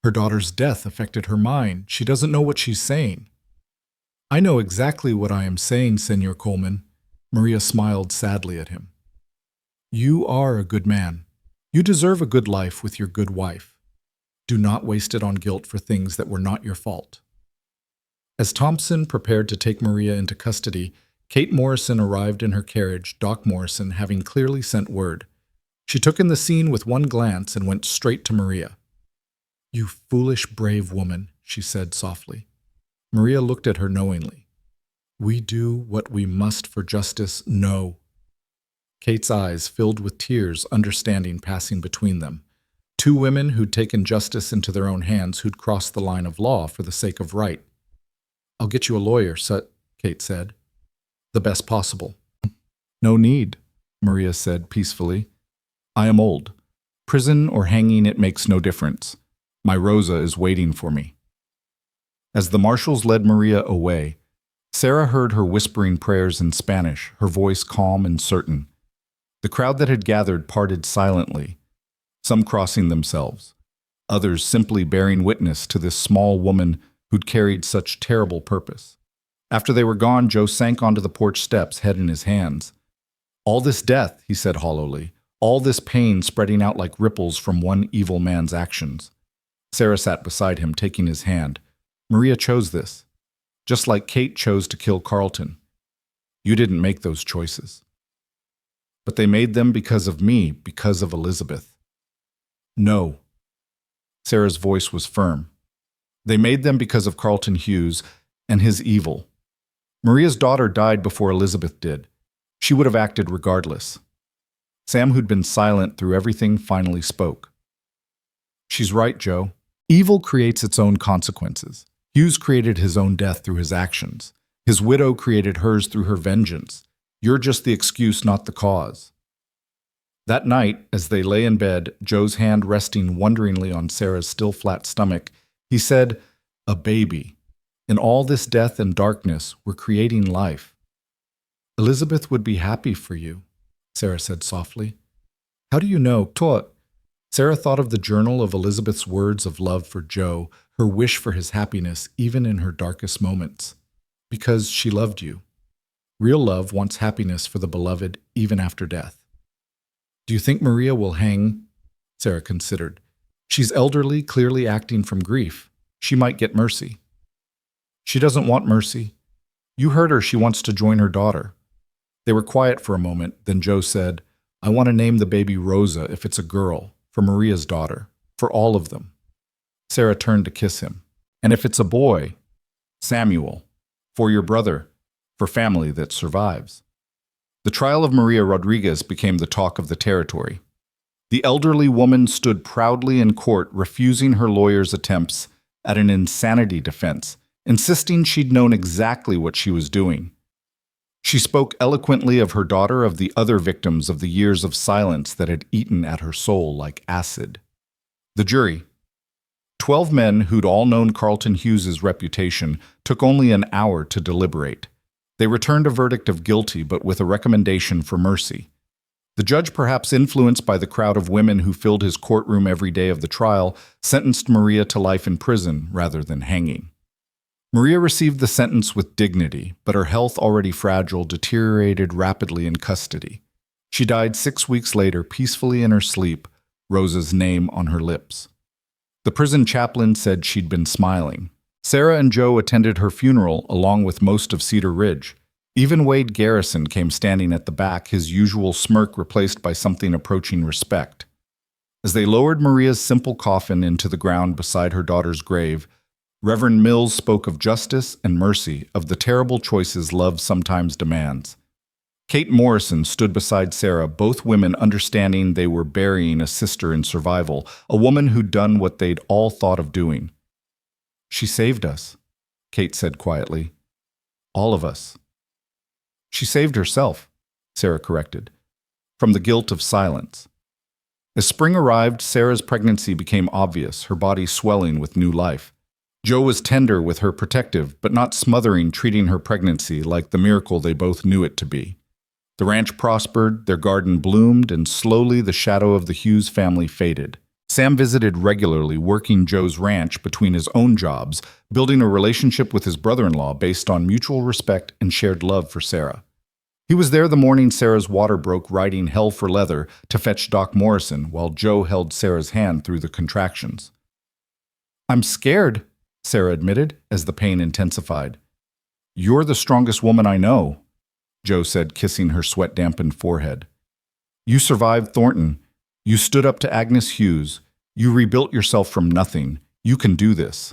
Her daughter's death affected her mind. She doesn't know what she's saying. I know exactly what I am saying, Senor Coleman. Maria smiled sadly at him. You are a good man. You deserve a good life with your good wife. Do not waste it on guilt for things that were not your fault. As Thompson prepared to take Maria into custody, Kate Morrison arrived in her carriage, Doc Morrison having clearly sent word. She took in the scene with one glance and went straight to Maria. You foolish, brave woman, she said softly. Maria looked at her knowingly. We do what we must for justice, no. Kate's eyes filled with tears, understanding passing between them. Two women who'd taken justice into their own hands, who'd crossed the line of law for the sake of right. I'll get you a lawyer, Kate said. The best possible. No need, Maria said peacefully. I am old. Prison or hanging, it makes no difference. My Rosa is waiting for me. As the marshals led Maria away, Sarah heard her whispering prayers in Spanish, her voice calm and certain. The crowd that had gathered parted silently, some crossing themselves, others simply bearing witness to this small woman who'd carried such terrible purpose. After they were gone, Joe sank onto the porch steps, head in his hands. All this death, he said hollowly, all this pain spreading out like ripples from one evil man's actions. Sarah sat beside him, taking his hand. Maria chose this, just like Kate chose to kill Carlton. You didn't make those choices. But they made them because of me, because of Elizabeth. No. Sarah's voice was firm. They made them because of Carlton Hughes and his evil. Maria's daughter died before Elizabeth did. She would have acted regardless. Sam, who'd been silent through everything, finally spoke. She's right, Joe. Evil creates its own consequences. Hughes created his own death through his actions. His widow created hers through her vengeance. You're just the excuse, not the cause. That night, as they lay in bed, Joe's hand resting wonderingly on Sarah's still flat stomach, he said, a baby. In all this death and darkness, we're creating life. Elizabeth would be happy for you, Sarah said softly. How do you know? Taught. Sarah thought of the journal of Elizabeth's words of love for Joe, her wish for his happiness even in her darkest moments. Because she loved you. Real love wants happiness for the beloved even after death. Do you think Maria will hang? Sarah considered. She's elderly, clearly acting from grief. She might get mercy. She doesn't want mercy. You heard her, she wants to join her daughter. They were quiet for a moment, then Joe said, I want to name the baby Rosa if it's a girl, for Maria's daughter, for all of them. Sarah turned to kiss him. And if it's a boy, Samuel, for your brother, for family that survives. The trial of Maria Rodriguez became the talk of the territory. The elderly woman stood proudly in court, refusing her lawyer's attempts at an insanity defense, insisting she'd known exactly what she was doing. She spoke eloquently of her daughter, of the other victims, of the years of silence that had eaten at her soul like acid. The jury, 12 men who'd all known Carlton Hughes's reputation, took only an hour to deliberate. They returned a verdict of guilty, but with a recommendation for mercy. The judge, perhaps influenced by the crowd of women who filled his courtroom every day of the trial, sentenced Maria to life in prison rather than hanging. Maria received the sentence with dignity, but her health, already fragile, deteriorated rapidly in custody. She died 6 weeks later, peacefully in her sleep, Rosa's name on her lips. The prison chaplain said she'd been smiling. Sarah and Joe attended her funeral along with most of Cedar Ridge. Even Wade Garrison came standing at the back, his usual smirk replaced by something approaching respect. As they lowered Maria's simple coffin into the ground beside her daughter's grave, Reverend Mills spoke of justice and mercy, of the terrible choices love sometimes demands. Kate Morrison stood beside Sarah, both women understanding they were burying a sister in survival, a woman who'd done what they'd all thought of doing. She saved us, Kate said quietly. All of us. She saved herself, Sarah corrected, from the guilt of silence. As spring arrived, Sarah's pregnancy became obvious, her body swelling with new life. Joe was tender with her, protective, but not smothering, treating her pregnancy like the miracle they both knew it to be. The ranch prospered, their garden bloomed, and slowly the shadow of the Hughes family faded. Sam visited regularly, working Joe's ranch between his own jobs, building a relationship with his brother-in-law based on mutual respect and shared love for Sarah. He was there the morning Sarah's water broke, riding hell for leather to fetch Doc Morrison, while Joe held Sarah's hand through the contractions. "I'm scared," Sarah admitted as the pain intensified. "You're the strongest woman I know," Joe said, kissing her sweat-dampened forehead. "You survived Thornton. You stood up to Agnes Hughes. You rebuilt yourself from nothing. You can do this."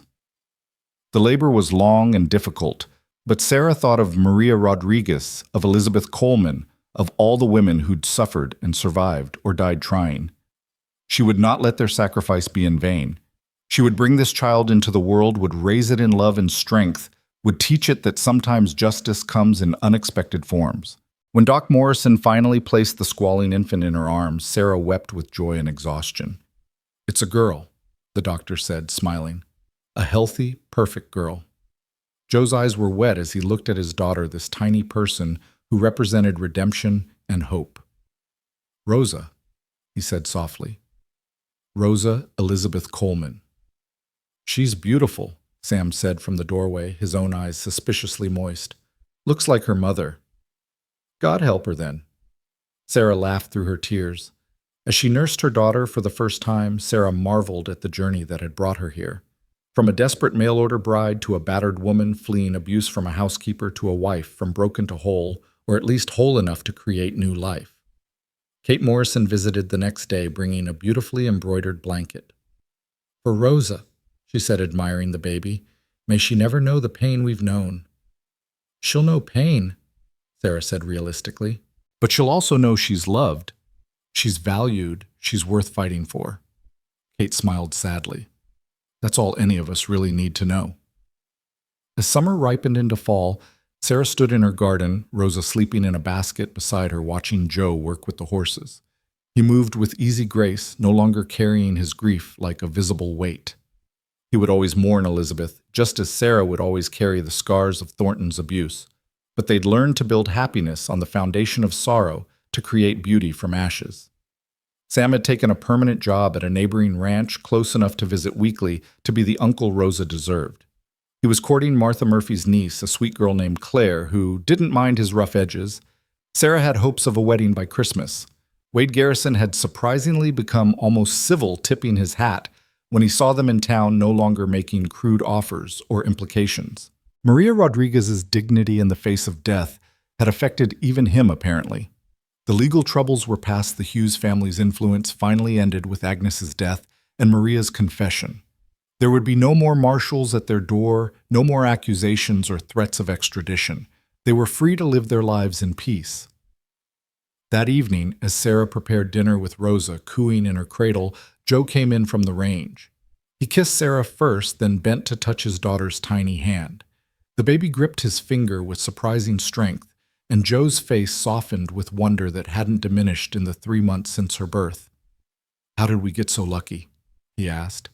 The labor was long and difficult, but Sarah thought of Maria Rodriguez, of Elizabeth Coleman, of all the women who'd suffered and survived or died trying. She would not let their sacrifice be in vain. She would bring this child into the world, would raise it in love and strength, would teach it that sometimes justice comes in unexpected forms. When Doc Morrison finally placed the squalling infant in her arms, Sarah wept with joy and exhaustion. "It's a girl," the doctor said, smiling. "A healthy, perfect girl." Joe's eyes were wet as he looked at his daughter, this tiny person who represented redemption and hope. "Rosa," he said softly. "Rosa Elizabeth Coleman." "She's beautiful," Sam said from the doorway, his own eyes suspiciously moist. "Looks like her mother." "God help her then." Sarah laughed through her tears. As she nursed her daughter for the first time, Sarah marveled at the journey that had brought her here. From a desperate mail-order bride to a battered woman fleeing abuse from a housekeeper to a wife from broken to whole, or at least whole enough to create new life. Kate Morrison visited the next day, bringing a beautifully embroidered blanket. "For Rosa," she said, admiring the baby. "May she never know the pain we've known." "She'll know pain," Sarah said realistically. "But she'll also know she's loved. She's valued. She's worth fighting for." Kate smiled sadly. "That's all any of us really need to know." As summer ripened into fall, Sarah stood in her garden, Rosa sleeping in a basket beside her, watching Joe work with the horses. He moved with easy grace, no longer carrying his grief like a visible weight. He would always mourn Elizabeth, just as Sarah would always carry the scars of Thornton's abuse. But they'd learned to build happiness on the foundation of sorrow, to create beauty from ashes. Sam had taken a permanent job at a neighboring ranch close enough to visit weekly to be the uncle Rosa deserved. He was courting Martha Murphy's niece, a sweet girl named Claire, who didn't mind his rough edges. Sarah had hopes of a wedding by Christmas. Wade Garrison had surprisingly become almost civil, tipping his hat when he saw them in town, no longer making crude offers or implications. Maria Rodriguez's dignity in the face of death had affected even him, apparently. The legal troubles were past. The Hughes family's influence finally ended with Agnes's death and Maria's confession. There would be no more marshals at their door, no more accusations or threats of extradition. They were free to live their lives in peace. That evening, as Sarah prepared dinner with Rosa cooing in her cradle, Joe came in from the range. He kissed Sarah first, then bent to touch his daughter's tiny hand. The baby gripped his finger with surprising strength, and Joe's face softened with wonder that hadn't diminished in the 3 months since her birth. "How did we get so lucky?" he asked.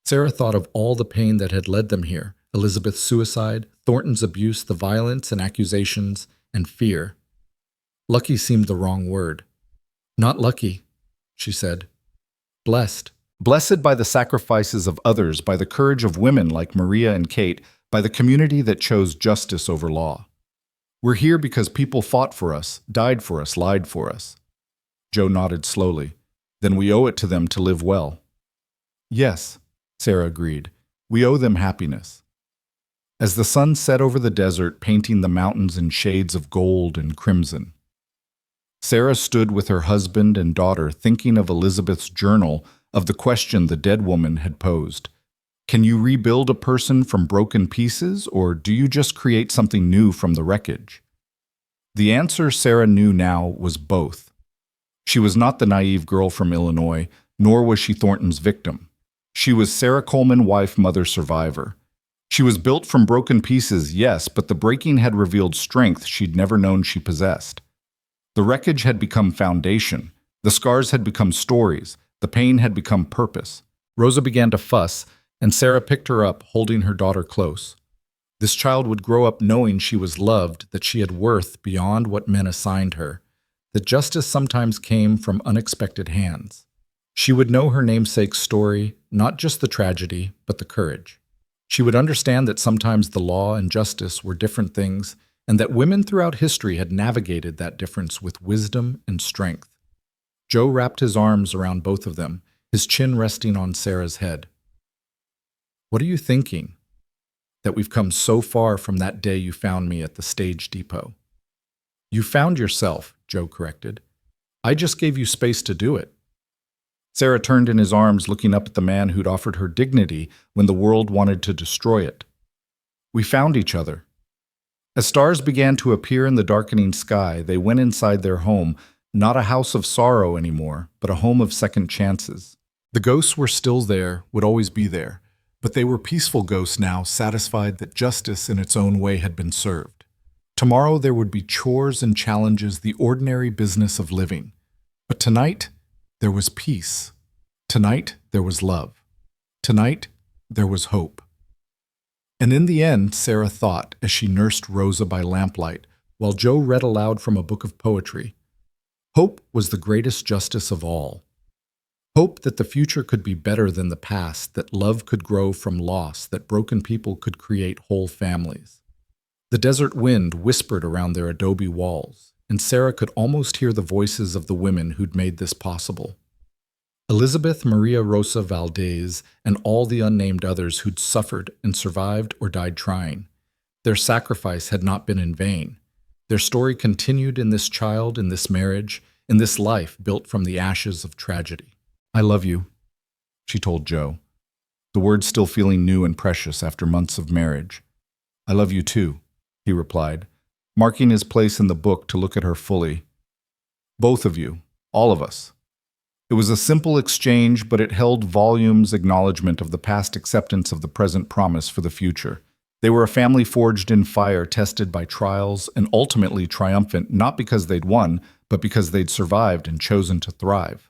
Sarah thought of all the pain that had led them here, Elizabeth's suicide, Thornton's abuse, the violence and accusations, and fear. Lucky seemed the wrong word. "Not lucky," she said. "Blessed. Blessed by the sacrifices of others, by the courage of women like Maria and Kate, by the community that chose justice over law. We're here because people fought for us, died for us, lied for us." Joe nodded slowly. "Then we owe it to them to live well." "Yes," Sarah agreed. "We owe them happiness." As the sun set over the desert, painting the mountains in shades of gold and crimson, Sarah stood with her husband and daughter, thinking of Elizabeth's journal, of the question the dead woman had posed. Can you rebuild a person from broken pieces, or do you just create something new from the wreckage? The answer, Sarah knew now, was both. She was not the naive girl from Illinois, nor was she Thornton's victim. She was Sarah Coleman, wife, mother, survivor. She was built from broken pieces, yes, but the breaking had revealed strength she'd never known she possessed. The wreckage had become foundation. The scars had become stories. The pain had become purpose. Rosa began to fuss, and Sarah picked her up, holding her daughter close. This child would grow up knowing she was loved, that she had worth beyond what men assigned her, that justice sometimes came from unexpected hands. She would know her namesake's story, not just the tragedy, but the courage. She would understand that sometimes the law and justice were different things, and that women throughout history had navigated that difference with wisdom and strength. Joe wrapped his arms around both of them, his chin resting on Sarah's head. "What are you thinking?" "That we've come so far from that day you found me at the stage depot." "You found yourself," Joe corrected. "I just gave you space to do it." Sarah turned in his arms, looking up at the man who'd offered her dignity when the world wanted to destroy it. "We found each other." As stars began to appear in the darkening sky, they went inside their home, not a house of sorrow anymore, but a home of second chances. The ghosts were still there, would always be there, but they were peaceful ghosts now, satisfied that justice in its own way had been served. Tomorrow there would be chores and challenges, the ordinary business of living. But tonight, there was peace. Tonight, there was love. Tonight, there was hope. And in the end, Sarah thought, as she nursed Rosa by lamplight, while Joe read aloud from a book of poetry, hope was the greatest justice of all. Hope that the future could be better than the past, that love could grow from loss, that broken people could create whole families. The desert wind whispered around their adobe walls, and Sarah could almost hear the voices of the women who'd made this possible. Elizabeth Maria Rosa Valdez and all the unnamed others who'd suffered and survived or died trying. Their sacrifice had not been in vain. Their story continued in this child, in this marriage, in this life built from the ashes of tragedy. "I love you," she told Joe, the words still feeling new and precious after months of marriage. "I love you too," he replied, marking his place in the book to look at her fully. "Both of you, all of us." It was a simple exchange, but it held volumes, acknowledgement of the past, acceptance of the present, promise for the future. They were a family forged in fire, tested by trials, and ultimately triumphant, not because they'd won, but because they'd survived and chosen to thrive.